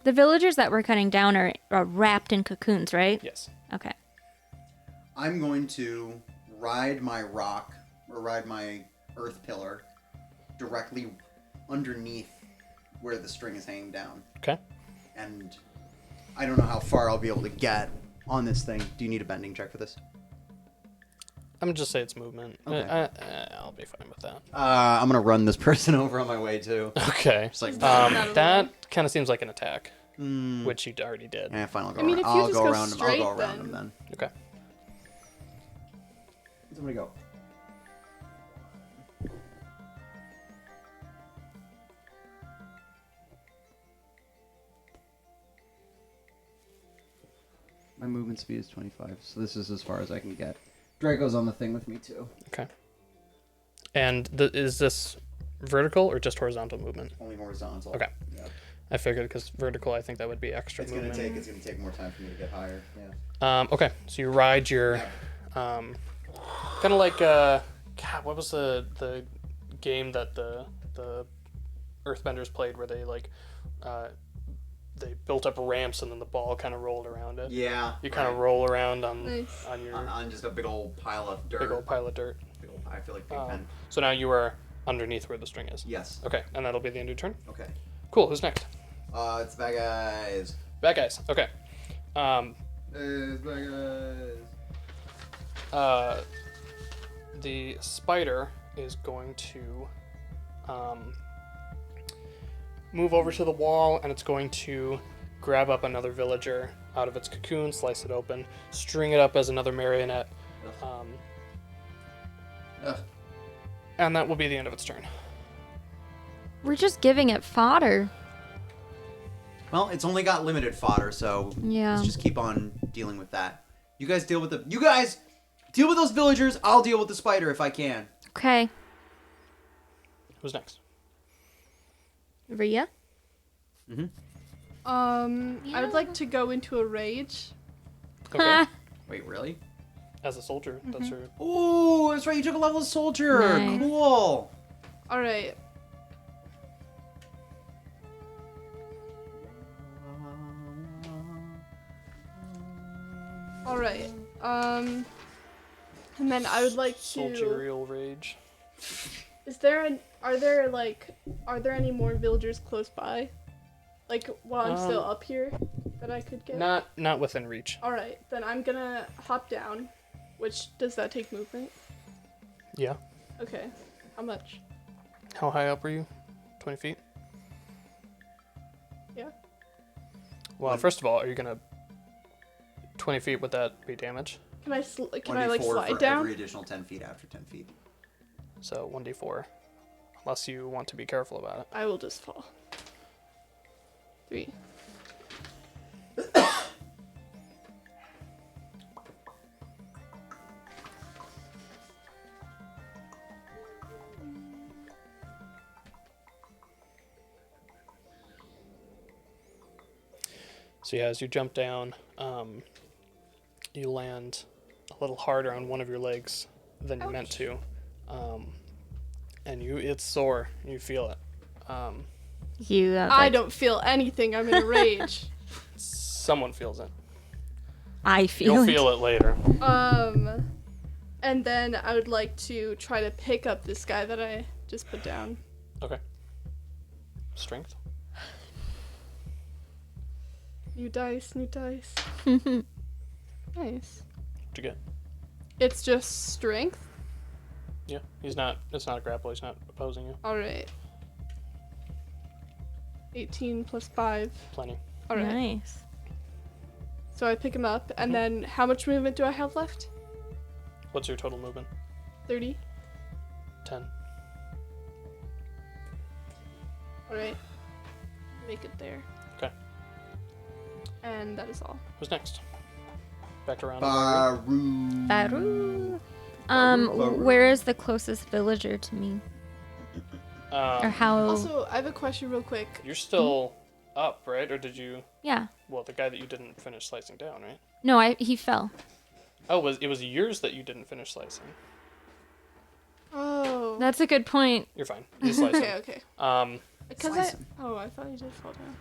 The villagers that we're cutting down are wrapped in cocoons, right? Yes. Okay. I'm going to ride my rock, or ride my earth pillar, directly underneath where the string is hanging down. Okay. And I don't know how far I'll be able to get on this thing. Do you need a bending check for this? I'm gonna just say it's movement. Okay. I'll be fine with that. I'm gonna run this person over on my way too. Okay. Just like That kind of seems like an attack, Mm. which you already did. Yeah, fine. I'll go. I mean, around. if you I'll just go go around him. I'll straight, go around then- him then. Okay. Somebody go. My movement speed is 25, so this is as far as I can get. Draco's on the thing with me too. Okay. And is this vertical or just horizontal movement? Only horizontal. Okay. Yep. I figured because vertical, I think that would be extra It's movement. gonna take more time for me to get higher. Yeah. Okay, so you ride your, kind of like God, what was the game that the Earthbenders played where they like, they built up ramps and then the ball kind of rolled around it. Yeah. You kind of roll around on Nice. on your on just a big old pile of dirt. big old pile of dirt. Big old, I feel like Big Ben. So now you are underneath where the string is. Yes. Okay, and that'll be the end of your turn. Okay. Cool. Who's next? It's bad guys. Bad guys. Okay. It's bad guys. The spider is going to move over to the wall, and it's going to grab up another villager out of its cocoon, slice it open, string it up as another marionette, Ugh. and that will be the end of its turn. We're just giving it fodder. Well, it's only got limited fodder, so Yeah. let's just keep on dealing with that. You guys deal with those villagers. I'll deal with the spider if I can. Okay. Who's next? Rhea? I would like to go into a rage. Okay. Wait, really? As a soldier, that's her. Oh, that's right. You took a level of soldier. Nice. Cool. All right. All right. And then I would like to. Soldierial rage. Are there any more villagers close by? Like while I'm still up here that I could get? Not within reach. All right, then I'm gonna hop down. Which does that take movement? Yeah. Okay. How much? How high up are you? 20 feet? Yeah. Well, first of all, are you gonna 20 feet? Would that be damage? Can I like 1d4 slide for down? every additional 10 feet after 10 feet. So 1d4, unless you want to be careful about it. I will just fall. 3. So yeah, as you jump down, you land a little harder on one of your legs than you meant to, and it's sore. You feel it. You. I don't feel anything. I'm in a rage. Someone feels it. I feel You'll it. feel it later. And then I would like to try to pick up this guy that I just put down. Okay. Strength. New dice, new dice. Nice. What'd you get? It's just strength. Yeah, it's not a grapple, he's not opposing you. Alright. 18 plus 5. Plenty. Alright. Nice. So I pick him up, and then how much movement do I have left? What's your total movement? 30. 10. Alright. Make it there. Okay. And that is all. Who's next? Back around. Baru. Baru. Baru. Where is the closest villager to me? Or how? Also, I have a question real quick. You're still up, right? Or did you... Yeah. Well, the guy that you didn't finish slicing down, right? No, he fell. Oh, it was yours that you didn't finish slicing. Oh. That's a good point. You're fine. You slice Okay, him. okay. Because Slice him. Oh, I thought you did fall down.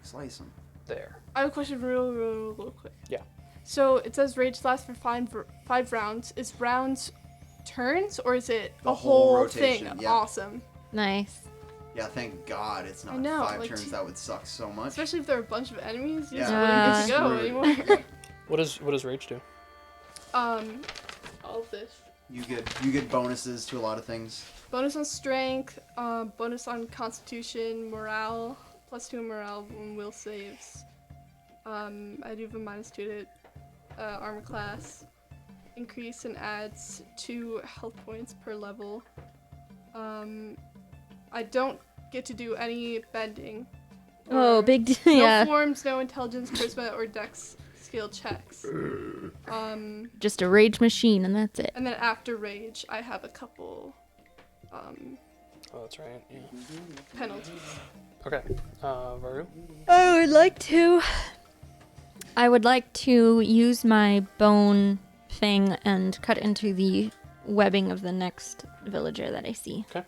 Slice him. There. I have a question real quick. Yeah. So it says rage lasts for 5 rounds. Is rounds turns or is it The a whole whole rotation, thing? yeah. Awesome. Nice. Yeah, thank God it's not I know, 5 like, turns. That would suck so much. Especially if there are a bunch of enemies, you just Yeah. wouldn't get to go Screwed. anymore. What does rage do? All of this. You get bonuses to a lot of things. Bonus on strength, bonus on constitution, morale, +2 morale when will saves. I do have a -2 to armor class. Increase and adds 2 health points per level. I don't get to do any bending. Oh, or big No yeah. forms, no intelligence, charisma, or dex skill checks. Just a rage machine, and that's it. And then after rage, I have a couple Oh, that's right. Yeah. penalties. Okay. Varu. I would like to use my bone thing and cut into the webbing of the next villager that I see. Okay.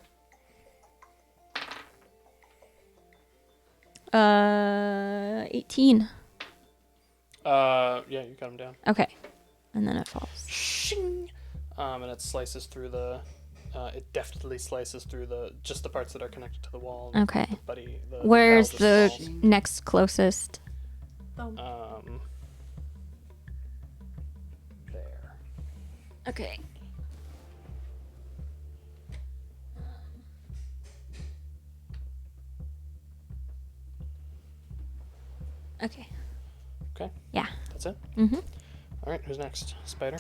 18. Yeah, you cut him down. Okay. And then it falls. Shing! And it slices through the. It deftly slices through just the parts that are connected to the wall. Okay. The Where's bow the just falls. next closest? There. Okay. Okay. Okay. Yeah. That's it. Mm-hmm. All right. Who's next? Spider.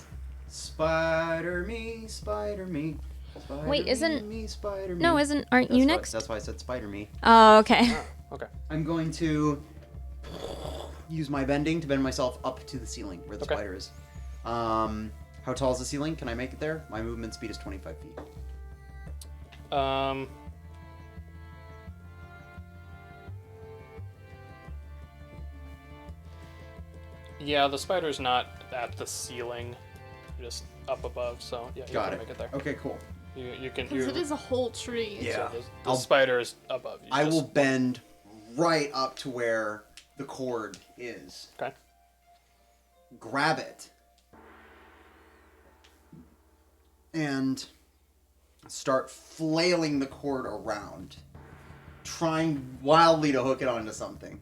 Spider me, spider me. Spider Wait, isn't- me, spider me. No, aren't you next? That's why I said spider me. Oh, okay. Ah, okay. I'm going to use my bending to bend myself up to the ceiling where the Okay. spider is. How tall is the ceiling? Can I make it there? My movement speed is 25 feet. Yeah, the spider's not at the ceiling, just up above. So yeah, you Got can it. make it there. Okay, cool. You can. Because it is a whole tree. Yeah. So the I'll- spider is above you. I just- will bend right up to where the cord is. Okay. Grab it. And start flailing the cord around. Trying wildly to hook it onto something.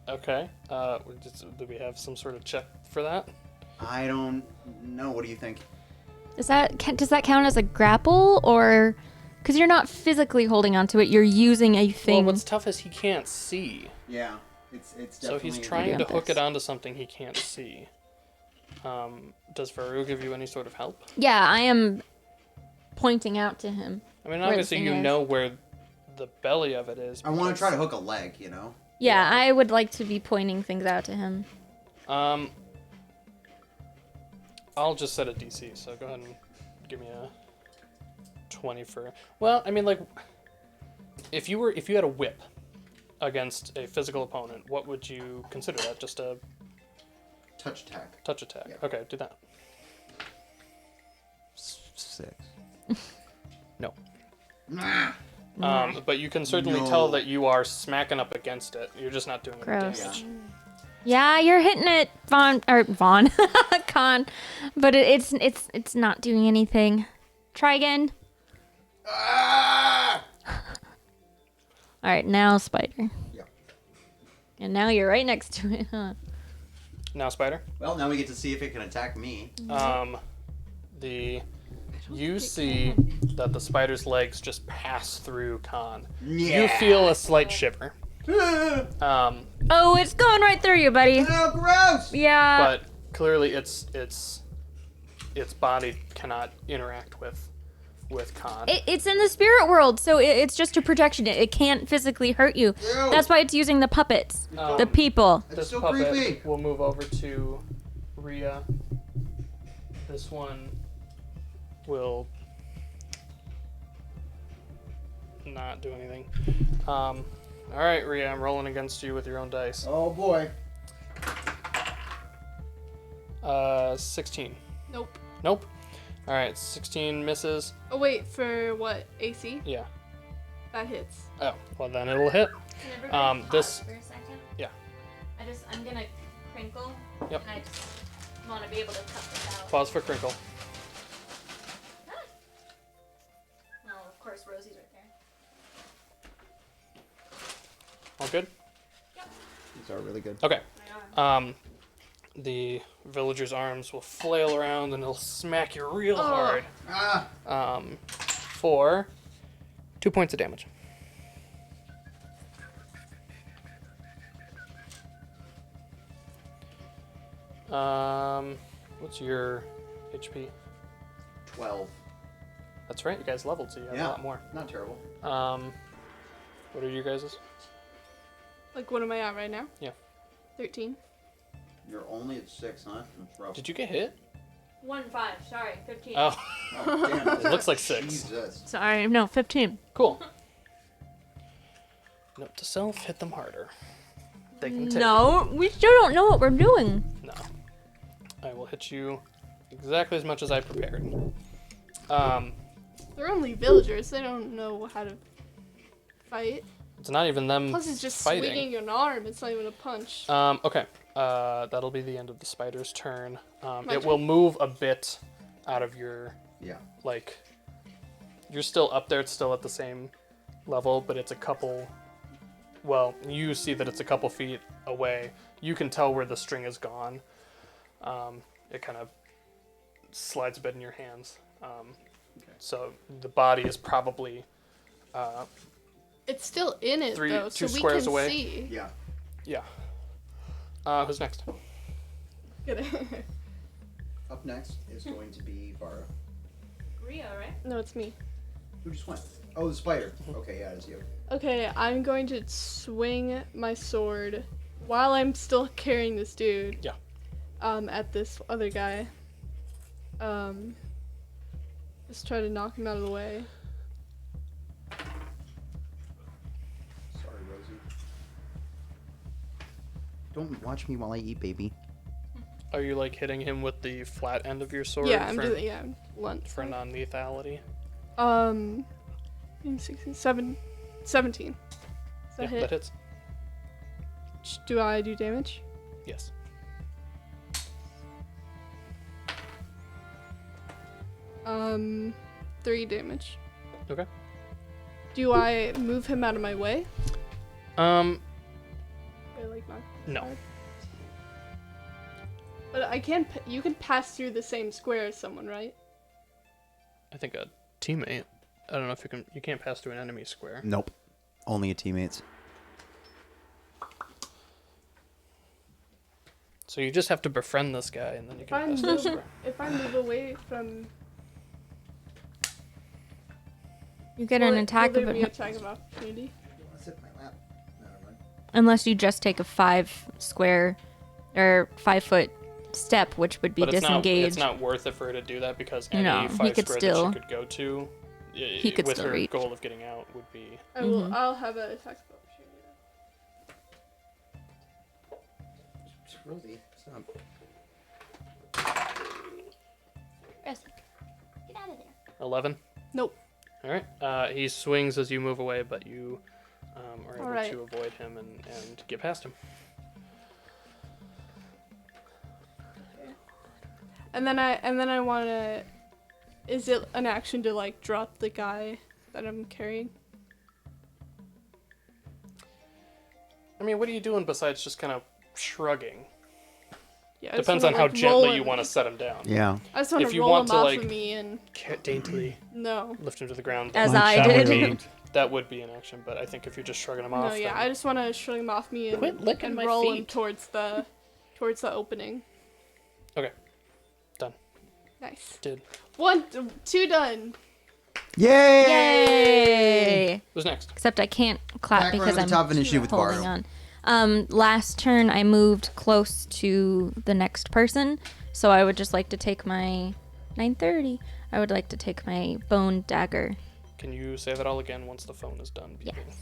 Okay. Do we have some sort of check for that? I don't know. What do you think? Does that count as a grapple, or because you're not physically holding onto it, you're using a Well, thing? what's tough is he can't see. Yeah, it's So definitely. he's trying to Maybe on hook this. it onto something he can't see. Does Varu give you any sort of help? Yeah, I am pointing out to him. I mean, Where the obviously thing you is. know where the belly of it is. I want to because- try to hook a leg. You know. Yeah, I would like to be pointing things out to him. I'll just set a DC. So go ahead and give me a 20 for. Well, I mean, like, if you had a whip against a physical opponent, what would you consider that? Just a Touch attack. touch attack. Yeah. Okay, do that. 6. No. Nah. But you can certainly No. tell that you are smacking up against it. You're just not doing any Gross. damage. Yeah, you're hitting it, Con. But it's not doing anything. Try again. Ah! All right, now spider. Yep. And now you're right next to it, huh? Now, spider. Well, now we get to see if it can attack me. You see that the spider's legs just pass through Khan. Yeah. You feel a slight shiver. Oh, it's going right through you, buddy. Oh, gross! Yeah. But clearly its body cannot interact with Khan. It's in the spirit world, so it's just a projection. It can't physically hurt you. Ew. That's why it's using the puppets, the people. It's This so puppet creepy. will move over to Rhea. This one will not do anything. All right, Rhea, I'm rolling against you with your own dice. Oh boy. 16. Nope. Nope. All right, 16 misses. Oh wait, for what? AC? Yeah. That hits. Oh, well then it'll hit. This. For a second. Yeah. I'm gonna crinkle. Yep. And I just want to be able to cut this out. Pause for crinkle. Well, of course, Rosie's right there. All good? These are really good. Okay. The villager's arms will flail around and it'll smack you real hard. Ah! For 2 points of damage. What's your HP? 12. That's right, you guys leveled, so you have Yeah. a lot more. Not terrible. What are you guys'? Like, what am I at right now? Yeah. 13. You're only at 6, huh? That's rough. Did you get hit? 1-5. Sorry, 15. Oh, Oh, damn. it looks like 6. Jesus. Sorry, no, 15. Cool. Note to self, hit them harder. They can take No, we still don't know what we're doing. it. No. I will hit you exactly as much as I prepared. They're only villagers. They don't know how to fight. It's not even them Plus, it's just fighting. swinging an arm. It's not even a punch. Okay. That'll be the end of the spider's turn. My It turn? will move a bit out of your, Yeah. like, you're still up there. It's still at the same level, but it's a couple, well, you see that it's a couple feet away. You can tell where the string is gone. It kind of slides a bit in your hands. So the body is probably It's still in it, though, so 2 we squares can away. see. Yeah. yeah. Who's next? Up next is going to be Vara. Rio, right? No, it's me. Who just went? Oh, the spider. Okay, yeah, it's you. Okay, I'm going to swing my sword while I'm still carrying this dude. Yeah. At this other guy. Just try to knock him out of the way. Sorry, Rosie. Don't watch me while I eat, baby. Are you like hitting him with the flat end of your sword? Yeah, I'm for, doing lunge. for non-lethality. 16, 17. Is that Yeah, hit? that hits. Do I do damage? Yes. Um, 3 damage. Okay. Do I move him out of my way? Or, like, knock him No. aside? But I can. You can pass through the same square as someone, right? I think a teammate. I don't know if you can. You can't pass through an enemy square. Nope. Only a teammates. So you just have to befriend this guy, and then you If I can pass through the move, square. if I move away from, You get an attack will of there be it, attack of opportunity? Sit in my lap. Never mind. unless you just take a 5 square or 5 foot step, which would be But disengaged. it's not worth it for her to do that because any No, he 5 could square still- that she could go to, He could with still her reach. goal of getting out, would be. I will. Mhm. I'll have an attack of opportunity. Rosie, stop. Get out of there. 11. Nope. All right. He swings as you move away, but you are able Alright. to avoid him and get past him. And then I want to. Is it an action to like drop the guy that I'm carrying? I mean, what are you doing besides just kind of shrugging? Yeah, I just Depends on wanna, how like, gently roll you him. want to set him down. Yeah. I just want If to you roll want him to, off like, of me and Daintily no. lift him to the ground. As then I that would did. be- that would be an action, but I think if you're just shrugging him No, off, yeah, then- I just want to shrug him off me and, Quit licking and my roll him feet. towards the opening. Okay. Done. Nice. Did. 2 done. Yay! Yay! Who's next? Except I can't clap Background because at I'm the top of initiative with holding Varo. on. Last turn I moved close to the next person, so I would just like to take my 9:30. I would like to take my bone dagger. Can you say that all again once the phone is done beeping?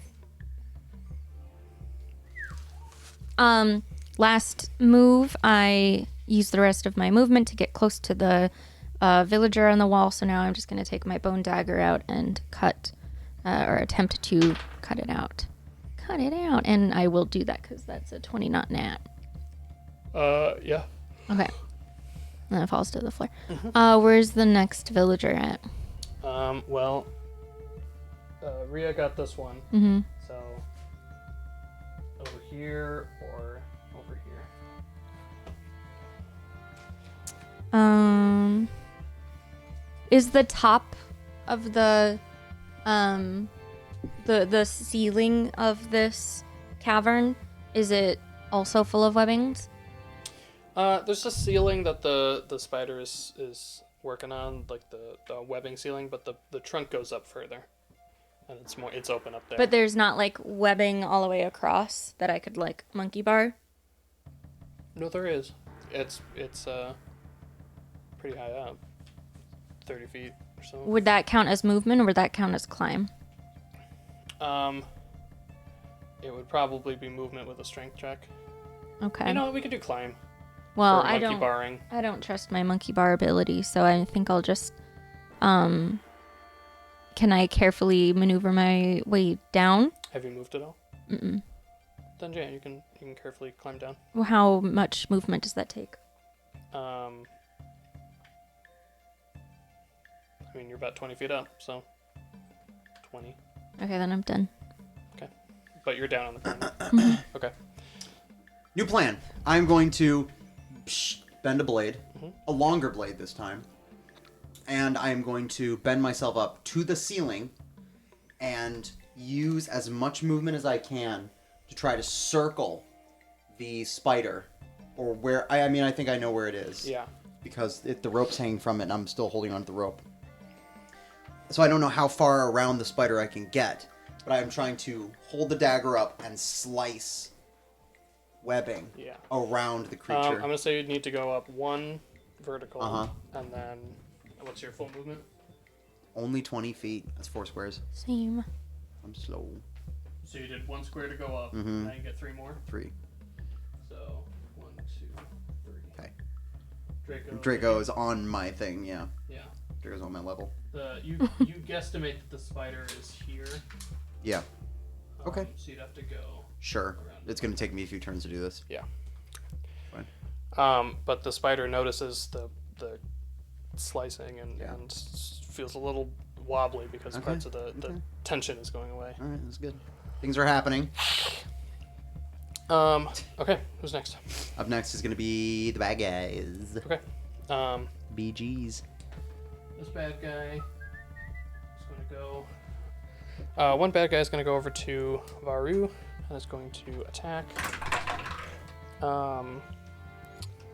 Last move, I used the rest of my movement to get close to the villager on the wall, so now I'm just going to take my bone dagger out and cut, or attempt to cut it out. Cut it out, and I will do that because that's a 20, not nat. Yeah. Okay. And then it falls to the floor. Where's the next villager at? Well, Rhea got this one. Mm-hmm. So, over here or over here? Is the top of the ceiling of this cavern, is it also full of webbings? There's a ceiling that the spider is working on, like the webbing ceiling, but the trunk goes up further, and it's open up there. But there's not like webbing all the way across that I could like monkey bar? No, there is. It's pretty high up, 30 feet or so. Would that count as movement or would that count as climb? It would probably be movement with a strength check. Okay. You know what? We could do climb. Well, for I monkey barring. don't trust my monkey bar ability, so I think I'll just can I carefully maneuver my way down? Have you moved at all? Mm-mm. Then yeah, you can carefully climb down. Well, how much movement does that take? I mean, you're about 20 feet up, so 20. Okay, then I'm done. But you're down on the ground. Okay. New plan. I'm going to bend a blade, Mhm. a longer blade this time, and I am going to bend myself up to the ceiling and use as much movement as I can to try to circle the spider, or where I think I know where it is. Yeah. Because the rope's hanging from it, and I'm still holding onto the rope. So I don't know how far around the spider I can get, but I'm trying to hold the dagger up and slice webbing Yeah. around the I'm creature. gonna say you'd need to go up 1 vertical, Uh-huh. and then what's your full movement? Only 20 feet. That's 4 squares. Same. I'm slow. So you did 1 square to go up. Mhm. Now you get 3 more. 3. So 1, 2, 3. Okay. Draco. Draco is on my thing, yeah. Yeah. Draco's on my level. You guesstimate that the spider is here. Yeah. Okay. So you'd have to go. Sure. It's going to take me a few turns to do this. Yeah. Fine. But the spider notices the slicing and, Yeah. and feels a little wobbly because Okay, parts of the okay. tension is going away. All right, that's good. Things are happening. Okay, who's next? Up next is going to be the bad guys. Okay. BGs. This bad guy is going to go. One bad guy is going to go over to Varu and is going to attack.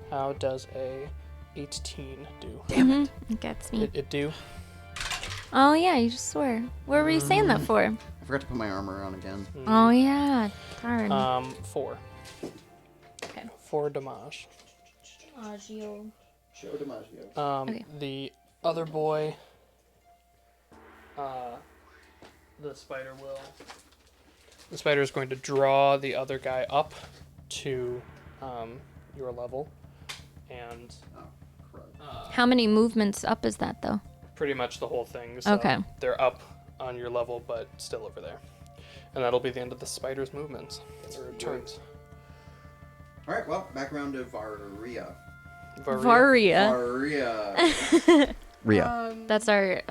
How does a 18 do? Damn it. It gets me. It do? Oh yeah, you just swore. What were you saying that for? I forgot to put my armor on again. Oh yeah. Darn. 4. Okay. 4 damage. Agio. Show DiMaggio. Okay. The other boy, the spider is going to draw the other guy up to your level, and Oh, crud. How many movements up is that though? pretty much the whole thing. So Okay. they're up on your level, but still over there. And that'll be the end of the spider's movements, or turns. All right, well, back around to Varia. Varia. Varia. Ria. That's our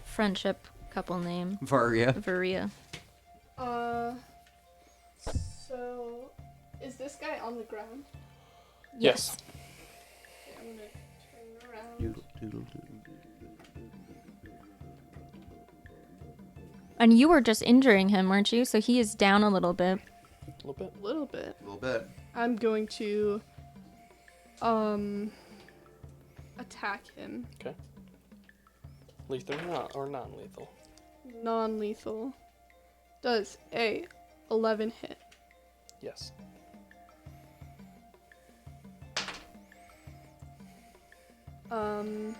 friendship couple name. Varia. Varia. So So, is this guy on the ground? Yes. Okay, I'm gonna turn around. Doodle, doodle, doodle, doodle. And you were just injuring him, weren't you? So he is down a little bit. A little bit. A little bit. A little bit. I'm going to attack him. Okay. Lethal or non-lethal? Non-lethal. Does a 11 hit? Yes. Um,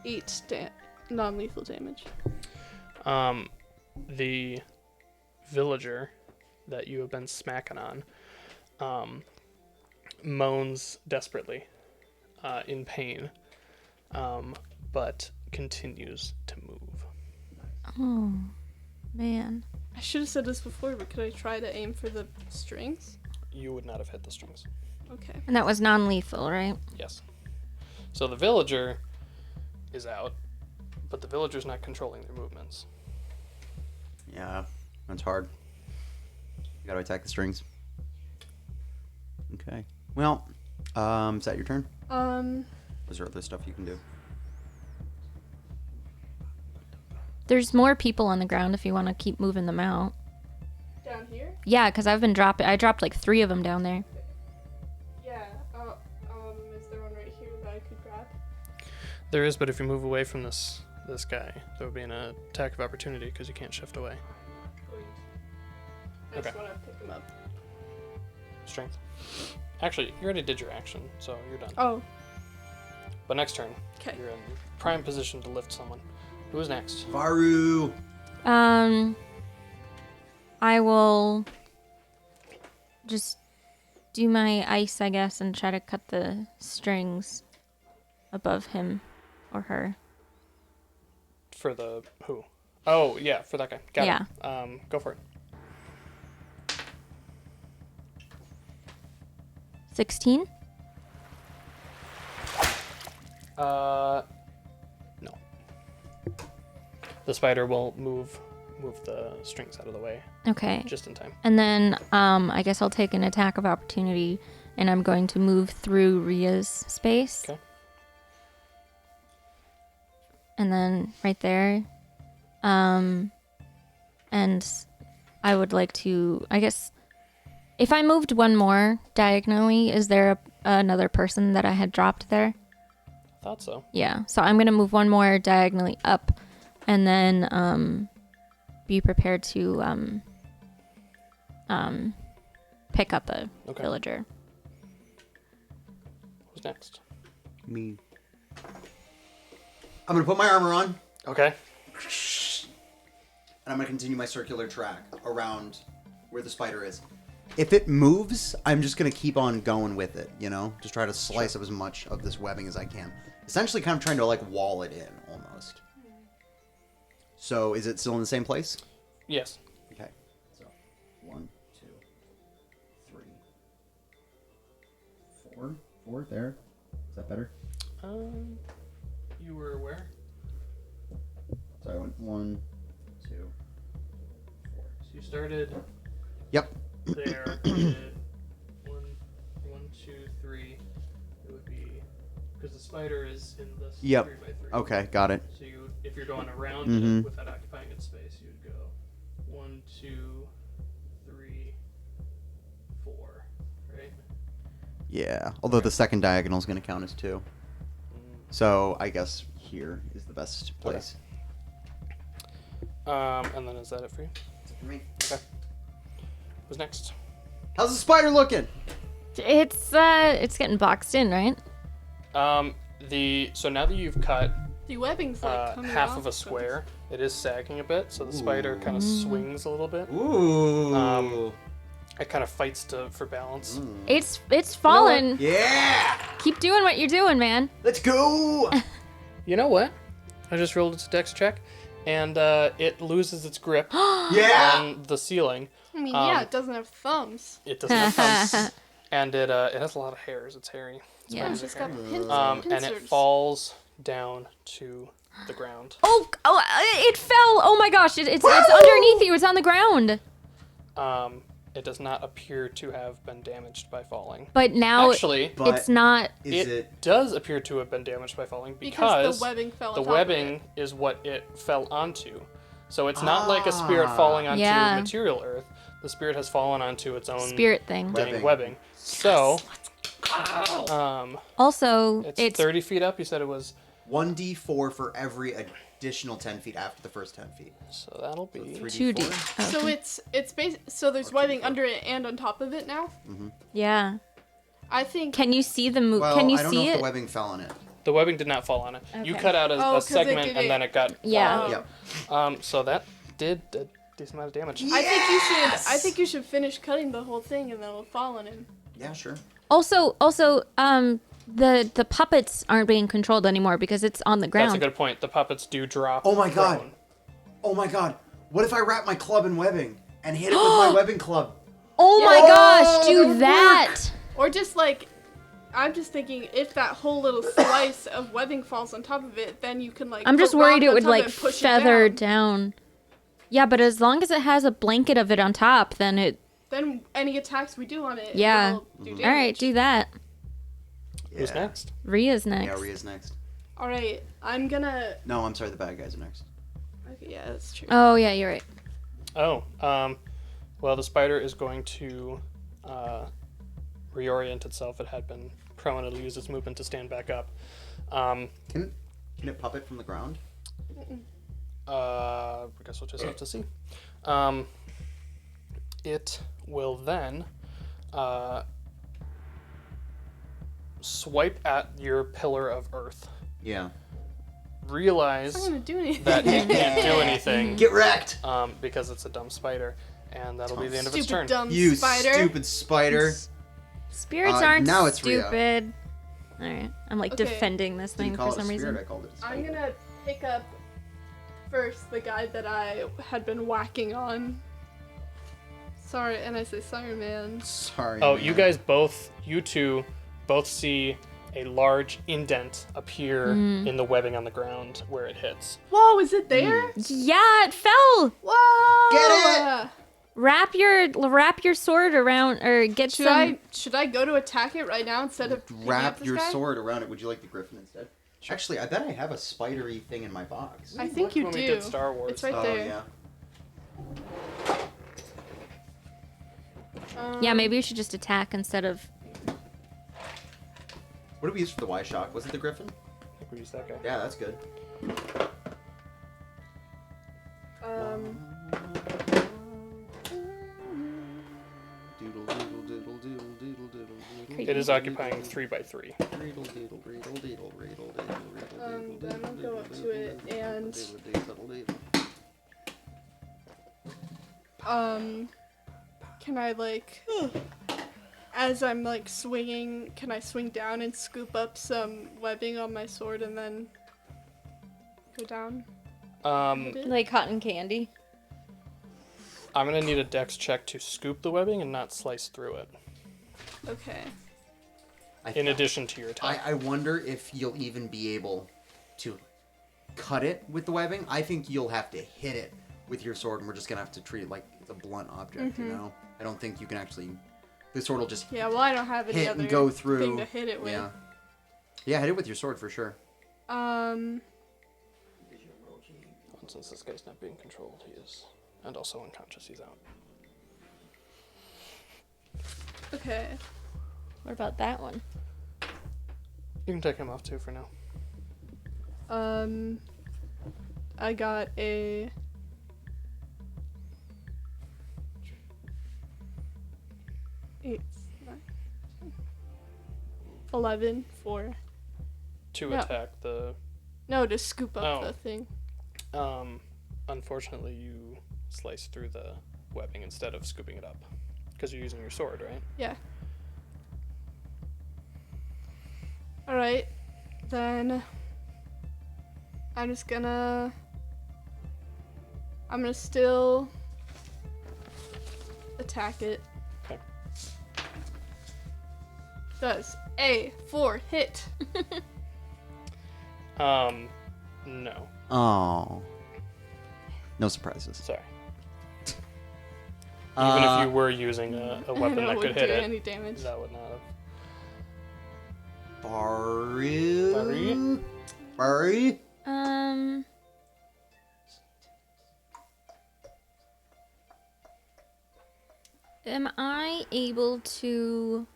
8 non-lethal damage. The villager that you have been smacking on moans desperately in pain, but continues to move. Oh, man. I should have said this before, but could I try to aim for the strings? You would not have hit the strings. Okay. And that was non-lethal, right? Yes. So the villager is out, but the villager's not controlling their movements. Yeah, that's hard. You gotta attack the strings. Okay. Well, is that your turn? Is there other stuff you can do? There's more people on the ground if you want to keep moving them out. Down here? Yeah, because I've been dropping. I dropped like 3 of them down there. Yeah. Is there one right here that I could grab? There is, but if you move away from this guy, there would be an attack of opportunity because you can't shift away. I just Okay. want to pick him up. Strength. Actually, you already did your action, so you're done. Oh, But next turn, okay. you're in prime position to lift someone. Who is next? Varu! I will just do my ice, I guess, and try to cut the strings above him or her. For the who? Oh, yeah, for that guy. Got Yeah. it. Go for it. 16? No. The spider will move the strings out of the way Okay. just in time. And then I guess I'll take an attack of opportunity, and I'm going to move through Ria's space. Okay. And then right there. And I would like to, I guess, if I moved one more diagonally, is there another person that I had dropped there? Thought so. Yeah. So I'm going to move one more diagonally up, and then be prepared to pick up a Okay. villager. Who's next? Me. I'm gonna put my armor on, Okay. and I'm gonna continue my circular track around where the spider is. If it moves, I'm just gonna keep on going with it, you know? Just try to slice up as much of this webbing as I can. Essentially kind of trying to, like, wall it in, almost. So, is it still in the same place? Yes. Okay. So, 1, 2, 3, 4. 4 there. Is that better? You were where? So I went 1, 2, 4. So you started Yep. there. Did one, 2, 3. It would be because the spider is in this Yep. 3x3. Okay, got it. So you, if you're going around Mhm. it without occupying its space, you would go 1, 2, 3, 4. Right. Yeah. Although the second diagonal is going to count as 2. So I guess here is the best place. And then is that it for you? For me. Okay. Who's next? How's the spider looking? It's getting boxed in, right? So now that you've cut The webbing's like coming half off of a square, it is sagging a bit, so the spider kind of swings a little bit. Ooh. It kind of fights for balance. It's fallen. Yeah. Keep doing what you're doing, man. Let's go. You know what? I just rolled its dex check, and it loses its grip Yeah. on the ceiling. I mean, yeah, it doesn't have thumbs. It doesn't have thumbs, and it has a lot of hairs. It's hairy. Yeah. Spiders It's are got hairy. And it pincers. falls down to the ground. Oh, it fell. Oh my gosh, it's underneath you. It's on the ground. It does not appear to have been damaged by falling. But now Actually, But it's not. is it it? does appear to have been damaged by falling Because the webbing fell on the top of webbing it. is what it fell onto. So it's not like a spirit falling onto Yeah. material Earth. The spirit has fallen onto its own Spirit thing. Webbing. webbing. So, Also, it's it's 30 feet up. You said it was. 1d4 for every additional 10 feet after the first 10 feet. So that'll be. 2D. So so there's Or webbing 2d4. under it and on top of it now. Yeah. I think. Can you see the move? Well, Can you I don't see know if it? the webbing fell on it. The webbing did not fall on it. You Okay. cut out a 'cause it segment did and it- then it got. Yeah. Oh. Yep. So that did a decent amount of damage. I think you should finish cutting the whole thing and then it'll fall on him. Yeah, sure. Also, the puppets aren't being controlled anymore because it's on the ground. That's a good point. The puppets do drop. Oh my god. prone. Oh my god. What if I wrap my club in webbing and hit it with my webbing club? Oh my Yeah. gosh, that do would that! Or just like, I'm just thinking if that whole little slice of webbing falls on top of it, then you can like. I'm put just worried rock it on would top like and push it feather down. down. Yeah, but as long as it has a blanket of it on top, then it. Then any attacks we do on it, Yeah. will do damage. All right, do that. Who's next? Ria's next. Yeah, Rhea's next. All right, I'm gonna. No, I'm sorry, the bad guys are next. Okay, yeah, that's true. Oh yeah, you're right. Oh, well, the spider is going to reorient itself. It had been prone. It'll use its movement to stand back up. Can it puppet from the ground? I guess we'll just have to see. It will then swipe at your pillar of earth. Yeah. Realize I'm not gonna do anything. that it can't do anything Get wrecked! because it's a dumb spider, and that'll be the end of its Stupid turn. dumb You spider. stupid spider. Spirits Uh, aren't now it's Rhea. stupid. All right, I'm like Okay. defending this Didn't thing call for it a some spirit, reason. I called it a spider. I'm gonna pick up first the guy that I had been whacking on. Sorry, and I say sorry, man. Sorry. Oh, man. you two both see a large indent appear in the webbing on the ground where it hits. Whoa, is it there? Yeah, it fell. Whoa! Get it! Wrap your sword around or get some. Should I go to attack it right now instead of picking up Wrap this your guy? sword around it. Would you like the griffin instead? Actually, I bet I have a spidery thing in my box. I think you When do. we did Star Wars. It's right Oh, there. yeah. Yeah, maybe you should just attack instead of. What did we use for the Y shock? Was it the griffin? I think we used that guy. Yeah, that's good. Doodle doodle doodle doodle doodle doodle. It is occupying 3 by 3. Doodle doodle doodle doodle doodle Then I'll go up to it and can I like as I'm like swinging, can I swing down and scoop up some webbing on my sword and then go down? with it? Like cotton candy. I'm gonna need a dex check to scoop the webbing and not slice through it. Okay. In addition to your attack. I wonder if you'll even be able to cut it with the webbing. I think you'll have to hit it with your sword, and we're just gonna have to treat it like it's a blunt object. You know, I don't think you can actually. The sword will just Yeah, well I don't have any hit other and go through. thing to hit it with. Yeah, yeah, hit it with your sword for sure. Since this guy's not being controlled, he is. And also unconscious, he's out. Okay. What about that one? You can take him off too for now. I got a 8, 9, 10, 11 for To No. attack the. no to scoop up Oh. the thing. Unfortunately, you slice through the webbing instead of scooping it up. Because you're using your sword, right? Yeah. All right, then I'm gonna still attack it. Okay. Does a 4 hit? No. Oh, no surprises. Sorry. Even if you were using a weapon that could hit do it, any damage. that would not have. Baru. Baru. Am I able to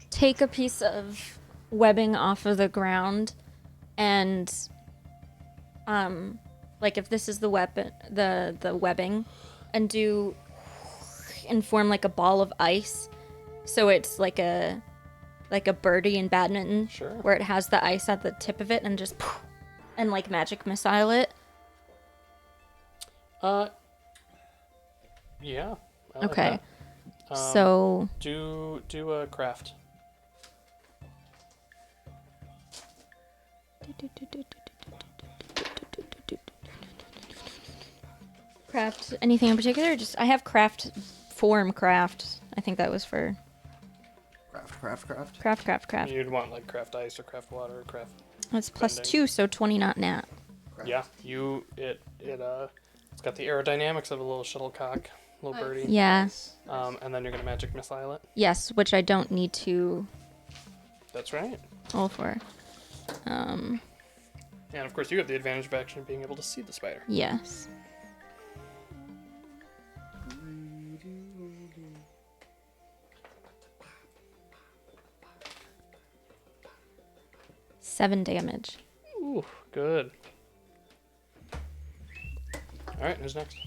take a piece of webbing off of the ground and like if this is the weapon, the webbing, and form like a ball of ice, so it's like a birdie in badminton, Sure. where it has the ice at the tip of it, and just and like magic missile it. Yeah. I like Okay. that. So Do a craft. craft anything in particular? Just I have craft. I think that was for craft. You'd want like craft ice or craft water or craft. That's plus bending. 2, so 20 not nat. Yeah. It's got the aerodynamics of a little shuttlecock, little Nice. birdie. Yeah. And then you're gonna magic missile it. Yes, which I don't need to That's right. roll for. And of course you have the advantage of actually being able to see the spider. Yes. Seven damage. Ooh, good. All right, who's next?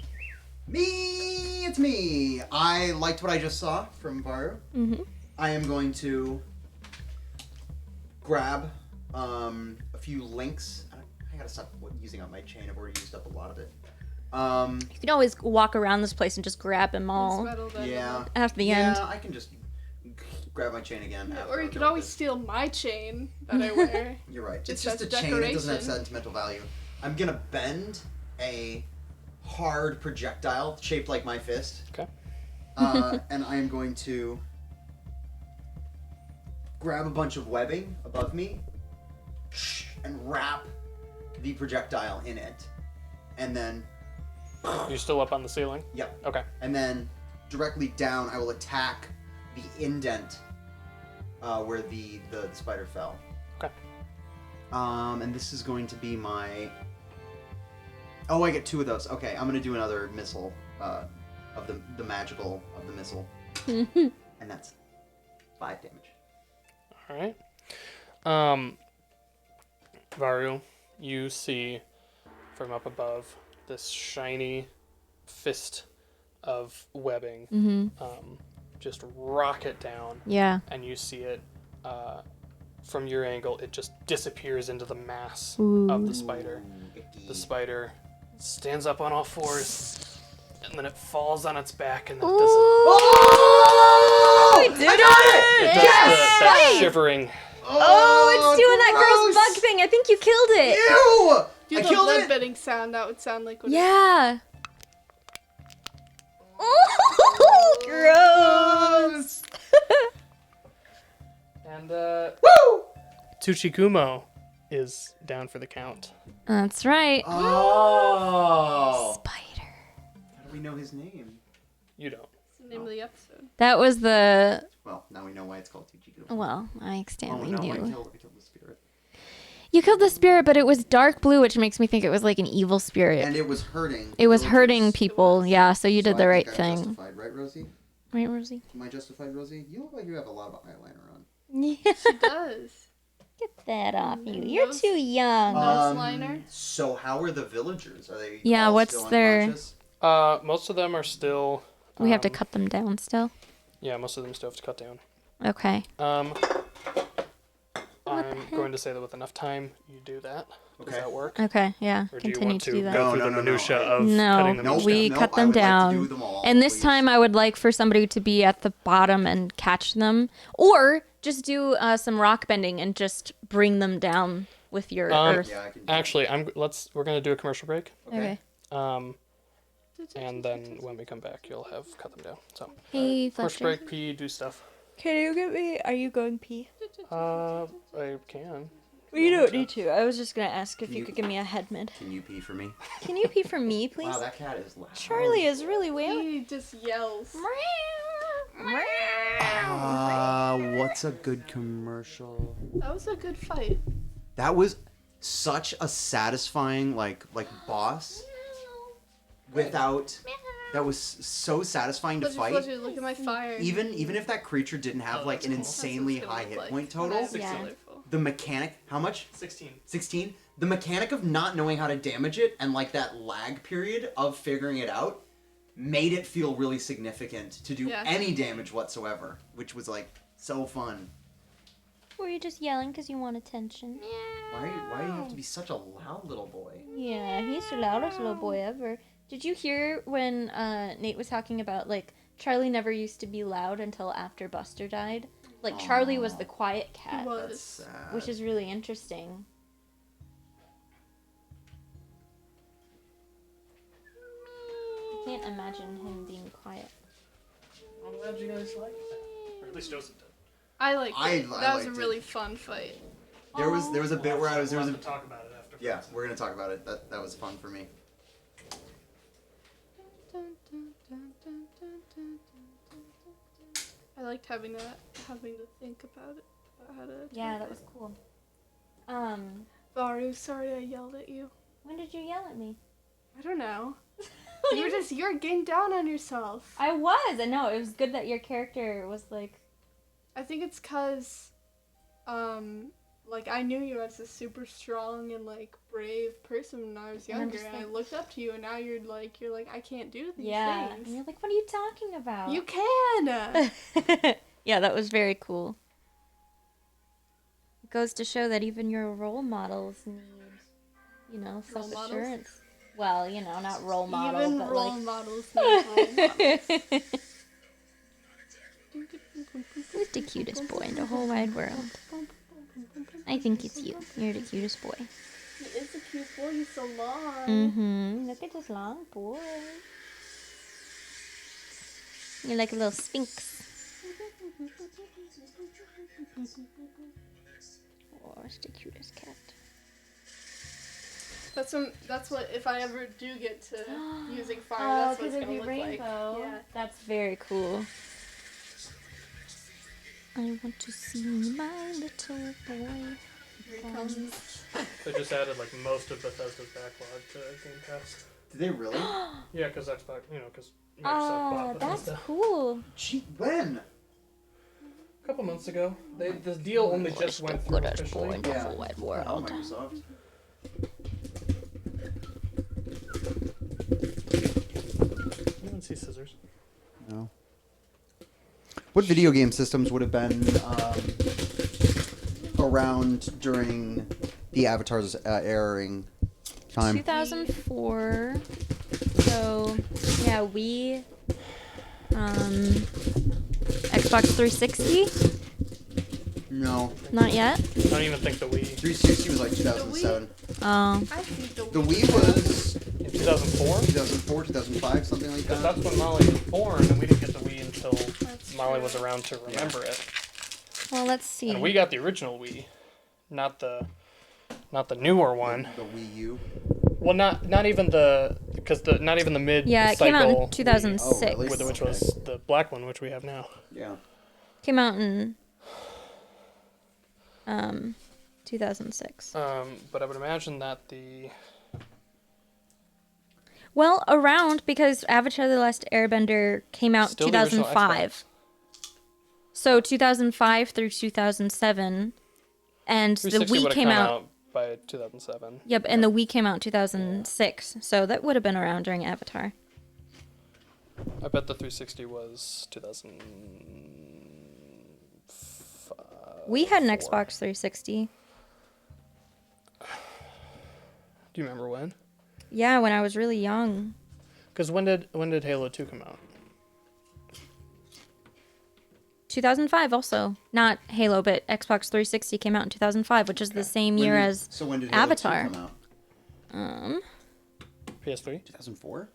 Me, it's me. I liked what I just saw from Baru. Mm-hmm. I am going to grab a few links. I gotta stop using up my chain. I've already used up a lot of it. You can always walk around this place and just grab them It's all metal then. Yeah. at the Yeah, end. I can just grab my chain again. Yeah, after or I'm you could done always with steal my chain that I wear. it. You're right. It's It's just a as chain. It doesn't have decoration. sentimental value. I'm gonna bend a hard projectile shaped like my fist. Okay. And I am going to grab a bunch of webbing above me and wrap the projectile in it. And then, You still up on the ceiling? yep. Okay. And then directly down, I will attack the indent where the spider fell. Okay. And this is going to be my... Oh, I get 2 of those. Okay, I'm going to do another missile of the magical of the missile. And that's 5 damage. All right. Varu, you see from up above this shiny fist of webbing just rocket down, Yeah. and you see it from your angle. It just disappears into the mass Ooh. of the spider. Ooh, icky. The spider stands up on all fours, and then it falls on its back, and then it does, Oh! We did I got it! it does Yes! that shivering. Oh, it's doing that gross gross! bug thing. I think you killed it. Ew! Do I the killed blood it! betting sound. That would sound like what Yeah. Oh, gross. And Woo! Tsuchigumo is down for the count. That's right. Oh! Spider. How do we know his name? You don't. It's the name of the episode. That was the. Well, now we know why it's called Tsuchigumo. Well, I Oh accidentally no, knew. I killed the spirit. You killed the spirit, but it was dark blue, which makes me think it was like an evil spirit. And it was hurting. It was villagers. hurting people. Yeah, so you So did the I right think I'm thing. Justified, right, Rosie? Right, Rosie? Am I justified, Rosie? You look like you have a lot of eyeliner on. Yeah. She does. Get that off you. Mm, You're nose- too young. Nose liner? So how are the villagers? Are they Yeah, all what's still their- unconscious? Most of them are still. We have to cut them down still. Yeah, most of them still have to cut down. Okay. I'm the going to say that with enough time, you do that. Does Okay. that work? Okay, yeah. Or do you Continue want to to do that. go No, through no, the no, no. minutia of No, cutting them? Nope. down? We cut them I would down. Like to do them all, And this please. time I would like for somebody to be at the bottom and catch them. Or just do some rock bending and just bring them down with your earth. Yeah, I can. Actually, we're gonna do a commercial break. Okay. And then when we come back, you'll have cut them down. So Hey, commercial Fletcher. break, pee, do stuff. Can you get me? Are you going pee? I can. Well, you don't need to. I was just gonna ask if Can you you- could give me a head mid. Can you pee for me? Can you pee for me, please? Wow, that cat is loud. Charlie is really wailing. He just yells. What's a good commercial? That was a good fight. That was such a satisfying like boss without that was so satisfying to fight. Pleasure, look at my fire. Even if that creature didn't have Oh, like that's an cool. insanely That's what high it's hit gonna point look like. total, Yeah. Wonderful. the mechanic, how much? 16. 16. The mechanic of not knowing how to damage it and like that lag period of figuring it out made it feel really significant to do Yeah. any damage whatsoever, which was like so fun. Were you just yelling because you want attention? Why do you have to be such a loud little boy? Yeah, he's the loudest little boy ever. Did you hear when Nate was talking about, like, Charlie never used to be loud until after Buster died? Like, Charlie was the quiet He cat, was. That's sad. which is really interesting. I can't imagine him being quiet. I'm glad you guys like that. Or at least Joseph did. I liked it. I That was a liked it. really fun fight. There was a bit where I was We'll have to talk about it after. yeah, we're gonna talk about it. That was fun for me. I liked having to think about it. About how to Yeah, that was cool. Varu, sorry I yelled at you. When did you yell at me? I don't know. You're getting down on yourself. I was. I know. It was good that your character was like. I think it's cause, like I knew you as a super strong and like brave person when I was And I'm younger, just and I like- looked up to you, and now you're like I can't do these Yeah. And things. you're like, what are you talking about? You can. Yeah, that was very cool. It goes to show that even your role models need, you know, Role models? self-assurance. Well, you know, not role models, Even but role like. models need role models. Who's the cutest boy in the whole wide world? I think it's you. You're the cutest boy. He is a cute boy. He's so long. Mm-hmm. Look at this long boy. You're like a little sphinx. Oh, it's the cutest cat. That's what if I ever do get to using fire. Oh, that's what it's gonna look like. Yeah. That's very cool. I want to see my little boy. Here it comes. They just added like most of Bethesda's backlog to Game Pass. Did they really? Yeah, because Xbox, because Microsoft Oh, bought that's Bethesda. cool. Gee, when? A couple months ago. The deal only just went through officially. the whole wide Oh, world. Microsoft. You don't see scissors. No. What video game systems would have been around during the Avatar's airing time? 2004. So, yeah, we Xbox 360? No. Not yet. I don't even think the Wii. 360 was like 2007. Oh. I think The Wii was In 2004? 2004, 2005, something like Because that. that's when Molly was born, and we didn't get the Wii until That's Molly true. was around to remember it. Well, let's see. And we got the original Wii, not the newer one. The Wii U. Well, not even the not even the mid Yeah, it cycle came out in Wii, 2006. Oh, really? which was the black one, which we have now. Yeah. Came out in 2006. But I would imagine that Well, around because Avatar: The Last Airbender came out Still the original 2005. So 2005 through 2007, and the 360 Wii would have came come out. by 2007. Yep, and the Wii came out in 2006. So that would have been around during Avatar. I bet the 360 was 2000. We had an 4. Xbox 360. Do you remember when? Yeah, when I was really young. Because when did Halo 2 come out? 2005 also. Not Halo, but Xbox 360 came out in 2005, which is the same year as So when did Halo 2 Avatar. come out? PS3? 2004?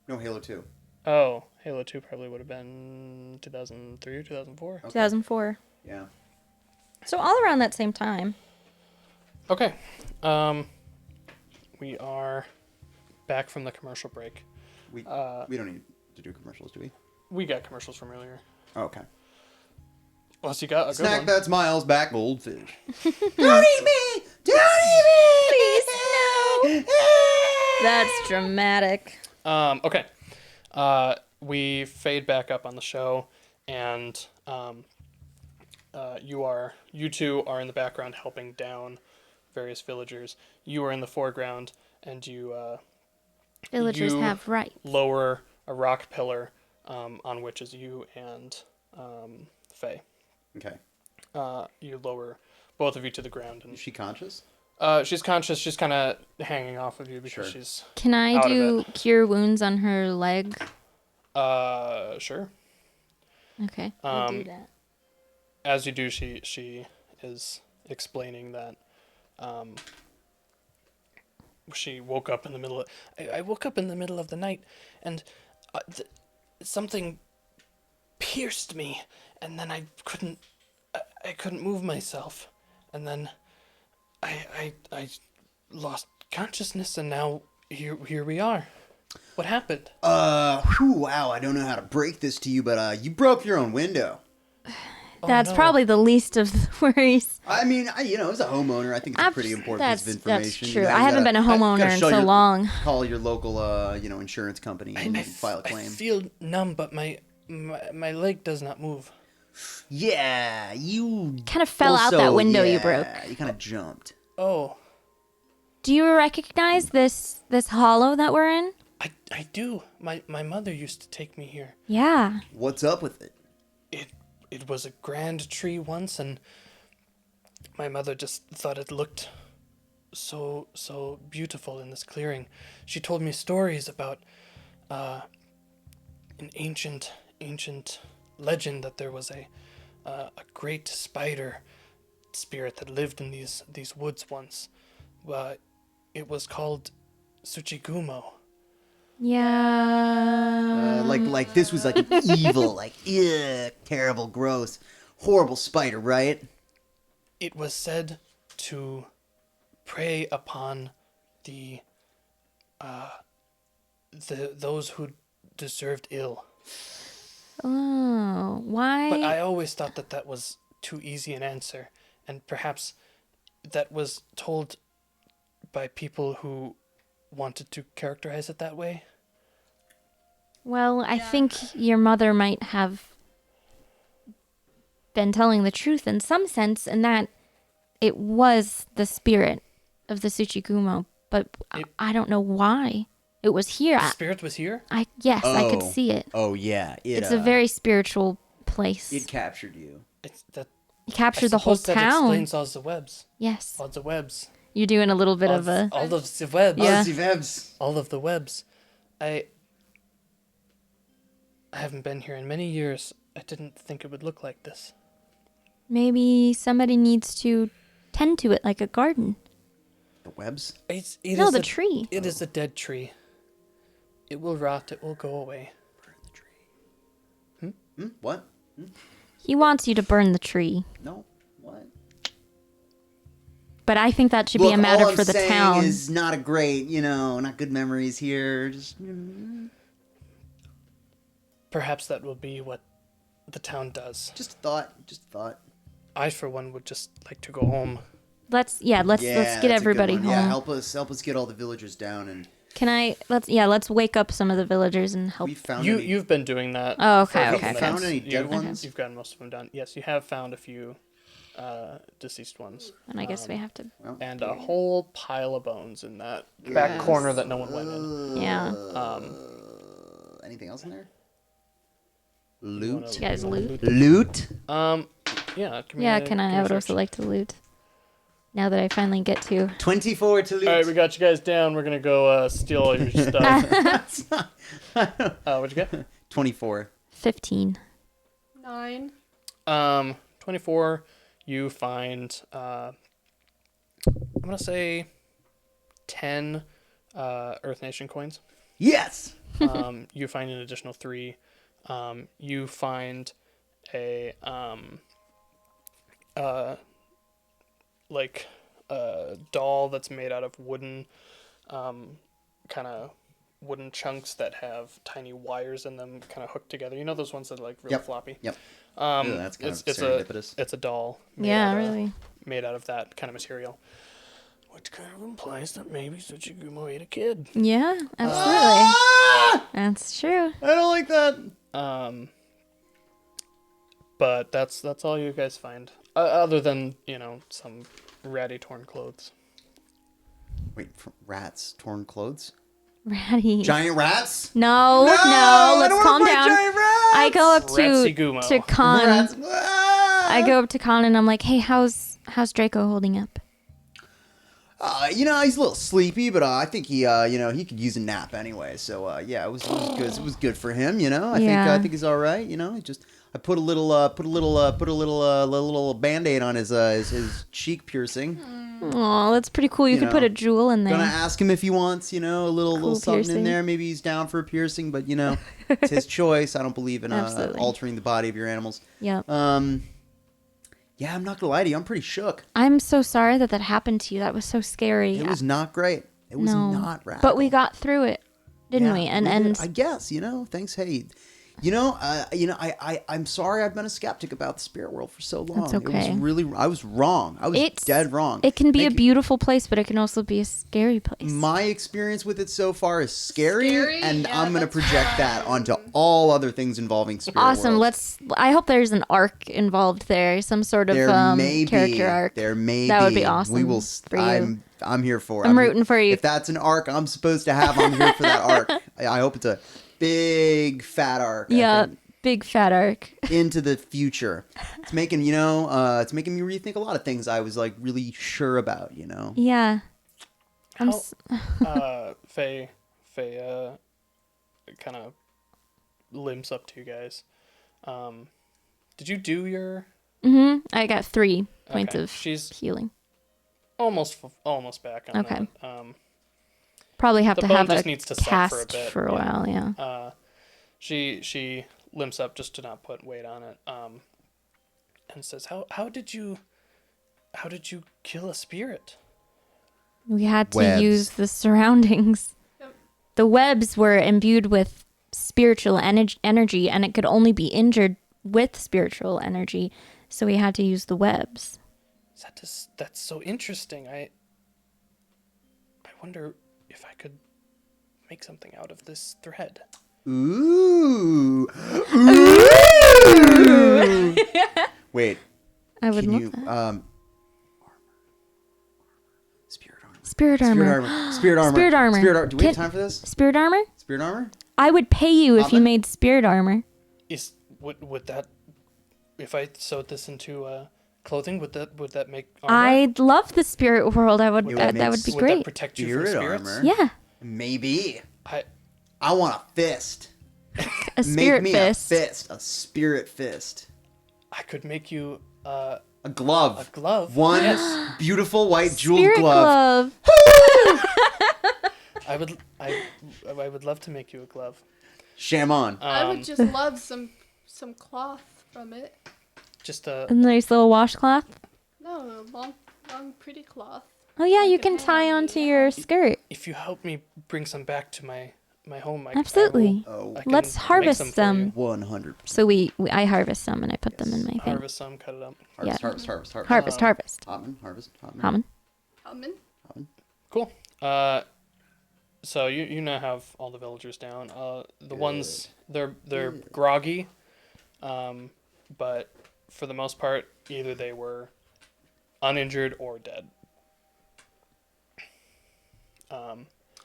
No, Halo 2. Oh, Halo 2 probably would have been 2003 or 2004. Okay. 2004. Yeah. So all around that same time. Okay. We are back from the commercial break. We don't need to do commercials, do we? We got commercials from earlier. Oh, okay. Unless you got a good Snack one. that's Miles back goldfish. Don't eat me! Don't eat me! Please, no. That's dramatic. Okay. We fade back up on the show, and you two are in the background helping down various villagers. You are in the foreground, and you Villagers You- have rights. lower a rock pillar on which is you and Faye. Okay. You lower both of you to the ground, and Is she conscious? she's conscious. She's kind of hanging off of you because Sure. she's Can I out of do cure wounds on her leg? sure. Okay, I'll do Um, that. As you do, she is explaining that she woke up in the middle of I woke up in the middle of the night, and something pierced me, and then I couldn't move myself, and then I lost consciousness, and now here we are. What happened? Wow, I don't know how to break this to you, but you broke your own window. That's no. probably the least of the worries. I mean, as a homeowner, I think it's a pretty important piece of information. That's You true. know, I you haven't gotta- been a homeowner gotta in show so your- long. Call your local, insurance company and file a I claim. feel numb, but my leg does not move. Yeah, you Kind of fell out that window you broke. You kind of jumped. Oh, Do you recognize this hollow that we're in? I do. My mother used to take me here. Yeah. What's up with it? It was a grand tree once, and my mother just thought it looked so beautiful in this clearing. She told me stories about an ancient legend that there was a great spider spirit that lived in these woods once. It was called Tsuchigumo. Yeah. Like this was like an evil, like terrible, gross, horrible spider, right? It was said to prey upon those who deserved ill. Oh, why? But I always thought that was too easy an answer, and perhaps that was told by people who wanted to characterize it that way. Well, I think your mother might have been telling the truth in some sense, in that it was the spirit of the Tsuchigumo, but I don't know why it was here. The spirit was here? I could see it. Oh yeah, It's a very spiritual place. it captured you. It's that. You captured the whole That town. explains all the webs. Yes, All the webs. you're doing a little bit of a. All of the webs. Yeah. Ozzy Vebs. All of the webs. I haven't been here in many years. I didn't think it would look like this. Maybe somebody needs to tend to it like a garden. The webs. No, the tree. It is a dead tree. It will rot. It will go away. Burn the tree. What? He wants you to burn the tree, No. What? but I think that should be a matter all I'm for the saying town. is not a great, not good memories here. Just Perhaps that will be what the town does. Just a thought. Just a thought. I, for one, would just like to go home. Let's Yeah, get that's a good everybody one. home. Yeah, help us get all the villagers down, and Let's wake up some of the villagers and help. we found You've been doing that. Oh, for okay, a couple okay, Have you minutes. found any dead You- ones? You've gotten most of them done. Yes, you have found a few deceased ones. And I guess we have to. Well, And a whole pile of bones in that back corner that no one went in. Yeah. anything else in there? You Loot. You guys loot? Loot. Yeah. Yeah, can I? I would also search. like to loot. Now that I finally get to. 24 to loot. All right, we got you guys down. We're gonna go steal all your stuff. What'd you get? 24. 15. 9. 24. You find I'm gonna say 10 Earth Nation coins. Yes. You find an additional 3. You find a like a doll that's made out of wooden, kind of wooden chunks that have tiny wires in them, kind of hooked together. You know those ones that are like really Yep. floppy. Yep. Um, Ew, that's kind of it's serendipitous. it's a doll. Yeah, really. Made out of that kind of material, which kind of implies that maybe Tsuchigumo ate a kid. Yeah, absolutely. Ah! That's true. I don't like that. But that's all you guys find, other than some ratty torn clothes. Wait, rats, torn clothes, Ratty. giant rats. No, I let's don't calm wanna fight down. Giant rats. I go up Ratsigumo. to Khan. Rats. Ah! I go up to Khan and I'm like, hey, how's Draco holding up? He's a little sleepy, but I think he could use a nap anyway. So yeah, it was good. It was good for him. I think he's all right. I put a little Band-Aid on his cheek piercing. Oh, that's pretty cool. You could put a jewel in there. Gonna ask him if he wants, a little Cool something in piercing. there. Maybe he's down for a piercing, but it's his choice. I don't believe in Absolutely. altering the body of your animals. Yep. Yeah, I'm not gonna lie to you. I'm pretty shook. I'm so sorry that happened to you. That was so scary. It was not great. It was No. not radical. But we got through it, didn't Yeah, we? did. And I guess, thanks. Hey, I'm sorry I've been a skeptic about the spirit world for so long. That's okay. I was wrong. I was dead wrong. It can be a Thank you. beautiful place, but it can also be a scary place. My experience with it so far is scary, Scary? and Yeah, I'm going to that's project that onto all other things involving spirit Awesome. worlds. I hope there's an arc involved there, some sort of There may character be. arc. There may That be. would be awesome We will. for you. I'm here for it. I'm rooting for you. If that's an arc I'm supposed to have, I'm here for that arc. I hope it's a big fat arc. I Yeah, think, big fat arc. into the future. It's making me rethink a lot of things I was like really sure about. Yeah. Faye kind of limps up to you guys. Did you do your I got 3 points Okay, of she's- healing. almost back on Okay. that? Probably have The to bow have just a needs to set cast for a bit, for a yeah. while. Yeah. She limps up just to not put weight on it, and says, "How did you kill a spirit?" We had to Webs. use the surroundings. Yep. The webs were imbued with spiritual energy, and it could only be injured with spiritual energy. So we had to use the webs. That's so interesting. I wonder if I could make something out of this thread. Ooh. Wait. I would Can love you that. spirit armor. Spirit armor. Spirit armor. Spirit armor. Spirit armor. Do we have Can- time for this? Spirit armor? Spirit armor? I would pay you if you Amen. made spirit armor. Would that, if I sewed this into clothing, would that make armor? I'd love the spirit world. I would. Would That, that that make would be Would great. that protect you from Spirit spirits? armor? Yeah, Maybe. I I want a fist. a spirit Make me fist. a fist. A spirit fist. could make you A glove. a glove. One Yes. beautiful white jeweled Spirit glove. I would love to make you a glove. Sham on. I would just love some cloth from it. Just a A nice little washcloth. No, long, pretty cloth. Oh yeah, you Like a can tie hand, onto yeah. your skirt. if you help me bring some back to my home. Absolutely. Oh, I can Let's make harvest some for some. you. 100%. So I harvest some and I put them in my thing. Harvest some, cut it up. Yeah. Harvest. Harvest. Hotman, harvest. Hotman. Common. Almond? Cool. So you now have all the villagers down. The ones they're groggy, but for the most part, either they were uninjured or dead.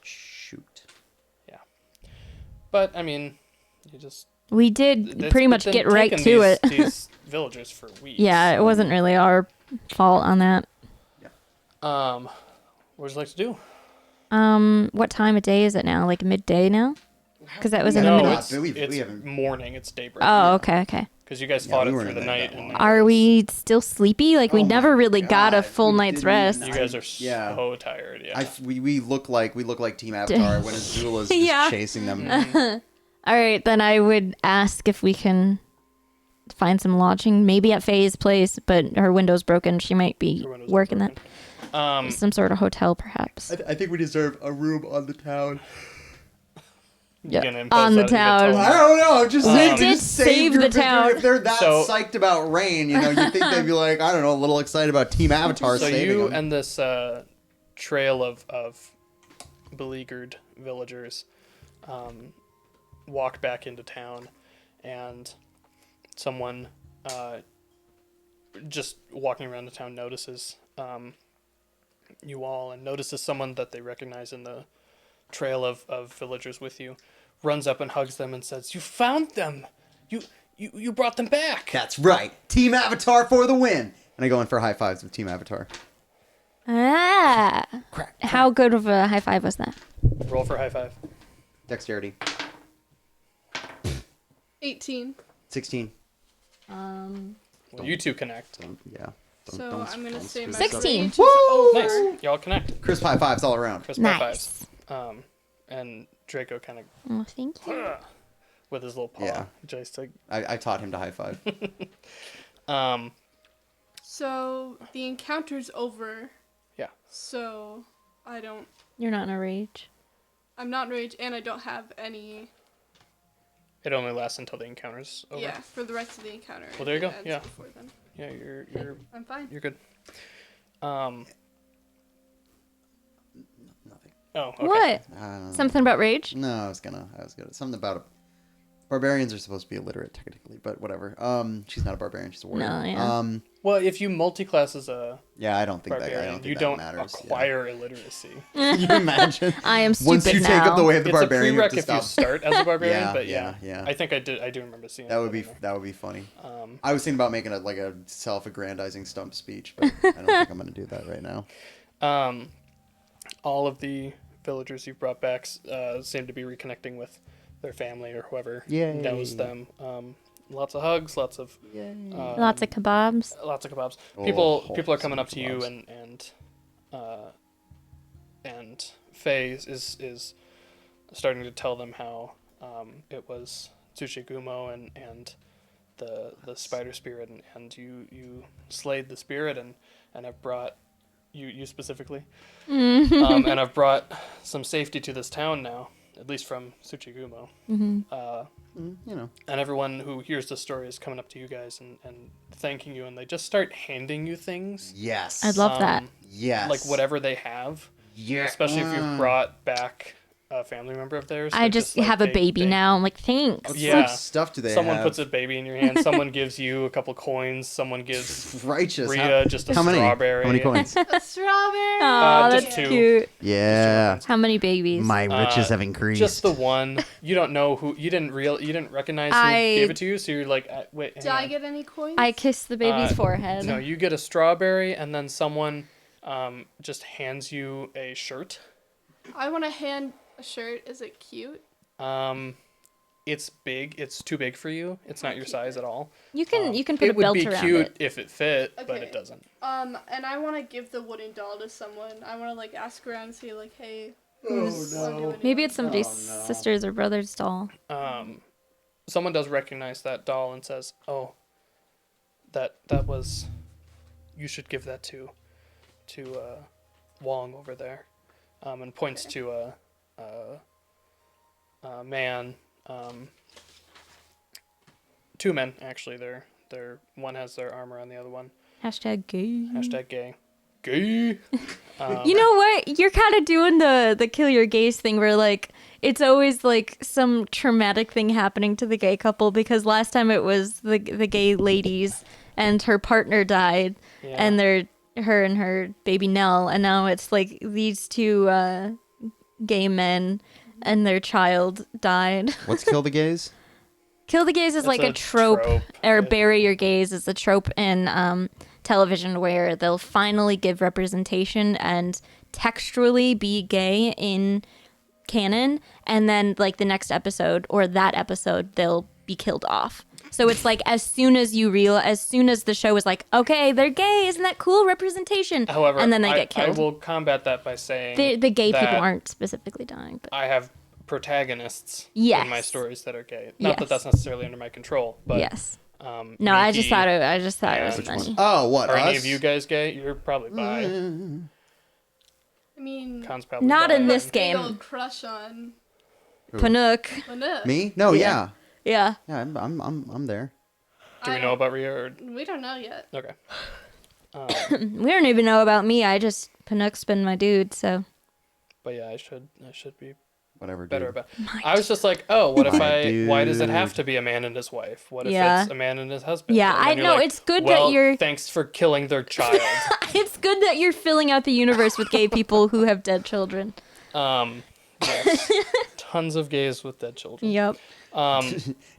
Shoot. But I mean, you just We did it's pretty much been get right taking to these, it. these villagers for weeks. Yeah, it wasn't really our fault on that. What would you like to do? What time of day is it now? Like midday now? Because that was in the No, middle. it's, We it's haven't- morning. It's daybreak. Oh, okay. Because you guys Yeah, fought we it weren't through the in there night. that And long. Are we still sleepy? Like we Oh my never really got a God, full we night's didn't rest. you guys are Yeah. so tired. Yeah. We look like Team Avatar when Azula's just Yeah. chasing them. All right, then I would ask if we can find some lodging, maybe at Faye's place, but her window's broken. She might be Her windows are working that. broken. Some sort of hotel, perhaps. I think we deserve a room on the town. You Yeah, gonna impose on the that? You gonna town. tell I them don't know. I'm just saying. We did just save your the victory. town. If they're that So- psyched about rain, you you'd think they'd be like, I don't know, a little excited about Team Avatar So saving you them. and this trail of beleaguered villagers walk back into town, and someone just walking around the town notices you all, and notices someone that they recognize in the trail of villagers with you, runs up and hugs them and says, "You found them! You brought them back!" That's right. Team Avatar for the win. And I go in for high fives with Team Avatar. Ah. Crack. How good of a high five was that? Roll for high five. Dexterity. 18. 16. Well, you two connect. Yeah. So I'm gonna say my 16. rage is Woo! over. Nice. Y'all connect. Crisp high fives all around. Crisp high Nice. fives. And Draco kind of Oh, thank you. with his little paw, Yeah. just to I taught him to high five. So the encounter's over. Yeah. So You're not in a rage. I'm not in rage, and I don't have any. It only lasts until the encounter's over. Yeah, for the rest of the encounter. Well, there you If go, it ends yeah. Before then. Yeah, you're I'm fine. you're good. Nothing. Oh, okay. What? I don't know. Something about rage? No, I was gonna. Something about it. Barbarians are supposed to be illiterate technically, but whatever. She's not a barbarian. She's a warrior. No, yeah. Well, if you multi-class as a Yeah, I don't think barbarian, that. you that don't matters. acquire illiteracy. Yeah. Can you imagine? I am stupid Once you now. take up the way of the It's a barbarian, you have prereq to if you stop. start as a barbarian, Yeah, but yeah. I think I do remember seeing That would in be there. that would be funny. Um, I was thinking about making a self-aggrandizing stump speech, but I don't think I'm gonna do that right now. all of the villagers you've brought back seem to be reconnecting with their family or whoever Yay. knows them. Lots of hugs, lots of Lots of kebabs. lots of kebabs. Oh, People are so coming many up to you kebabs. and Faye is starting to tell them how it was Tsuchigumo and the spider spirit and you slayed the spirit and have brought you specifically and have brought some safety to this town now, at least from Tsuchigumo. You know. And everyone who hears the story is coming up to you guys and thanking you, and they just start handing you things. Yes. I'd love that. Yes. Like whatever they have. Yeah. Especially if you've brought back a family member of theirs. I they're just like, have a baby now. I'm like, thanks. What Yeah. sort of stuff do they Someone have? puts a baby in your hand. Someone gives you a couple coins. Someone gives Righteous. Rhea just a how many? strawberry. How many coins? A strawberry. Aw, just that's two. cute. Yeah. How many babies? My riches have increased. Just the one. You don't know who. You didn't recognize who gave it to you. So you're like, wait. Did hang I on. get any coins? I kissed the baby's forehead. No, you get a strawberry, and then someone just hands you a shirt. I want to hand a shirt. Is it cute? It's big. It's too big for you. It's not your size at all. You can put a It would belt be around cute it. if it fit, but Okay. it doesn't. And I want to give the wooden doll to someone. I want to like ask around and see like, hey, who's doing Maybe it? it's somebody's sister's or brother's doll. Someone does recognize that doll and says, "Oh, that was. You should give that to Wong over there," and points to a man. Two men actually. They're one has their armor on the other one. Hashtag gay. Hashtag gay. Gay. You know what? You're kind of doing the kill your gays thing where like it's always like some traumatic thing happening to the gay couple because last time it was the gay ladies and her partner died Yeah. and her and her baby Nell, and now it's like these two gay men and their child died. What's kill the gays? Kill the gays is That's like a a trope, or It- bury your gays is a trope in television where they'll finally give representation and textually be gay in canon, and then like the next episode or that episode they'll be killed off. So it's like as soon as the show is like, okay, they're gay, isn't that cool representation? However, and then they I get killed. I will combat that by saying The gay people that aren't specifically dying, but I have protagonists Yes. in my stories that are gay. Not that Yes. that's necessarily under my control, but yes. No, I Mickey, just thought it was Which funny. Oh, what, Are us? any of you guys gay? You're probably bi. I mean, Khan's probably Not bi. in this big game. old crush on Panook. Lynette. Me? No, Yeah. yeah. Yeah. Yeah, I'm there. Do we know about Rhea? Or... We don't know yet. Okay. We don't even know about me. Panook's been my dude, so. But yeah, I should be Whatever, better dude. about. I was just like, oh, what if My why does it have dude. to be a man and his wife? What if Yeah. it's a man and his husband? Yeah, And then I you're know, like, it's good that well, you're- thanks for killing their child. It's good that you're filling out the universe with gay people who have dead children. Yes. Tons of gays with dead children. Yep.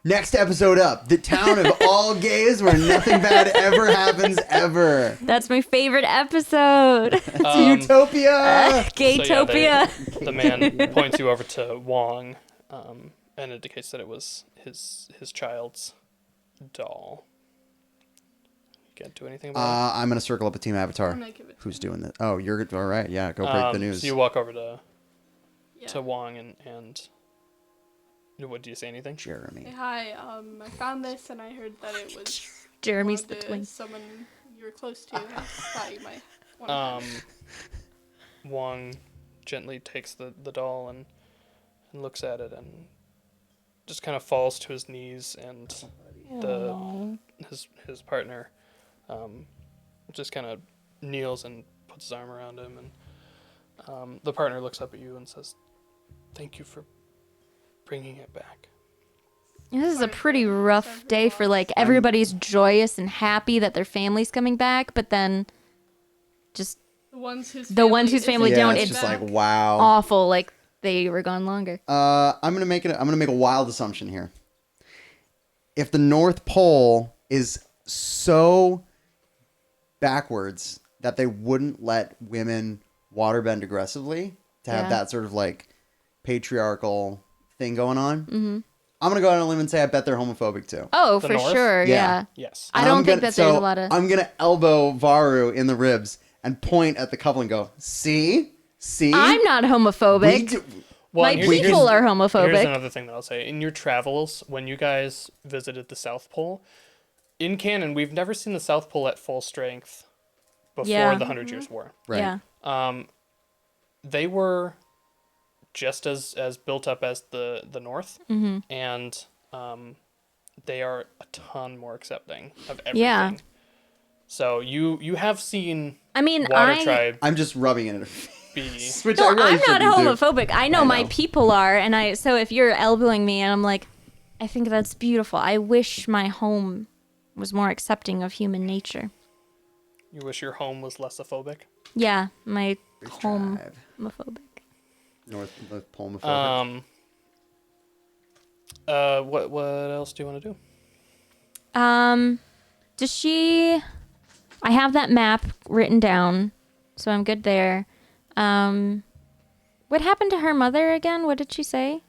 Next episode up, the town of all gays where nothing bad ever happens ever. That's my favorite episode. Utopia! Gaytopia. The man points you over to Wong, and indicates that it was his child's doll. You can't do anything about I'm gonna circle up a team avatar. I'm gonna give it to Who's him. doing this? Oh, you're all right. Yeah, go it. break the news. So you walk over to Yeah. Wong and what do you say? Anything? Jeremy. Hey, hi. I found this and I heard that it was Jeremy's the belonged to twin. someone you were close to. I just thought you might want to have it. Wong gently takes the doll and looks at it and just kind of falls to his knees, and his partner just kind of kneels and puts his arm around him, and the partner looks up at you and says, "Thank you for bringing it back." This is a pretty rough day for like everybody's joyous and happy that their family's coming back, but then just The ones whose family Yeah, don't, it's it's just like wow. awful. Like they were gone longer. I'm gonna make a wild assumption here. If the North Pole is so backwards that they wouldn't let women waterbend aggressively to have Yeah. that sort of like patriarchal thing going on, I'm gonna go out on a limb and say I bet they're homophobic too. Oh, The for North? sure. Yeah. Yeah. Yes. I And don't I'm think gonna- that there's so a lot of. I'm gonna elbow Varu in the ribs and point at the couple and go, see, I'm not We homophobic. do- My and here's- people are Here's homophobic. another thing that I'll say. In your travels, when you guys visited the South Pole, in canon, we've never seen the South Pole at full strength before Yeah. the 100 Years' War. right. Yeah. They were just as built up as the North, and they are a ton more accepting of everything. Yeah. So you have seen I mean, Water Tribe I'm just rubbing it in her be... face, which No, I really I'm not shouldn't do. homophobic. I know my know. people are, and so if you're elbowing me, and I'm like, I think that's beautiful. I wish my home was more accepting of human nature. You wish your home was less ophobic? Yeah, my home Tribe. homophobic. North Pole homophobic. What else do you want to do? Does she? I have that map written down, so I'm good there. What happened to her mother again? What did she say?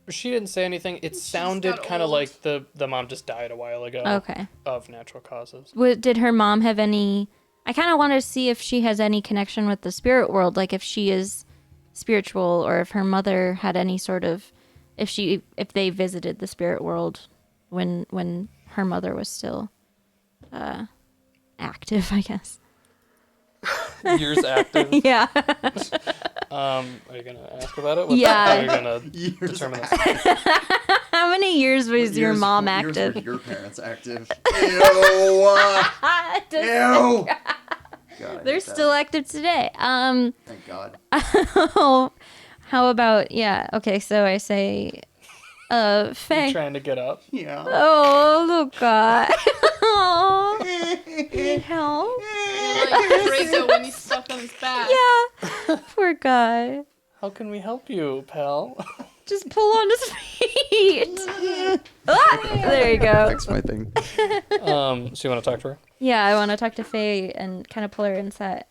She didn't say anything. It sounded got kind of old. like the mom just died a while ago. Okay. Of natural causes. Did her mom have any? I kind of want to see if she has any connection with the spirit world, like if she is spiritual, or if her mother had any sort of, if they visited the spirit world when her mother was still active, I guess. Years active. Yeah. Are you gonna ask about it? Yeah. How are you gonna Years determine this? How many years was your mom What years active? were your parents active? Ew. Ew. God, I They're hate that. still active today. Thank God. How about, yeah, okay, so I say, Faye. Trying to get up. Yeah. Oh, Luca. Oh, need help? Like Draco when he's stuck on his back. Yeah. Poor guy. How can we help you, pal? Just pull on his feet. Ah, there you go. That's my thing. So you want to talk to her? Yeah, I want to talk to Faye and kind of pull her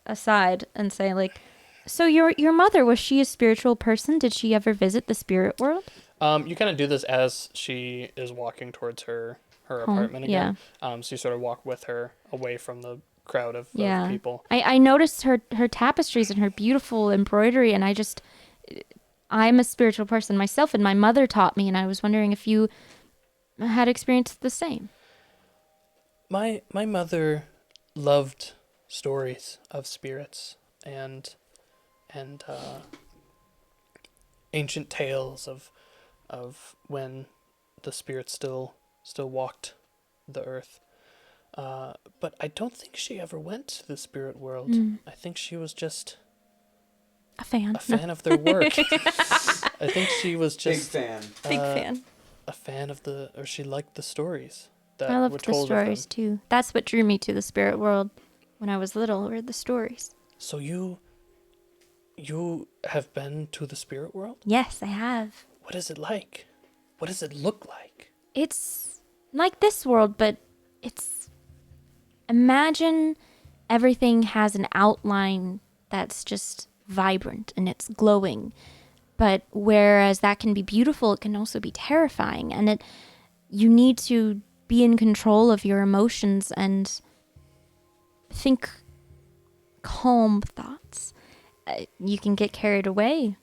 aside and say, like, so your mother, was she a spiritual person? Did she ever visit the spirit world? You kind of do this as she is walking towards her apartment again. So you sort of walk with her away from the crowd of people. I noticed her tapestries and her beautiful embroidery, and I'm a spiritual person myself, and my mother taught me, and I was wondering if you had experienced the same. My mother loved stories of spirits and ancient tales of when the spirits still walked the earth. But I don't think she ever went to the spirit world. I think she was just A fan. a fan of their work. I think she was just Big fan. Big fan. a fan of or she liked the stories that I were loved the told of stories them. too. That's what drew me to the spirit world when I was little, were the stories. So you have been to the spirit world? Yes, I have. What is it like? What does it look like? It's like this world, but it's... Imagine everything has an outline that's just vibrant and it's glowing. But whereas that can be beautiful, it can also be terrifying. And you need to be in control of your emotions and think calm thoughts. You can get carried away.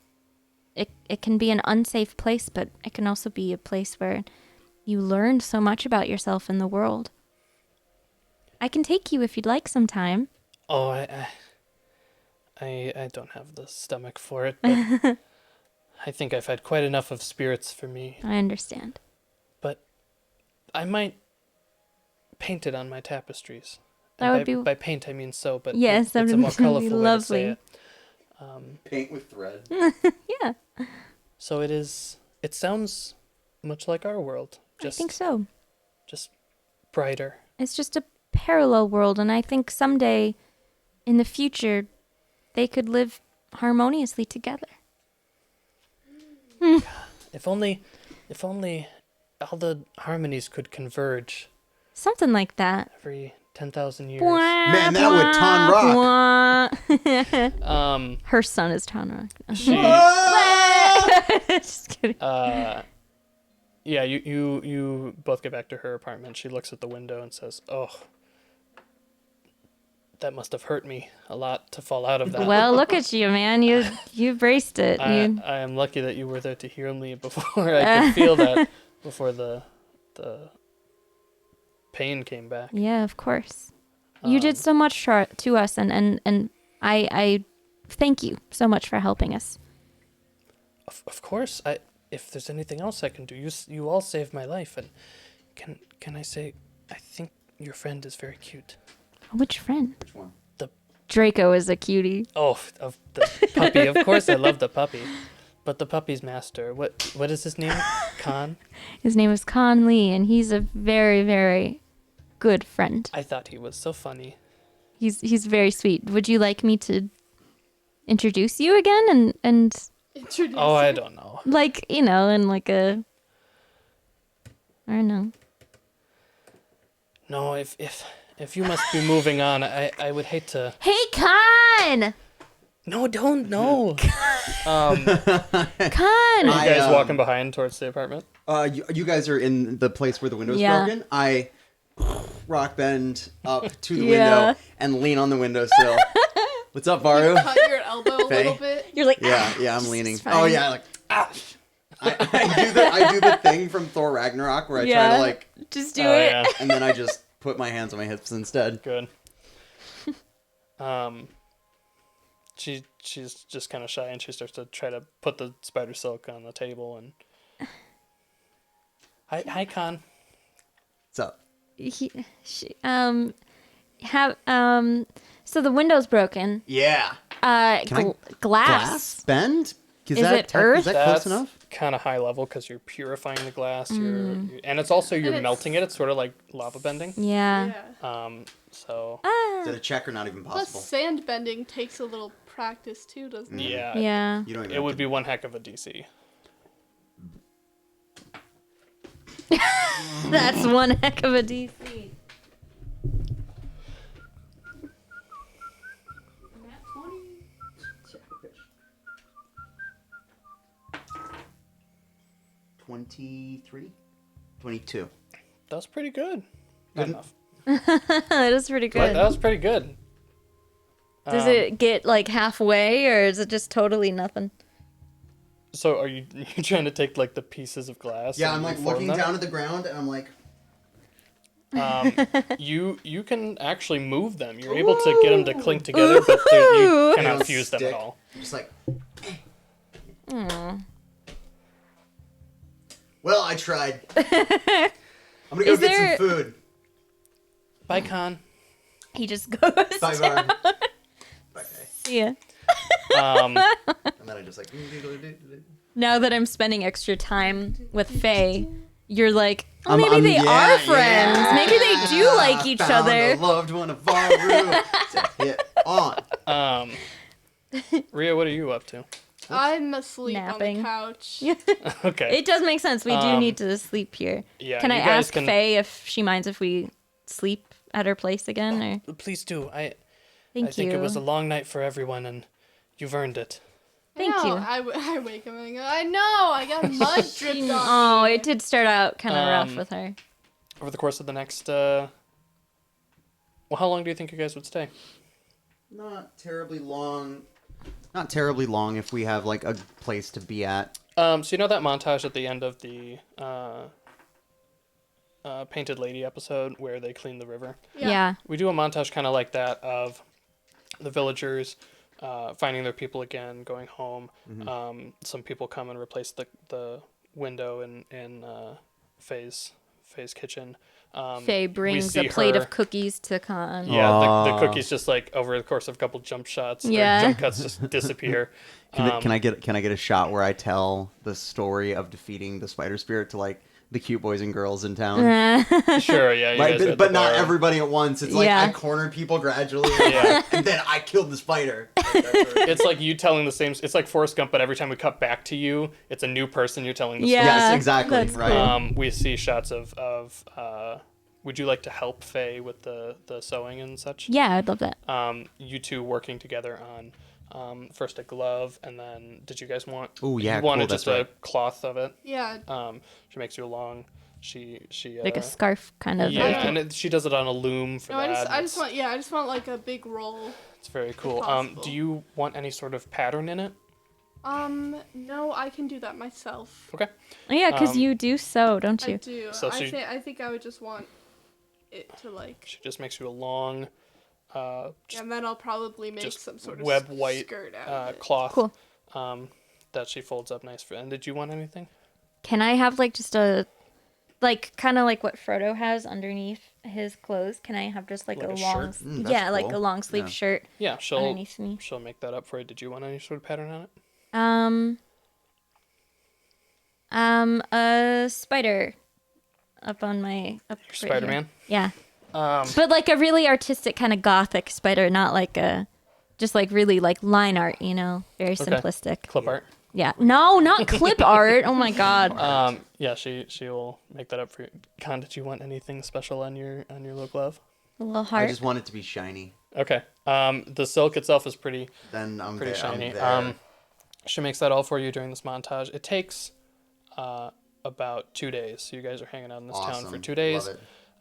It can be an unsafe place, but it can also be a place where you learn so much about yourself and the world. I can take you if you'd like sometime. Oh, I don't have the stomach for it, but I think I've had quite enough of spirits for me. I understand. But I might paint it on my tapestries. That And would be... by paint I mean sew, but Yes, that it's a would more be colorful way to say lovely. it. Paint with thread. Yeah, So it sounds much like our world. I think so. Just brighter. It's just a parallel world, and I think someday in the future they could live harmoniously together. If only all the harmonies could converge Something like that. every 10,000 years. Man, that would ton rock. Her son is Ton Rock. She, Just kidding. yeah, you both get back to her apartment. She looks at the window and says, "Oh, that must have hurt me a lot to fall out of that." Well, look at you, man. You braced it. I am lucky that you were there to hear me before I could feel that, before the pain came back. Yeah, of course. You did so much to us, and I thank you so much for helping us. Of course, if there's anything else I can do, you all saved my life, and can I say, I think your friend is very cute. Which friend? Which one? Draco is a cutie. Oh, of the puppy. Of course, I love the puppy, but the puppy's master. What is his name? Khan. His name is Con Lee, and he's a very, very good friend. I thought he was so funny. He's very sweet. Would you like me to introduce you again and Introduce Oh, I you. don't know. like, you know, in like a, I don't know. No, if you must be moving on, I would hate to. Hey, Con! No, don't. No. Con! Are you I, guys walking behind towards the apartment? You guys are in the place where the window's Yeah. broken. I rock bend up to the Yeah. window and lean on the windowsill. What's up, Varu? Cut your elbow a Faye? little bit. You're like, Yeah, I'm it's leaning. fine. Oh yeah, like I do the thing from Thor Ragnarok where I try to like, just do Oh, it. yeah. and then I just put my hands on my hips instead. Good. She's just kind of shy, and she starts to try to put the spider silk on the table. And hi, Con. What's up? So the window's broken. Yeah. Glass. Glass bend? Is it earth? Is that close enough? Kind of high level because you're purifying the glass. And it's also you're And it's- melting it. It's sort of like lava bending. Yeah. Yeah. So Is it a check or not even Plus, possible? sand bending takes a little practice too, doesn't it? yeah, Yeah. You don't even it have would to- be one heck of a DC. That's one heck of a DC. $23? 22. That was pretty good. Not Good. enough. That is pretty But good. that was pretty good. Does it get like halfway, or is it just totally nothing? So are you trying to take like the pieces of glass? Yeah, and I'm like reform looking them? down at the ground and I'm like, You can actually move them. You're able to get them to clink together, but you They cannot don't fuse them at stick. all. Just like, Aw. well, I tried. I'm gonna go Is get there- some food. Bye, Con. He just goes Bye, down. Barb. Okay. See ya. Um, And then I just like. Now that I'm spending extra time with Faye, you're like, oh, I'm- maybe they yeah, are friends. yeah. Maybe they do like each Found other. a loved one of our room. It's a hit on. Rhea, what are you up to? I'm asleep Napping. on the couch. Okay. It does make sense. We do need to sleep here. Yeah, Can I you guys ask can- Faye if she minds if we sleep at her place again? Or Please do. I thank think you. it was a long night for everyone, and you've earned it. Thank I know, you. I wake up and I go, I know, I got mud dripped on Oh, me. it did start out kind of rough with her. Over the course of the next, well, how long do you think you guys would stay? Not terribly long. Not terribly long if we have like a place to be at. So you know that montage at the end of the Painted Lady episode where they clean the river? Yeah. We do a montage kind of like that of the villagers finding their people again, going home. Some people come and replace the window in Faye's kitchen. Faye brings a plate of cookies to Con. Yeah, the cookies just like over the course of a couple jump shots, Yeah. or jump cuts just disappear. Can I get a shot where I tell the story of defeating the spider spirit to like the cute boys and girls in town? Sure, yeah, you Like, guys are at but the not bar. everybody at once. It's like Yeah. I corner people gradually, Yeah. and then I killed the spider. Like, that's where- It's like you telling the same. It's like Forrest Gump, but every time we cut back to you, it's a new person you're telling the Yeah. story. Yes, exactly. That's Right. cool. We see shots of would you like to help Faye with the sewing and such? Yeah, I'd love that. You two working together on first a glove, and then did you guys want? Ooh, yeah, you wanted cool, that's just a right. cloth of it. Yeah, She makes you a long. She Like a scarf kind of. yeah, like- and she does it on a loom for no, I that. just want like a big roll. It's very cool. possible. Do you want any sort of pattern in it? No, I can do that myself. Okay. Oh, yeah, because you do sew, don't I you? do. So I think I would just want it to like, She just makes you a long, and then I'll probably make just some sort of web white skirt out of it. cloth. Cool. That she folds up nice for. And did you want anything? Can I have like just a, like kind of like what Frodo has underneath his clothes? Can I have just like, Like a a long, shirt? That's yeah, like cool. a long sleeve Yeah. shirt Yeah, she'll underneath me? make that up for you. Did you want any sort of pattern on it? A spider up on my up right here. Spider-Man. Yeah. But like a really artistic kind of gothic spider, not like a, just like really like line art, you know, very simplistic. Clip art. Yeah. No, not clip art. Oh my god. Yeah, she will make that up for you. Con, did you want anything special on your little glove? A little I heart. just want it to be shiny. Okay. The silk itself is pretty Then I'm pretty there. shiny. I'm there. She makes that all for you during this montage. It takes about 2 days. So you guys are hanging out in this town for Awesome. 2 days.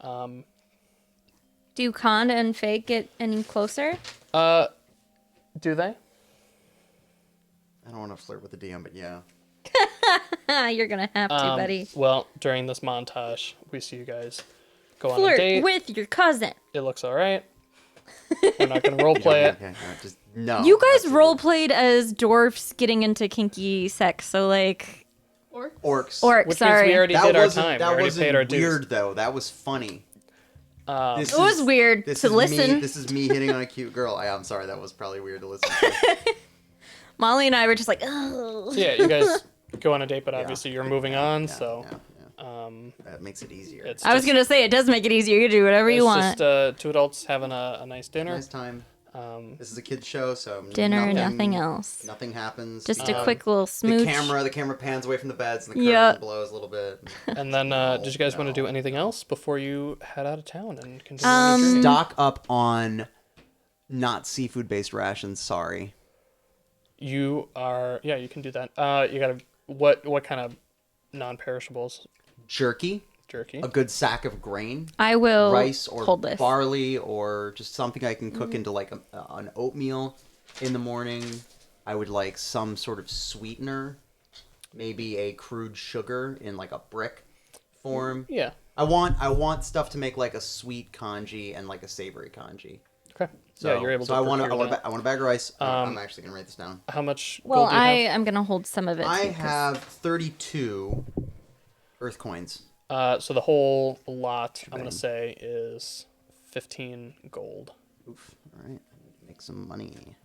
Love it. Do Khan and Faye get any closer? Do they? I don't want to flirt with the DM, but yeah. You're gonna have to, buddy. Well, during this montage, we see you guys go on a Flirt date. with your cousin. It looks all right. We're not gonna role play it. Okay, just no. You guys absolutely. role played as dwarfs getting into kinky sex, so like Or Orcs. orcs. Which Sorry, means we already That did our wasn't, time. that We already wasn't paid our dues. weird though. That was funny. This it was is- weird This to is listen. Me, this is me hitting on a cute girl. I'm sorry, that was probably weird to listen to. Molly and I were just like, oh. So yeah, you guys go on a date, but obviously you're moving on. Yeah, so yeah. That makes it easier. it's I was just- gonna say it does make it easier. You can do whatever you it's want. just two adults having a nice dinner. Nice time. This is a kids show, so Dinner, nothing else. Nothing happens. Just a quick little smooch. The camera pans away from the beds, and the curtain Yeah. blows a little bit. And then, did you guys want to do anything else before you head out of town and continue on your journey? Stock up on not seafood based rations. Sorry. You are, yeah, you can do that. You gotta, what kind of non-perishables? Jerky, Jerky. a good sack of grain, I will rice or hold this. barley, or just something I can cook into like an oatmeal in the morning. I would like some sort of sweetener, maybe a crude sugar in like a brick. form. Yeah. I want stuff to make like a sweet kanji and like a savory kanji. Okay. So, yeah, you're able so to. I want that. I want a bag of rice. I'm actually gonna write this down. How much Well, gold do you I have? am gonna hold some of it. I too, 'cause- have 32 earth coins. So the whole lot, I'm gonna bad. say, is 15 gold. Oof. All right. I need to make some money.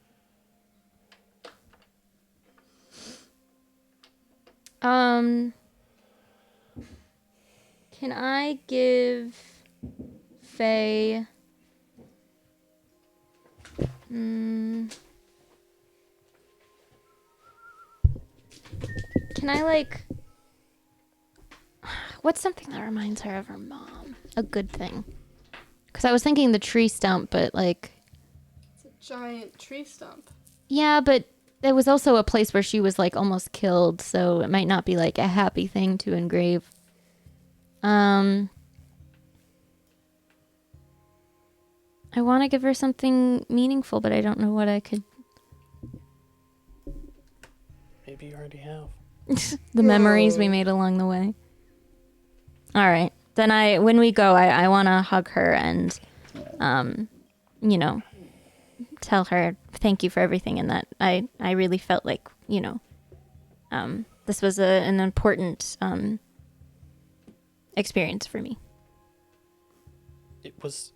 Can I give Faye? Can I like? What's something that reminds her of her mom? A good thing. Because I was thinking the tree stump, but like, It's a giant tree stump. yeah, but there was also a place where she was like almost killed, so it might not be like a happy thing to engrave. I want to give her something meaningful, but I don't know what I could. Maybe you already have. The memories we made along the way. All right. Then when we go, I want to hug her and, you know, tell her thank you for everything and that I really felt like, you know, this was an important experience for me. It was.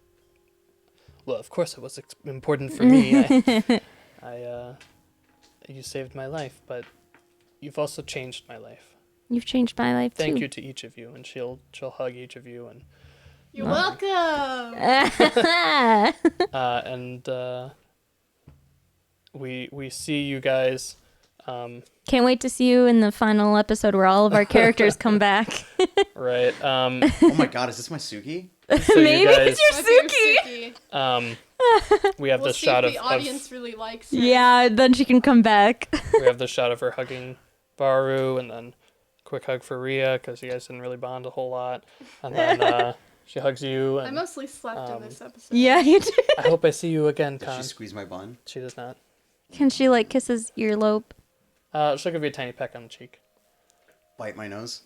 Well, of course it was important for me. You saved my life, but you've also changed my life. You've changed my life Thank too. you to each of you, and she'll hug each of you, and You're welcome. we see you guys. Can't wait to see you in the final episode where all of our characters come back. Right. Oh my god, is this my Suki? So Maybe you guys, it's your Might be Suki. your Suki. we have We'll the see shot if of the audience really likes her. Yeah, then she can come back. we have the shot of her hugging Baru, and then quick hug for Rhea because you guys didn't really bond a whole lot, and then she hugs you. I And mostly slept in this episode. Yeah, you did. I hope I see you again, Did Con. she squeeze my bun? She does not. Can she like kiss his earlobe? She'll give you a tiny peck on the cheek. Bite my nose?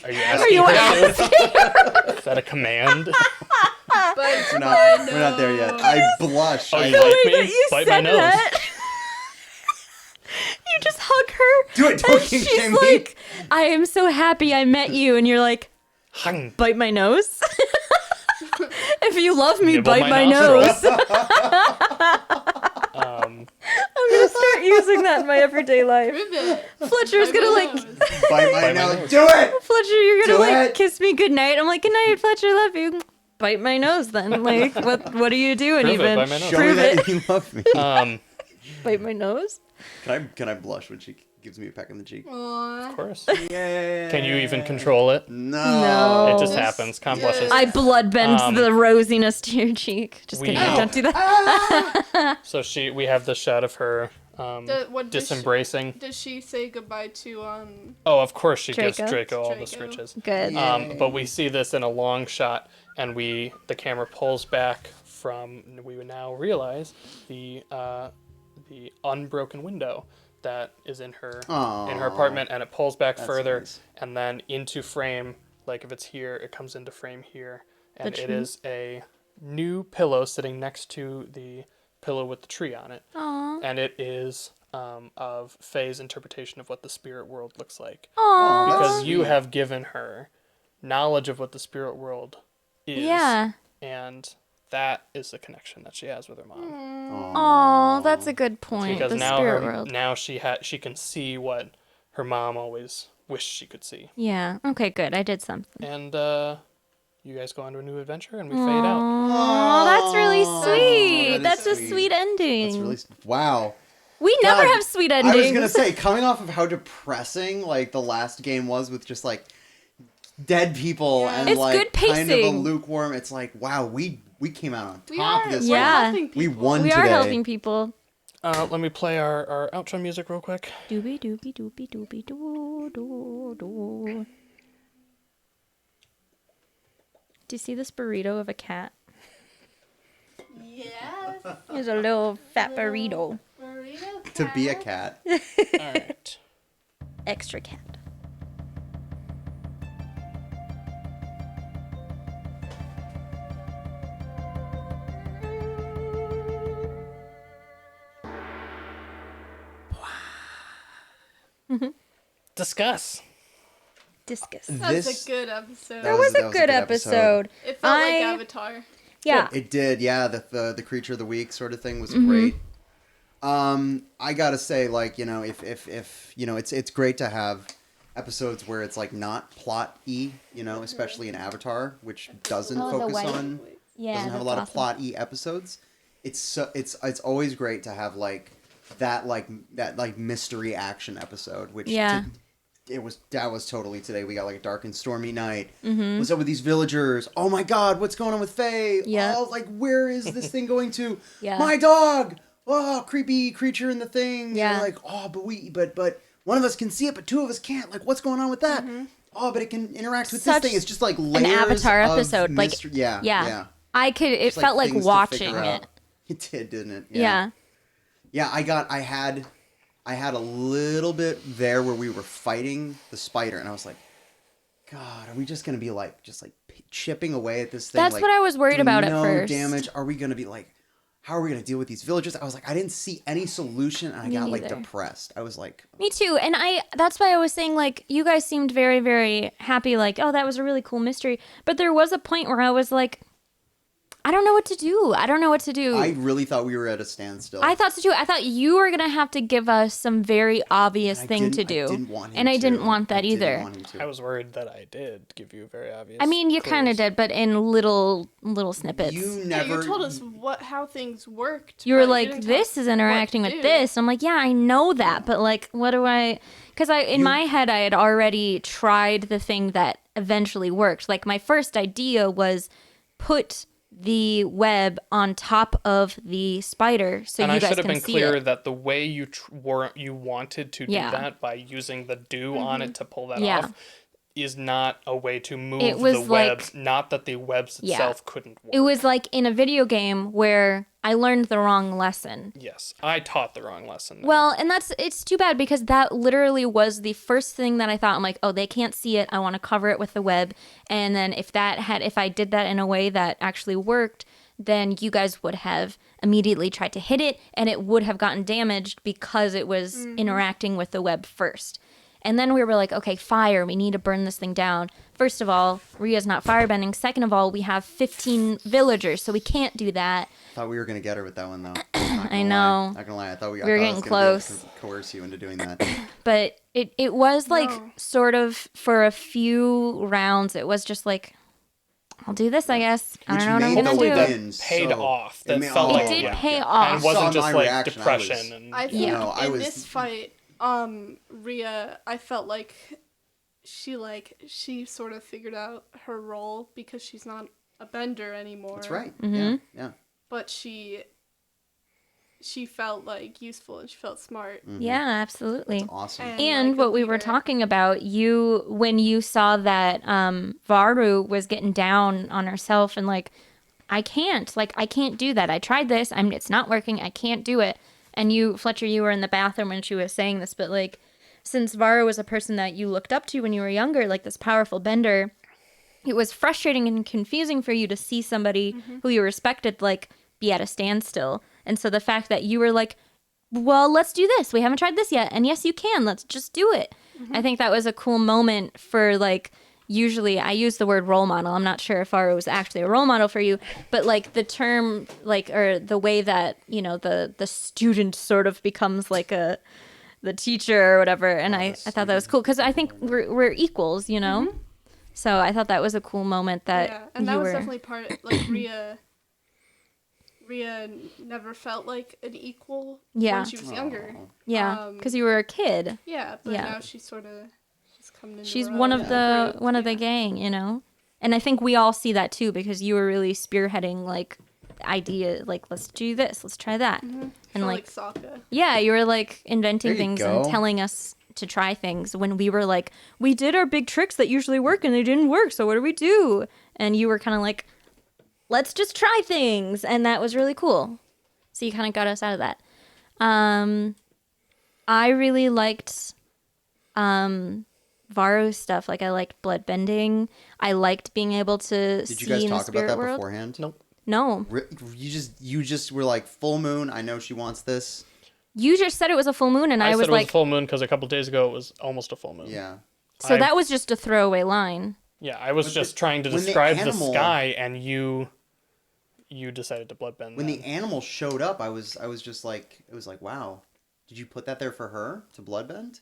Are you asking? you her to? Is that a command? But We're not there yet. I blush. Oh, I, you like me? Bite my nose. You just hug her. Do it, don't and you she's shame me. like, I am so happy I met you. And you're like, Hung. bite my nose? If you love me, Nibble bite my my nostril. nose. I'm going to start using that in my everyday life. Rivet. Fletcher's going to like, Bite my Bite my nose. nose. Do it! Fletcher, you're going Do to like it. kiss me goodnight. I'm like, good night, Fletcher, love you. Bite my nose then. Like, what are you doing Prove it, even? bite my nose. Show me Prove that it. you love me. Bite my nose? Can I blush when she gives me a peck on the cheek? Aww. Of course. Yeah. Can you even control it? No. It just Yes. happens. Con Yes. blushes. I blood bend the rosiness to your cheek. Just We- kidding. Ow. Don't do that. So we have the shot of her What does disembracing. Does she say goodbye to Oh, of course she gives Draco? Draco all the Draco. scritches. Good. But we see this in a long shot, and the camera pulls back from. We would now realize the unbroken window that is in her apartment, and it pulls back That's further, nice. and then into frame. Like if it's here, it comes into frame here, and The it tree? is a new pillow sitting next to the pillow with the tree on it, Aw. and it is of Faye's interpretation of what the spirit world looks like. Aw. Because you have given her knowledge of what the spirit world is. Yeah. And that is the connection that she has with her mom. Oh, that's a good point. Because The now spirit world. now she can see what her mom always wished she could see. Yeah. Okay, good. I did something. And you guys go on to a new adventure and we fade out. Oh, that's really sweet. that is That's a sweet. sweet ending. That's really wow. We never God, have sweet endings. I was gonna say, coming off of how depressing like the last game was with just like dead people Yeah. and It's like good kind of a pacing. lukewarm. It's like wow, we came out on We top are. this We're one. Yeah. helping We people. won We today. are helping people. Let me play our outro music real quick. Doobie doobie doobie doobie doo doo doo. Do you see this burrito of a cat? Yes. He's a little fat burrito. Burrito To be a cat. All right. Extra cat. Discuss. Discus. That's This- a good episode. That That was that a good episode. It felt like I- Avatar. Yeah. It did, yeah. The creature of the week sort of thing was great. I gotta say, like, you know, if you know, it's great to have episodes where it's like not plot-y, you know, especially in Avatar, which doesn't Oh, the focus white- on Yeah. doesn't have a that's lot awesome. of plot-y episodes. It's always great to have like that mystery action episode, which Yeah. that was totally today. We got like a dark and stormy night. Mm-hmm. What's up with these villagers? Oh my god, what's going on with Faye? Yeah. Oh, like where is this thing going to? Yeah. My dog. Oh, creepy creature in the thing. Yeah. And like, oh, but one of us can see it, but two of us can't. Like, what's going on with that? Oh, but it can interact with Such this thing. It's just like layers Avatar of episode, like, mystery. Yeah. yeah. I could. It Just, felt like things to watching figure out. it. It did, didn't it? Yeah. Yeah, I had a little bit there where we were fighting the spider, and I was like, God, are we just gonna be like chipping away at this thing? That's like, what I was worried doing about at no first. damage? Are we gonna be like, how are we gonna deal with these villagers? I was like, I didn't see any solution, and I Me got like neither. depressed. I was like, Me too. And that's why I was saying, like, you guys seemed very, very happy, like, oh, that was a really cool mystery. But there was a point where I was like, I don't know what to do. I don't know what to do. I really thought we were at a standstill. I thought so too. I thought you were gonna have to give us some very obvious And I thing to didn't- do. I didn't want him and I to. didn't want that I didn't either. want him to. I was worried that I did give you very obvious. I mean, you kind of clues. did, but in little snippets. You Yeah, never. you told us how things worked. You were but like, didn't this tell is us interacting what to with do. this. I'm like, yeah, I know that, but like, what do I? Because in my head, I had already tried the thing that eventually worked. Like my first idea was put the web on top of the spider so And you I guys should have can been see clear it. that the way you wanted to do Yeah. that by using the dew on it to pull that Yeah. off is not a way to move It was the like- webs. Not that the webs Yeah. itself couldn't work. It was like in a video game where I learned the wrong lesson. Yes, I taught the wrong lesson. there. Well, and it's too bad because that literally was the first thing that I thought. I'm like, oh, they can't see it. I want to cover it with the web. And then if I did that in a way that actually worked, then you guys would have immediately tried to hit it and it would have gotten damaged because it was interacting with the web first. And then we were like, okay, fire, we need to burn this thing down. First of all, Ria's not firebending. Second of all, we have 15 villagers, so we can't do that. Thought we were gonna get her with that one though. I know. Not gonna lie. I thought We were I thought I getting was gonna be able close. to coerce you into doing that. But it was like No. sort of for a few rounds, it was just like, I'll do this, I guess. I Which don't know what I'm made gonna the do. win paid so- off. it That made- felt oh, like It did yeah. pay And off. it Saw wasn't my just like reaction, I was- depression and I think Yeah. No, I in was- this fight, Rhea, I felt like she sort of figured out her role because she's not a bender anymore. That's right. Mm-hmm. Yeah, yeah. But she felt like useful and she felt smart. Yeah, absolutely. Awesome. And like, a what we were leader. talking about, when you saw that Varu was getting down on herself and like, I can't do that. I tried this. It's not working. I can't do it. And you, Fletcher, you were in the bathroom when she was saying this, but like, since Varu was a person that you looked up to when you were younger, like this powerful bender, it was frustrating and confusing for you to see somebody who you respected, like, be at a standstill. And so the fact that you were like, well, let's do this. We haven't tried this yet. And yes, you can. Let's just do it. I think that was a cool moment for like, usually I use the word role model. I'm not sure if Varu was actually a role model for you, but like the term, like, or the way that, you know, the student sort of becomes like the teacher or whatever. And I thought that was cool because I think we're equals, you know? So I thought that was a cool moment that Yeah, and that you was were. definitely part like Rhea never felt like an equal Yeah. when she was younger. Yeah, because you were a kid. Yeah, but Yeah. now she's coming into She's her one own of the group, one of the yeah. gang, you know. And I think we all see that too because you were really spearheading like idea, like let's do this, let's try that, and Felt like Sokka. yeah, you were like inventing There you things go. and telling us to try things when we were like, we did our big tricks that usually work and they didn't work, so what do we do? And you were kind of like, let's just try things, and that was really cool. So you kind of got us out of that. I really liked Varu's stuff. Like I liked blood bending. I liked being able to Did see you guys in the talk about spirit that world. beforehand? Nope. No. You just were like full moon. I know she wants this. You just said it was a full moon, and I said was it was like, a full moon because a couple days ago it was almost a full moon. Yeah. so that was just a throwaway line. Yeah, I was But just trying to when the describe the animal- sky, and you decided to bloodbend. When then. the animal showed up, I was just like, it was like, wow, did you put that there for her to bloodbend?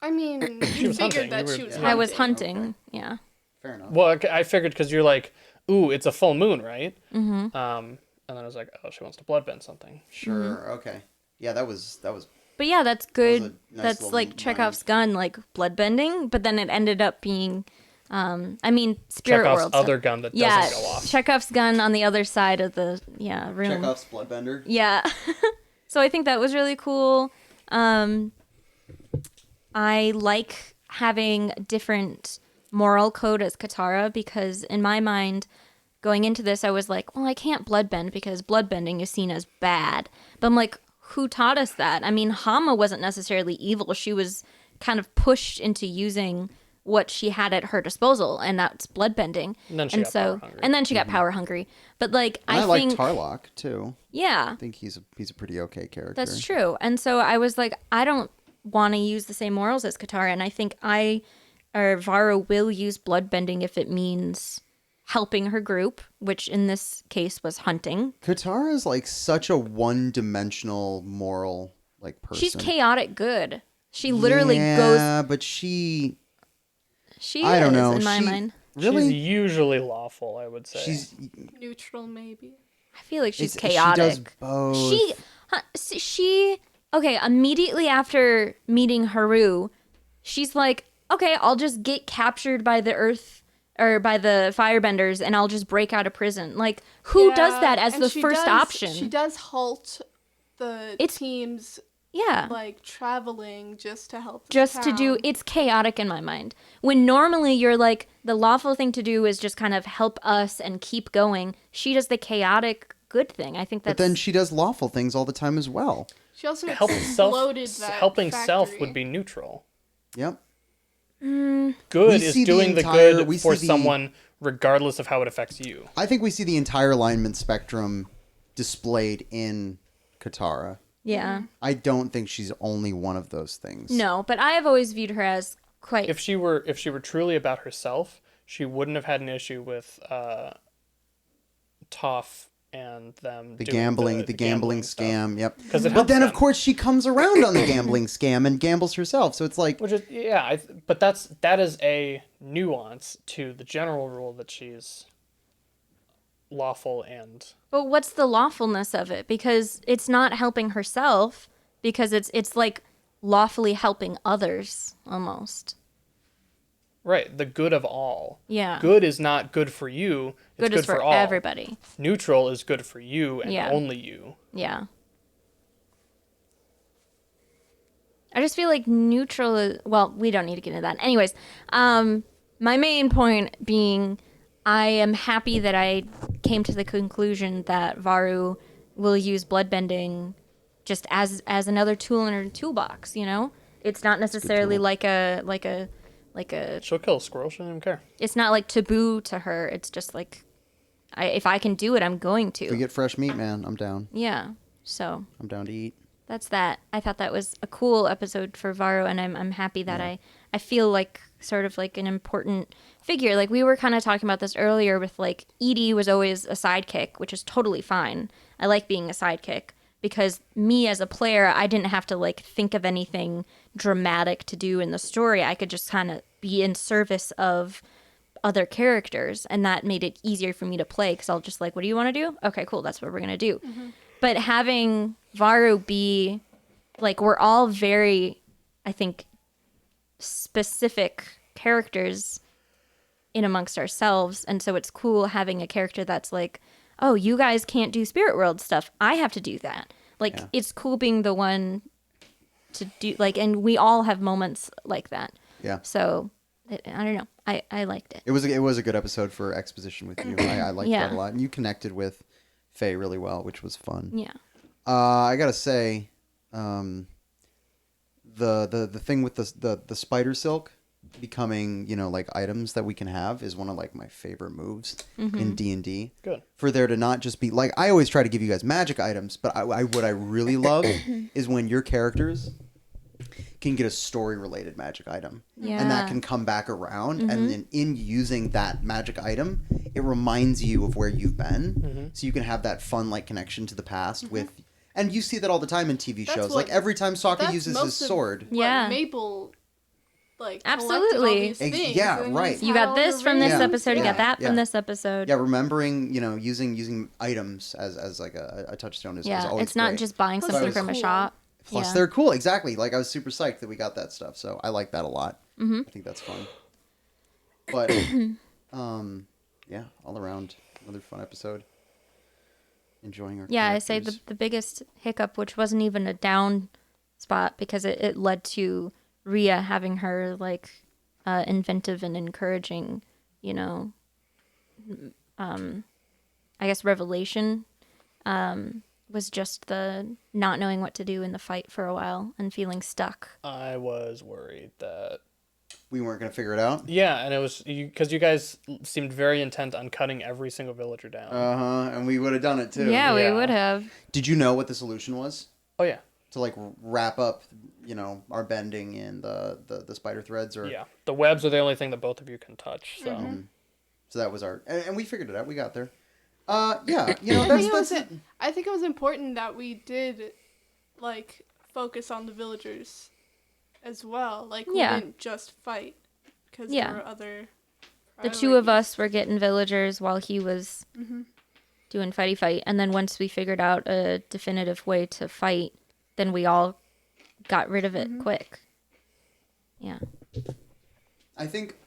I mean, She you was figured hunting. that You she were- was yeah. I was hunting. hunting. Yeah. Fair enough. Well, I figured because you're like, ooh, it's a full moon, right? Mm-hmm. And then I was like, oh, she wants to bloodbend something. Sure. Okay. Yeah, that was. But yeah, that's That was good. a nice That's little like mind. Chekhov's gun, like bloodbending. But then it ended up being, I mean, spirit Chekhov's world. other stuff. gun that Yeah, doesn't go off. Chekhov's gun on the other side of the room. Chekhov's bloodbender. Yeah. So I think that was really cool. I like having different moral code as Katara because in my mind, going into this, I was like, well, I can't bloodbend because bloodbending is seen as bad. But I'm like, who taught us that? I mean, Hama wasn't necessarily evil. She was kind of pushed into using what she had at her disposal, and that's bloodbending. And then she got power hungry. And then she got power hungry. But like, And I I think like Tarlok too. yeah, I think he's a pretty okay character. that's true. And so I was like, I don't want to use the same morals as Katara, and I think Varro will use bloodbending if it means helping her group, which in this case was hunting. Katara is like such a one-dimensional moral like person. She's chaotic good. She literally goes. Yeah, but she She I don't is, know. in my She- mind. really She's usually lawful, I would say. she's Neutral, maybe. I feel like she's it's- chaotic. She does both. She okay, immediately after meeting Haru, she's like, okay, I'll just get captured by the earth or by the firebenders and I'll just break out of prison. Like, who does Yeah, that as and the she first does- option? She does halt the It's- teams yeah. like traveling just to help. The Just to do town. it's chaotic in my mind. When normally you're like the lawful thing to do is just kind of help us and keep going. She does the chaotic good thing. I think that's But then she does lawful things all the time as well. She also helping exploded that helping self factory. would be neutral. Yep. Good We is see the doing the entire- good we for see the- someone regardless of how it affects you. I think we see the entire alignment spectrum displayed in Katara. yeah. I don't think she's only one of those things. No, but I have always viewed her as quite If she were truly about herself, she wouldn't have had an issue with Toph and them The doing gambling stuff. scam. Yep. 'Cause it But helps then, of them. course, she comes around on the gambling scam and gambles herself. So it's like, Which is yeah, but that is a nuance to the general rule that she's lawful and But what's the lawfulness of it? Because it's not helping herself. Because it's like lawfully helping others almost. right, the good of all. Yeah. Good is not good for you. It's Good is for all. everybody. Neutral is good for you and Yeah. only you. Yeah. I just feel like neutral is, well, we don't need to get into that. Anyways, my main point being I am happy that I came to the conclusion that Varu will use bloodbending just as another tool in her toolbox, you know? It's not necessarily like a She'll kill a squirrel. She doesn't even care. it's not like taboo to her. It's just like if I can do it, I'm going if we to. get fresh meat, man, I'm down. Yeah. So I'm down to eat. that's that. I thought that was a cool episode for Varro, and I'm happy that I feel like sort of like an important figure. Like we were kind of talking about this earlier with like Edie was always a sidekick, which is totally fine. I like being a sidekick because me as a player, I didn't have to like think of anything dramatic to do in the story. I could just kind of be in service of other characters, and that made it easier for me to play because I'll just like, what do you want to do? Okay, cool, that's what we're gonna do. But having Varu be like, we're all very, I think, specific characters in amongst ourselves, and so it's cool having a character that's like, oh, you guys can't do spirit world stuff, I have to do that. Like it's cool being the one to do like, and we all have moments like that. Yeah. So I don't know. I liked it. It was a good episode for exposition with you. I liked Yeah. that a lot. And you connected with Faye really well, which was fun. Yeah. I gotta say, the thing with the spider silk becoming, like items that we can have is one of like my favorite moves in D&D. Good. For there to not just be like, I always try to give you guys magic items, but what I really love is when your characters can get a story related magic item. Yeah. And that can come back around. And then in using that magic item, it reminds you of where you've been. So you can have that fun like connection to the past with, and you see that all the time in TV That's shows. what- Like every time Sokka that's uses most his of sword. what Yeah. Mabel, like, Absolutely. collected all these things, Yeah, and then right. used You how got this the from this rings- episode. You got that Yeah. from this episode. Yeah, remembering, using items as like a touchstone is Yeah, always it's not great. just buying Plus something they're from a cool. shop. Plus, Yeah. they're cool. Exactly. Like, I was super psyched that we got that stuff. So I like that a lot. I think that's fun. But, yeah, all around, another fun episode. Enjoying our Yeah, I say characters. the biggest hiccup, which wasn't even a down spot, because it led to Rhea having her, like, inventive and encouraging, I guess, revelation, was just the not knowing what to do in the fight for a while and feeling stuck. I was worried that. We weren't going to figure it out. Yeah, and it was because you guys seemed very intent on cutting every single villager down. And we would have done it too. Yeah, Yeah. we would have. Did you know what the solution was? Oh yeah, To like wrap up, our bending in the spider threads, or yeah. The webs are the only thing that both of you can touch. So so that was our, and we figured it out. We got there. Yeah, I think it was important that we did, like, focus on the villagers as well. Like, Yeah. we didn't just fight, because Yeah. there were other The two of priorities. us were getting villagers while he was doing fighty fight. And then once we figured out a definitive way to fight, then we all got rid of it quick. Yeah. I think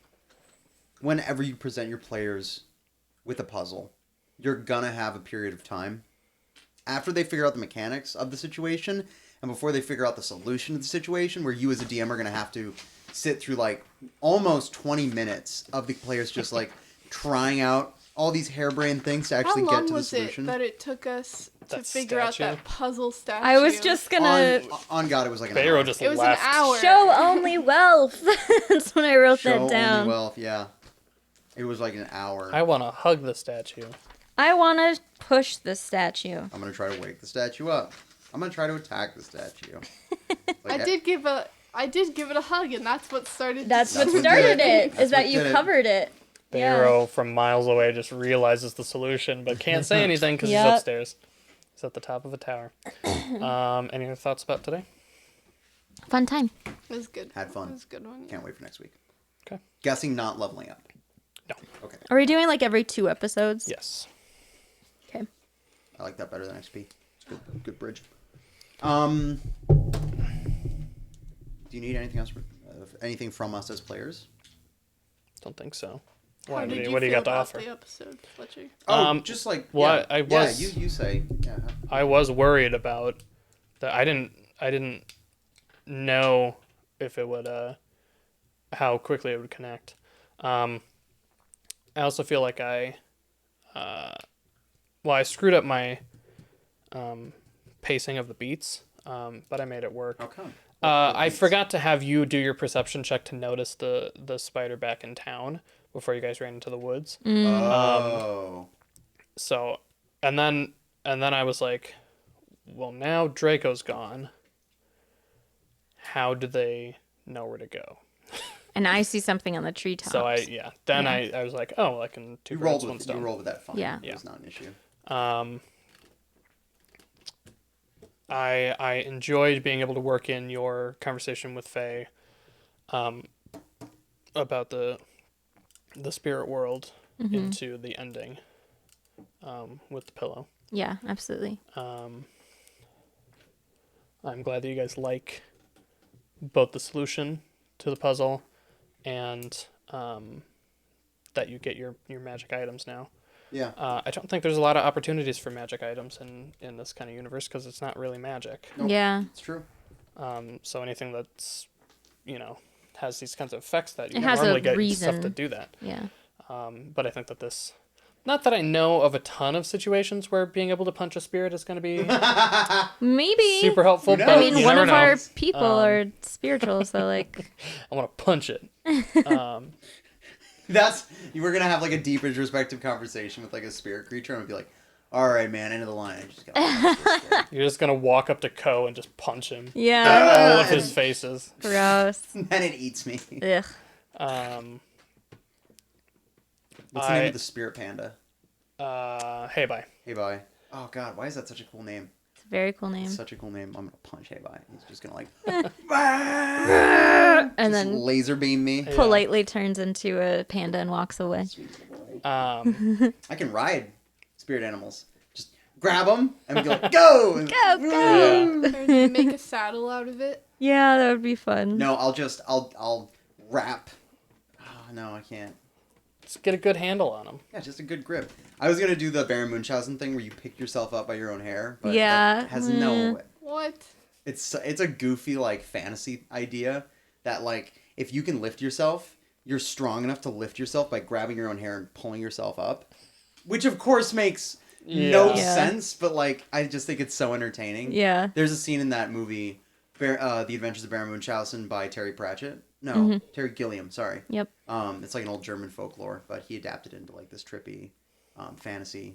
whenever you present your players with a puzzle, you're gonna have a period of time after they figure out the mechanics of the situation and before they figure out the solution to the situation, where you as a DM are gonna have to sit through like almost 20 minutes of the players just like trying out all these harebrained things to How actually long get to the was it solution. that it took us to That figure out statue? that puzzle statue? I was just gonna on God, it was like an Pharaoh hour. just It was left. an hour. show only wealth. That's when I wrote Show that only down. wealth, yeah. It was like an hour. I want to hug the statue. I want to push the statue. I'm gonna try to wake the statue up. I'm gonna try to attack the statue. I did give it a hug, and that's what started. That's what what started did it. it. Is That's that what you did it. covered it? Pharaoh from miles away just realizes the solution, but can't say anything because Yep. he's upstairs. He's at the top of a tower. Any other thoughts about today? Fun time. It was good. Had fun. It was a good one. Yeah. Can't wait for next week. Okay. Guessing not leveling up. No. Okay. Are we doing like every 2 episodes? Yes. Okay. I like that better than XP. It's good. Good bridge. Do you need anything else? Anything from us as players? Don't think so. How What, did what do you feel got to about offer? the episode, Fletcher? Oh, just like well, yeah, I was- Yeah, you say. Yeah. I was worried about that. I didn't know if it would how quickly it would connect. I also feel like I screwed up my pacing of the beats, but I made it work. How come? I forgot to have you do your perception check to notice the spider back in town before you guys ran into the woods. Oh. So, and then I was like, well, now Draco's gone. How do they know where to go? And I see something on the treetops. So I was like, oh, well, I can two You birds, rolled one with stone. that fine. Yeah. It was not an issue. I enjoyed being able to work in your conversation with Faye about the spirit world into the ending with the pillow. Yeah, absolutely. I'm glad that you guys like both the solution to the puzzle and that you get your magic items now. Yeah. I don't think there's a lot of opportunities for magic items in this kind of universe because it's not really magic. Nope. Yeah. It's true. So anything that's, has these kinds of effects that you It don't has a normally get reason. stuff to do that. Yeah. But I think that this Not that I know of a ton of situations where being able to punch a spirit is going to be Maybe. super helpful. Who knows? But I mean, you one never of know. our people are spiritual, so like, I want to punch it. You were gonna have like a deep introspective conversation with like a spirit creature and be like, all right, man, end of the line. I just gotta punch this thing. You're just going to walk up to Ko and just punch him. yeah, All of his faces. gross. And then it eats me. Ugh. What's the name of the spirit panda? Hey, bye. Hey, bye. Oh god, why is that such a cool name? It's a very cool name. It's such a cool name. I'm gonna punch Hey Bye. He's just gonna like And just then laser beam me. politely turns into a panda and walks away. I can ride spirit animals. Just grab them and be like, go, Go, go. Yeah. Or do you make a saddle out of it? Yeah, that would be fun. No, I'll wrap. Oh, no, I can't. Just get a good handle on him. Yeah, just a good grip. I was gonna do the Baron Munchausen thing where you pick yourself up by your own hair, but Yeah, that has no. What? It's a goofy like fantasy idea that like if you can lift yourself, you're strong enough to lift yourself by grabbing your own hair and pulling yourself up, which of course makes no Yeah. sense, but like I just think it's so entertaining. Yeah. There's a scene in that movie, The Adventures of Baron Munchausen by Terry Pratchett. No, Terry Gilliam. Sorry. Yep. It's like an old German folklore, but he adapted it into like this trippy fantasy.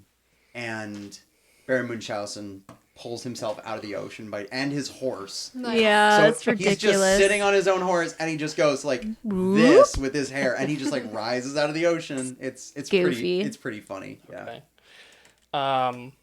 And Baron Munchausen pulls himself out of the ocean and his horse. Nice. Yeah, So that's he's ridiculous. just sitting on his own horse, and he just goes like this with his hair, and he just like rises out of the ocean. It's Goofy. pretty funny. Yeah. Okay.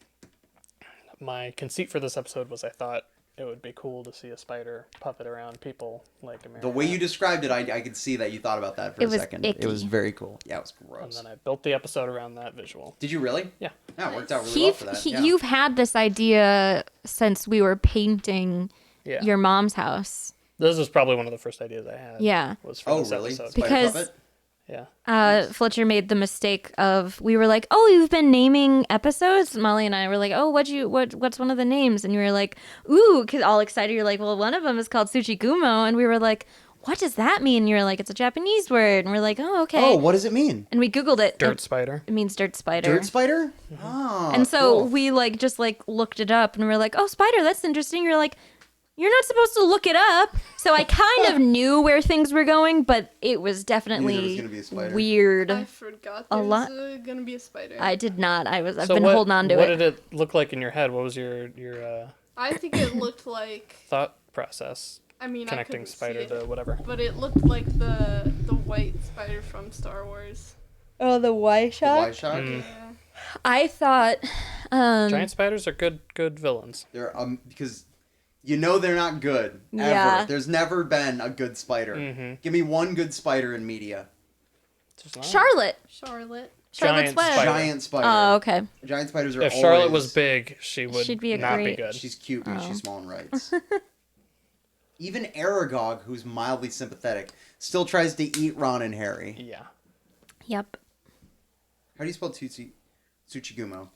My conceit for this episode was I thought it would be cool to see a spider puppet around people like a The way you described it, I could see that you thought about that for It a was second. It was icky. very cool. Yeah, it was And gross. then I built the episode around that visual. Did you really? Yeah. Yeah, it worked out really well for that. Yeah. You've had this idea since we were painting Yeah. your mom's house. This was probably one of the first ideas I had. Yeah. Was for Oh, this really? episode. Spider Because- puppet? Yeah. Fletcher made the mistake of we were like, oh, you've been naming episodes. Molly and I were like, oh, what's one of the names? And you were like, ooh, cause all excited. You're like, well, one of them is called Tsuchigumo, and we were like, what does that mean? And you're like, it's a Japanese word, and we're like, oh, okay. Oh, what does it mean? And we googled it. Dirt spider. It means dirt spider. Dirt spider? Oh, and so cool. we like just like looked it up, and we were like, oh, spider, that's interesting. You're like, you're not supposed to look it up. So I kind of knew where things were going, but it was You knew there was definitely gonna be a spider. weird. I forgot A there lot- was gonna be a spider. I did not. I've So been what, holding on to what it. did it look like in your head? What was your I think it looked like. thought process I mean, connecting I couldn't spider see it, to whatever? but it looked like the white spider from Star Wars. Oh, the Y The White Shark? Mm. Yeah. I thought. Giant spiders are good villains. They're because you know they're not good ever. Yeah. There's never been a good spider. Mhm. Give me one good spider in media. Just not. Charlotte. Charlotte. Charlotte's Giant Web. spider. Giant spider. Oh, okay. Giant spiders are If Charlotte always- was big, she would She'd be a not great- be good. She's cute, but Oh. she's small and rights. Even Aragog, who's mildly sympathetic, still tries to eat Ron and Harry. Yeah. Yep. How do you spell Tsuchigumo?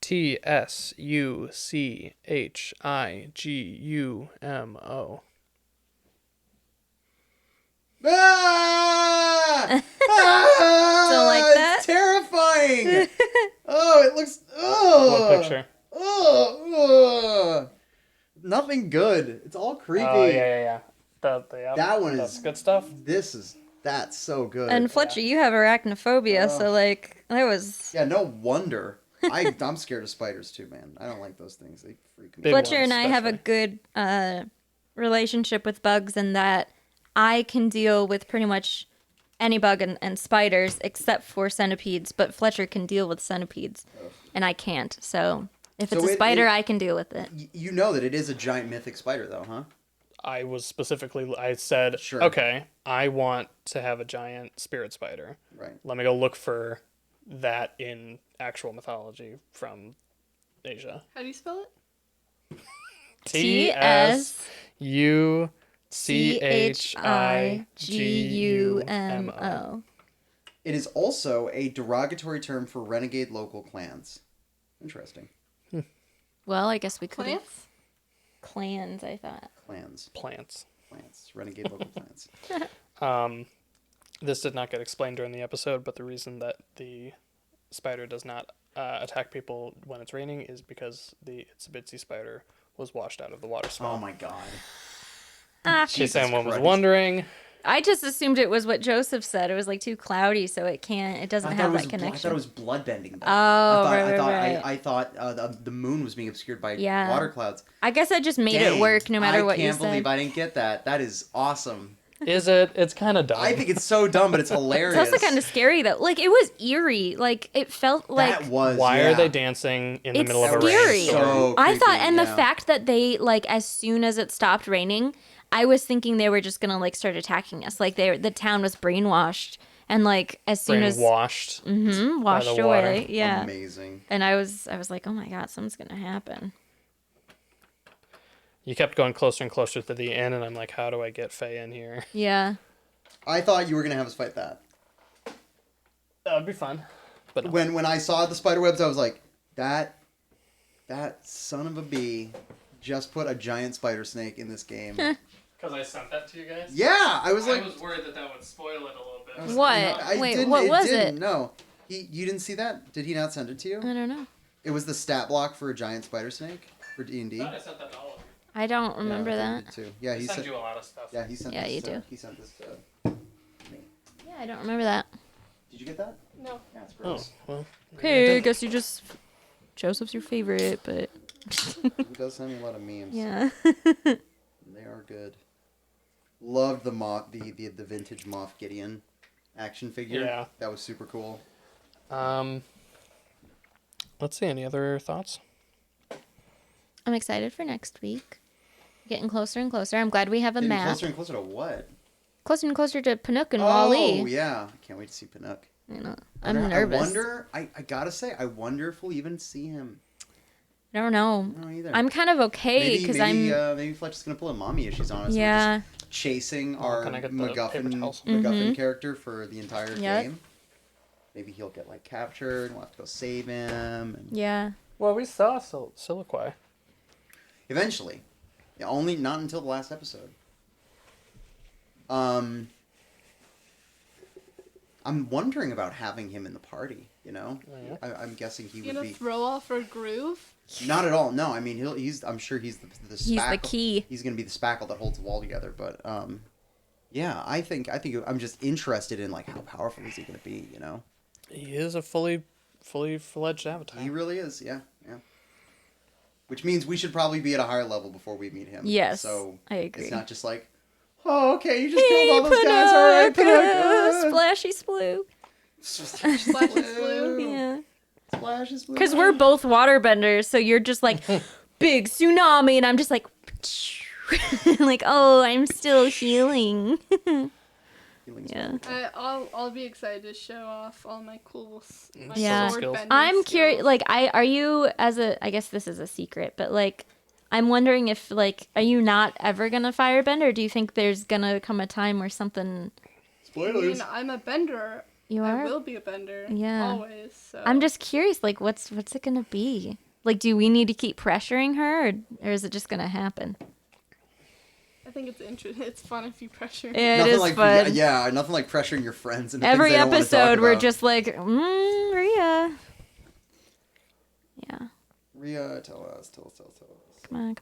Tsuchigumo. Ah! Don't like It's that? terrifying. Oh, it looks. Oh. What picture? Oh. Nothing good. It's all creepy. Oh yeah. That one That's is- good stuff. That's so good. And Fletcher, you have arachnophobia, so like that was. Yeah, no wonder. I'm scared of spiders too, man. I don't like those things. They freak me Big out. Fletcher ones, and I have a especially. good relationship with bugs in that I can deal with pretty much any bug and spiders except for centipedes, but Fletcher can deal with centipedes, and I can't. So if it's So a spider, I can deal with it. You know that it is a giant mythic spider, though, huh? I said, Sure. okay, I want to have a giant spirit spider. Right. Let me go look for that in actual mythology from Asia. How do you spell it? Tsuchigumo. It is also a derogatory term for renegade local clans. Interesting. Well, I guess we could have Plants? clans. I thought. Clans. Plants. Renegade local clans. This did not get explained during the episode, but the reason that the spider does not attack people when it's raining is because the Itsy Bitsy spider was washed out of the water spout. Oh my god. In case Jesus anyone was Christ. wondering. I just assumed it was what Joseph said. It was like too cloudy, so it doesn't have that I connection. thought it was bloodbending. Though. Oh, I thought the moon was being obscured by Yeah. water clouds. I guess I just made Dang, it work no matter what you I can't believe said. I didn't get that. That is awesome. Is it? It's kind of dumb. I think it's so dumb, but it's hilarious. It's also kind of scary though. Like it was eerie. Like it felt like that was. Why yeah. are they dancing in the It's middle of a scary. rainstorm? So I thought, creepy, and the yeah. fact that they like as soon as it stopped raining, I was thinking they were just gonna like start attacking us. Like the town was brainwashed, and like as soon as Brainwashed. washed the away, water. yeah. Amazing. And I was like, oh my god, something's gonna happen. You kept going closer and closer to the inn, and I'm like, how do I get Faye in here? Yeah. I thought you were gonna have us fight that. That would be fun. But no. When I saw the spider webs, I was like, that son of a bee just put a giant spider snake in this game. Because I sent that to you guys? Yeah, I was like, worried that would spoil it a little bit. What? I Wait, didn't- what was didn't, it? No, you didn't see that? Did he not send it to you? I don't know. It was the stat block for a giant spider snake for D&D. I sent that to all of you. I don't remember yeah, I that. think he did too. Yeah, he sent sent. you a lot of stuff. Yeah, he sent. Yeah, this you to, do. He sent this to me. Yeah, I don't remember that. Did you get that? No. Yeah, it's Oh, gross. well. Okay, I guess you just Joseph's your favorite, but He does send me a lot of memes. yeah. They are good. Loved the the vintage Moff Gideon action figure. Yeah. That was super cool. Let's see, any other thoughts? I'm excited for next week. Getting closer and closer. I'm glad we have a Getting map. closer and closer to what? Closer and closer to Panook and Oh, Wally. yeah. I can't wait to see Panook. You know, I I'm wonder- nervous. I gotta say, I wonder if we'll even see him. I don't know. I don't know either. I'm kind of okay because maybe Fletch is gonna pull a mommy issues on us. We're yeah. just chasing Oh, our can I get the paper towels? MacGuffin character for the entire Yep. game. Maybe he'll get like captured. And we'll have to go save him. And Yeah. Well, we saw Siliqui. eventually, yeah, only not until the last episode. I'm wondering about having him in the party. You know, Oh, yeah? I'm guessing he You would gonna be. throw off our groove? Not at all. No, I mean I'm sure he's the He's the spackle. key. He's gonna be the spackle that holds the wall together. But yeah, I think I'm just interested in like how powerful is he gonna be? You know, He is a fully fledged avatar. he really is. Yeah, yeah. Which means we should probably be at a higher level before we meet him. Yes, So I agree. It's not just like, oh, okay, you just Hey, killed all those guys. All right, Panook. Splashy Sploo. Splashy Sploo. Yeah. Splash is blue. Because we're both waterbenders, so you're just like big tsunami, and I'm just like, like, oh, I'm still healing. Healing Yeah. I'll be excited to show off all my cool my Yeah. sword Skills. bending I'm curious. skills. Like, are you I guess this is a secret, but like, I'm wondering if like, are you not ever gonna firebend, or do you think there's gonna come a time where something I mean, I'm a bender. you I are? will be a bender. Yeah. Always. So. I'm just curious. Like, what's it gonna be? Like, do we need to keep pressuring her, or is it just gonna happen? I think it's interesting. It's fun if you pressure. It nothing is like fun. yeah, nothing like pressuring your friends. Into Every things they don't wanna talk episode, we're about. just like, Rhea. Yeah. Rhea, tell us. Come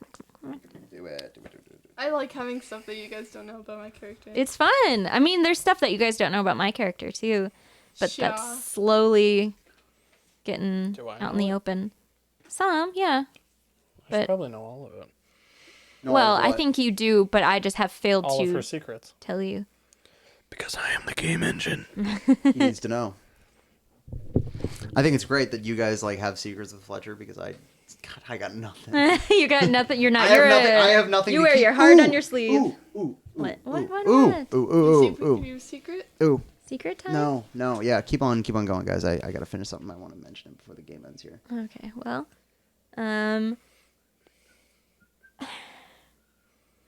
on. Do it. I like having stuff that you guys don't know about my character. It's fun. I mean, there's stuff that you guys don't know about my character too, but Yeah. that's slowly getting Do I out in know the it? open. Some, yeah. I But- should probably know all of it. No, Well, I what? think you do, but I just have failed All of her to secrets. tell you. Because I am the game engine. he needs to know. I think it's great that you guys like have secrets with Fletcher because I got nothing. You got nothing. You're not. I You're have nothing. You to wear keep- your heart Ooh, on your sleeve. Ooh. What? Ooh. What? Ooh. What? Ooh. Can you see Ooh. if we can Ooh. do a secret? Ooh. Secret time. No. Yeah. Keep on going, guys. I gotta finish something I want to mention before the game ends here. Okay. Well. Are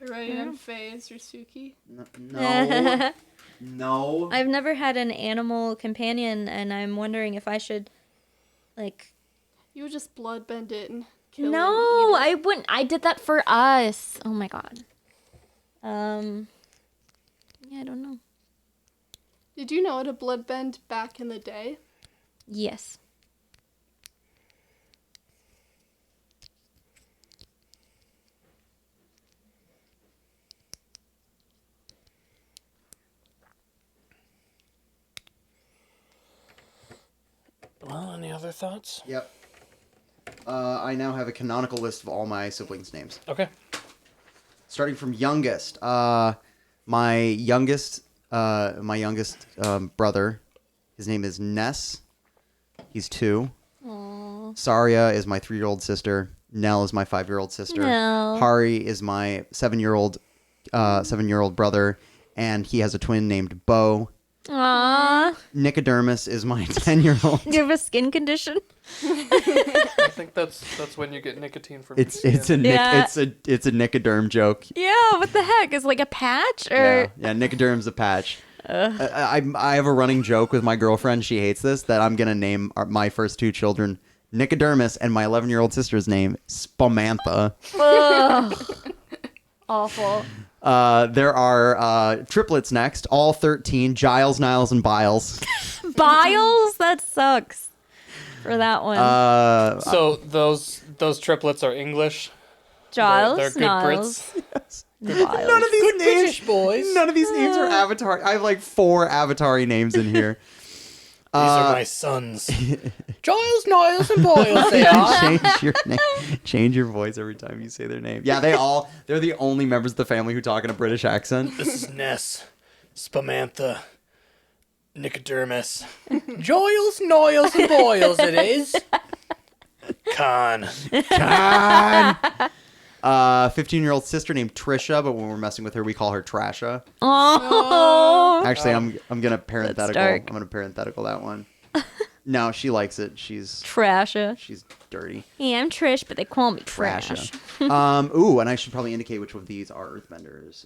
you ready Yeah. to phase your Suki? No. I've never had an animal companion, and I'm wondering if I should, like. You would just bloodbend it and kill it. No, and eat I wouldn't. I did that for us. Oh my god. Yeah, I don't know. Did you know how to bloodbend back in the day? Yes. Any other thoughts? Yep. I now have a canonical list of all my siblings' names. Okay. Starting from youngest. My youngest brother, his name is Ness. He's 2. Aww. Saria is my 3-year-old sister. Nell is my 5-year-old sister. No. Hari is my 7-year-old brother, and he has a twin named Bo. Aww. Nicodermus is my 10-year-old. Do you have a skin condition? I think that's when you get nicotine from It's your skin. Yeah. it's a Nicoderm joke. Yeah, what the heck? Is it like a patch or? Yeah, Nicoderm's a patch. I have a running joke with my girlfriend. She hates this, that I'm gonna name my first 2 children Nicodermus, and my 11-year-old sister's name Spamantha. Ugh. Awful. There are triplets next, all 13, Giles, Niles, and Biles. Biles? That sucks. For that one. So those triplets are English. Giles, They're good Niles, Brits. Biles. None of these names, British boys. None of these names are Avatar. I have like 4 Avatar names in here. These are my sons. Giles, Niles, and Boyles they are. Change your name. Change your voice every time you say their name. Yeah, they're the only members of the family who talk in a British accent. This is Ness, Spamantha, Nicodermus, Giles, Niles, and Boyles it is. Con. 15-year-old sister named Trisha, but when we're messing with her, we call her Trasha. Oh. Actually, I'm gonna parenthetical. dark. I'm gonna parenthetical that one. No, she likes it. She's Trasha. dirty. Hey, I'm Trish, but they call me Trash. Trasha. Ooh, and I should probably indicate which one of these are Earthbenders.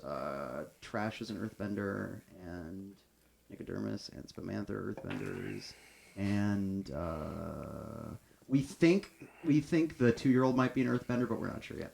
Trash is an Earthbender, and Nicodermus and Spamantha are Earthbenders, and we think the 2-year-old might be an Earthbender, but we're not sure yet.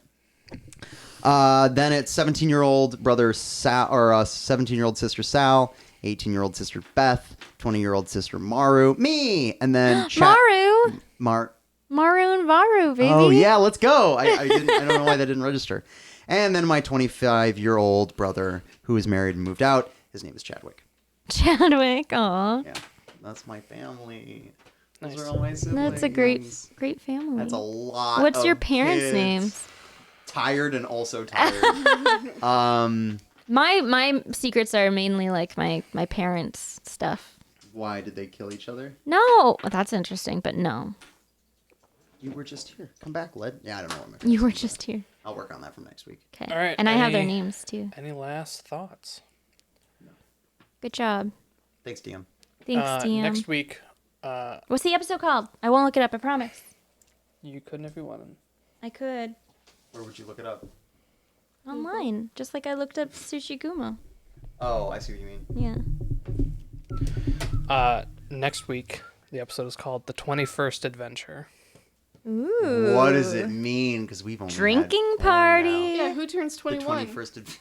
Then it's 17-year-old brother Sal, or 17-year-old sister Sal, 18-year-old sister Beth, 20-year-old sister Maru, me, and then Maru. Maru and Varu, baby. Oh yeah, let's go. I don't know why that didn't register. And then my 25-year-old brother who is married and moved out. His name is Chadwick. Chadwick. Aw. Yeah, that's my family. Nice. Those are all my siblings. That's a great family. That's a lot. What's of your parents' kids. names? Tired and also tired. My secrets are mainly like my parents' stuff. Why did they kill each other? No, that's interesting, but no. You were just here. Come back, Led. Yeah, I don't know what my You parents were names just here. are. I'll work on that from next week. Okay. All right, And I have their any- names too. Any last thoughts? Good job. Thanks, DM. Thanks, DM. Next week, What's the episode called? I won't look it up, I promise. you couldn't if you wanted. I could. Where would you look it up? Online. Just like I looked up Tsuchigumo. Oh, I see what you mean. Yeah. Next week, the episode is called The 21st Adventure. Ooh. What does it mean? Because we've only Drinking had 4 party. now. Yeah, who turns The 21? 21st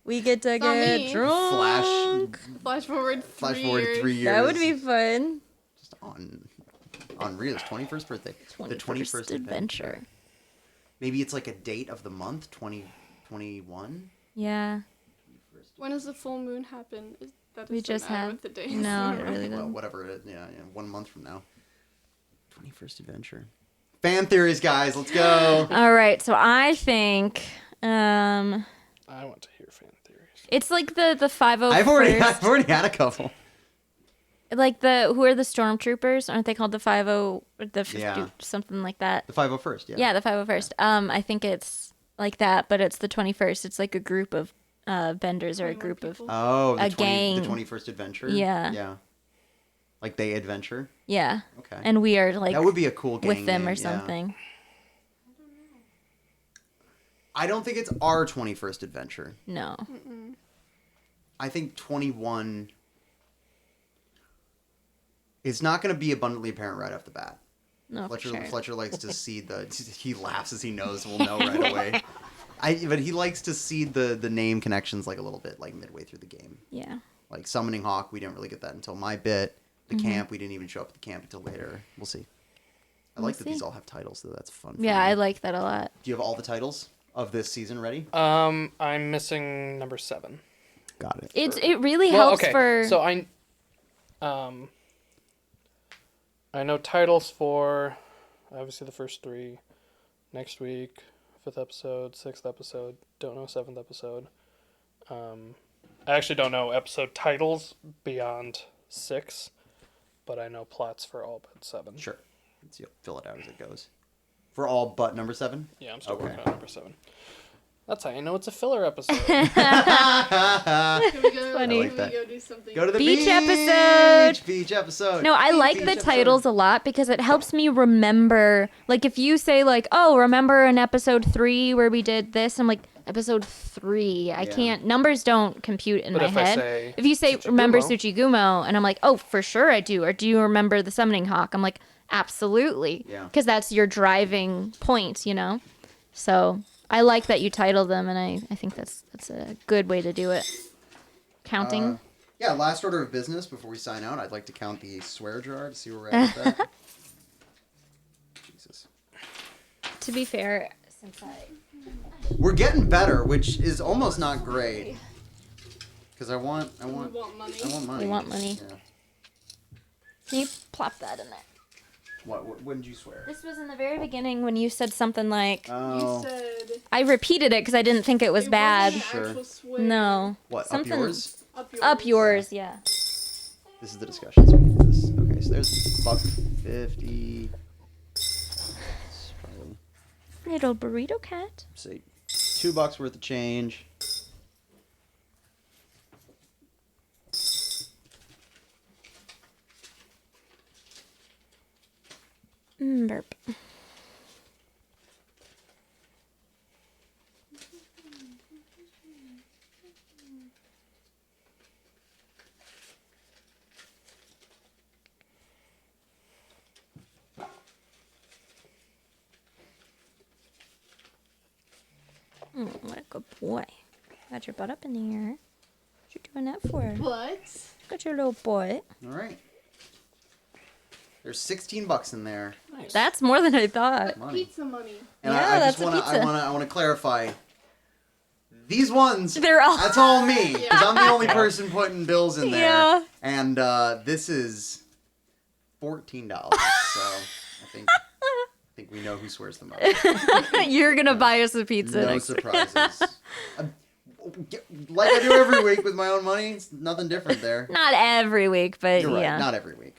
We get to not get me. drunk. Flash forward 3 years. That would be fun. Just on Ria's 21st birthday. The 21st adventure. Maybe it's like a date of the month, 2021. Yeah. When does the full moon happen? That We doesn't just matter had. with the days. No, it really Well, doesn't. whatever it is. Yeah, 1 month from now. 21st adventure. Fan theories, guys. Let's go. All right, so I think I want to hear fan theories. it's like the 501st. I've already had a couple. Like who are the stormtroopers? Aren't they called the 50 or the 50 Yeah. something like that? The 501st, yeah. Yeah, the 501st. I think it's like that, but it's the 21st. It's like a group of benders or a 21 group of people. Oh, A gang. The 21st adventure? Yeah. Yeah. Like they adventure? yeah. Okay. And we are like that would be a cool gang with them name, or yeah. something. I don't think it's our 21st adventure. No. I think 21 is not going to be abundantly apparent right off the bat. No, for sure. Fletcher likes to see he laughs as he knows we'll know right away. But he likes to see the name connections like a little bit like midway through the game. Yeah. Like Summoning Hawk, we didn't really get that until my bit. The camp, we didn't even show up at the camp until later. We'll see. I like that these all have titles, though. That's fun. For Yeah, me. I like that a lot. Do you have all the titles of this season ready? I'm missing number 7. Got it. It really helps okay. for So I I know titles for obviously the first 3. Next week, 5th episode, 6th episode. Don't know 7th episode. I actually don't know episode titles beyond 6, but I know plots for all but 7. Sure. Let's fill it out as it goes. For all but number 7? Yeah, I'm still Okay. working on number 7. That's how you know it's a filler episode. Can we go, funny. I like can that. we go do something? Go to the Beach beach episode. Beach episode. No, I like Beach the episode. titles a lot because it helps me remember. Like, if you say, like, oh, remember in episode 3 where we did this? I'm like, episode 3. I Yeah. can't. Numbers don't compute in But my if I head. say If you say, Tsuchigumo- remember Tsuchigumo, and I'm like, oh, for sure I do. Or do you remember the Summoning Hawk? I'm like, absolutely. Yeah. Because that's your driving point, you know? So I like that you title them, and I think that's a good way to do it. Counting. Yeah, last order of business before we sign out, I'd like to count the swear jar to see where we're at with that. Jesus. To be fair, since We're getting better, which is almost not great. Because I want We want money. money. We want money. Yeah. Can you plop that in there? What did you swear? This was in the very beginning when you said something like, Oh, You said I repeated it because I didn't think it was it bad. wasn't an Sure. actual swear. No. what? Something- Up yours? Up yours, yeah. This is the discussion. So we can do this. Okay, so there's $1.50. It's probably, Little burrito cat. say, $2 worth of change. Burp. What a good boy. Got your butt up in the air. What you doing that for? What? Got your little boy. All right. There's $16 in there. Nice. That's more than I thought. Money. Pizza money. And Yeah, I that's just a wanna, pizza. I wanna clarify. These ones, They're all. that's all me, because I'm the only Yeah. person putting bills in there. Yeah. And this is $14. So I think we know who swears the most. You're gonna buy us a pizza No next. surprises. Like I do every week with my own money, it's nothing different there. Not every week, but You're right, yeah. not every week,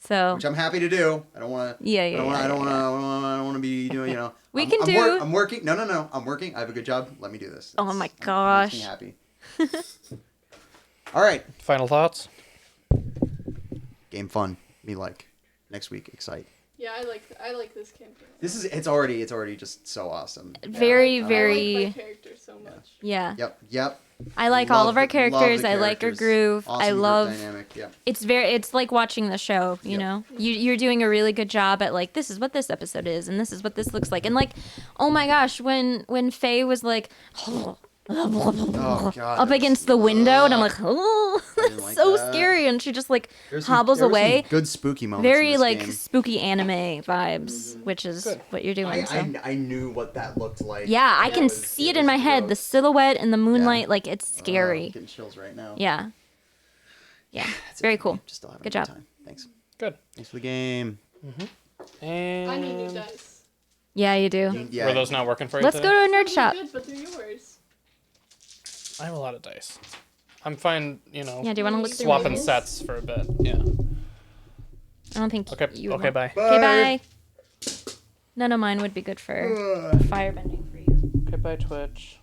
So which I'm happy to do. I don't want to. yeah, I don't yeah. want to be doing. You know. We I'm, can I'm do- I'm working. No. I'm working. I have a good job. Let me do this. Oh It's- my Makes me gosh. happy. All right. Final thoughts? Game fun. Me like. Next week. Excite. Yeah, I like this campaign. This is. It's already just so awesome. Very, Yeah. I very. like my character so much. Yeah. Yep. I like all Love of our the- love the characters. I like our characters. groove. Awesome I group love. dynamic. Yeah. It's like watching the show. You Yep. know, you're doing a really good job at like this is what this episode is, and this is what this looks like, and like, oh my gosh, when Faye was like. Oh God. Up against the window, and I'm like, oh, I didn't it's like so that. scary, and she just like There's hobbles there were some away. good spooky moments. in Very this like game. spooky anime vibes, which is Good. what you're doing. so. I knew what that looked like. Yeah, I It can was- see it was in my head. The gross. silhouette in the moonlight, Yeah. like it's I'm scary. getting chills right now. Yeah. Yeah. That's it Very for cool. me. Just still having Good a job. time. Thanks. Good. Thanks for the game. And I need new dice. Yeah, you do. Yeah. were those not working for you Let's today? go to a nerd They're shop. good, but they're yours. I have a lot of dice. I'm fine, Yeah, do you want to look through swapping mine? sets for a bit. Yeah. I don't think Okay. you would Okay, want- bye. Okay, bye. None of mine would be good for firebending for you. Okay, bye, Twitch.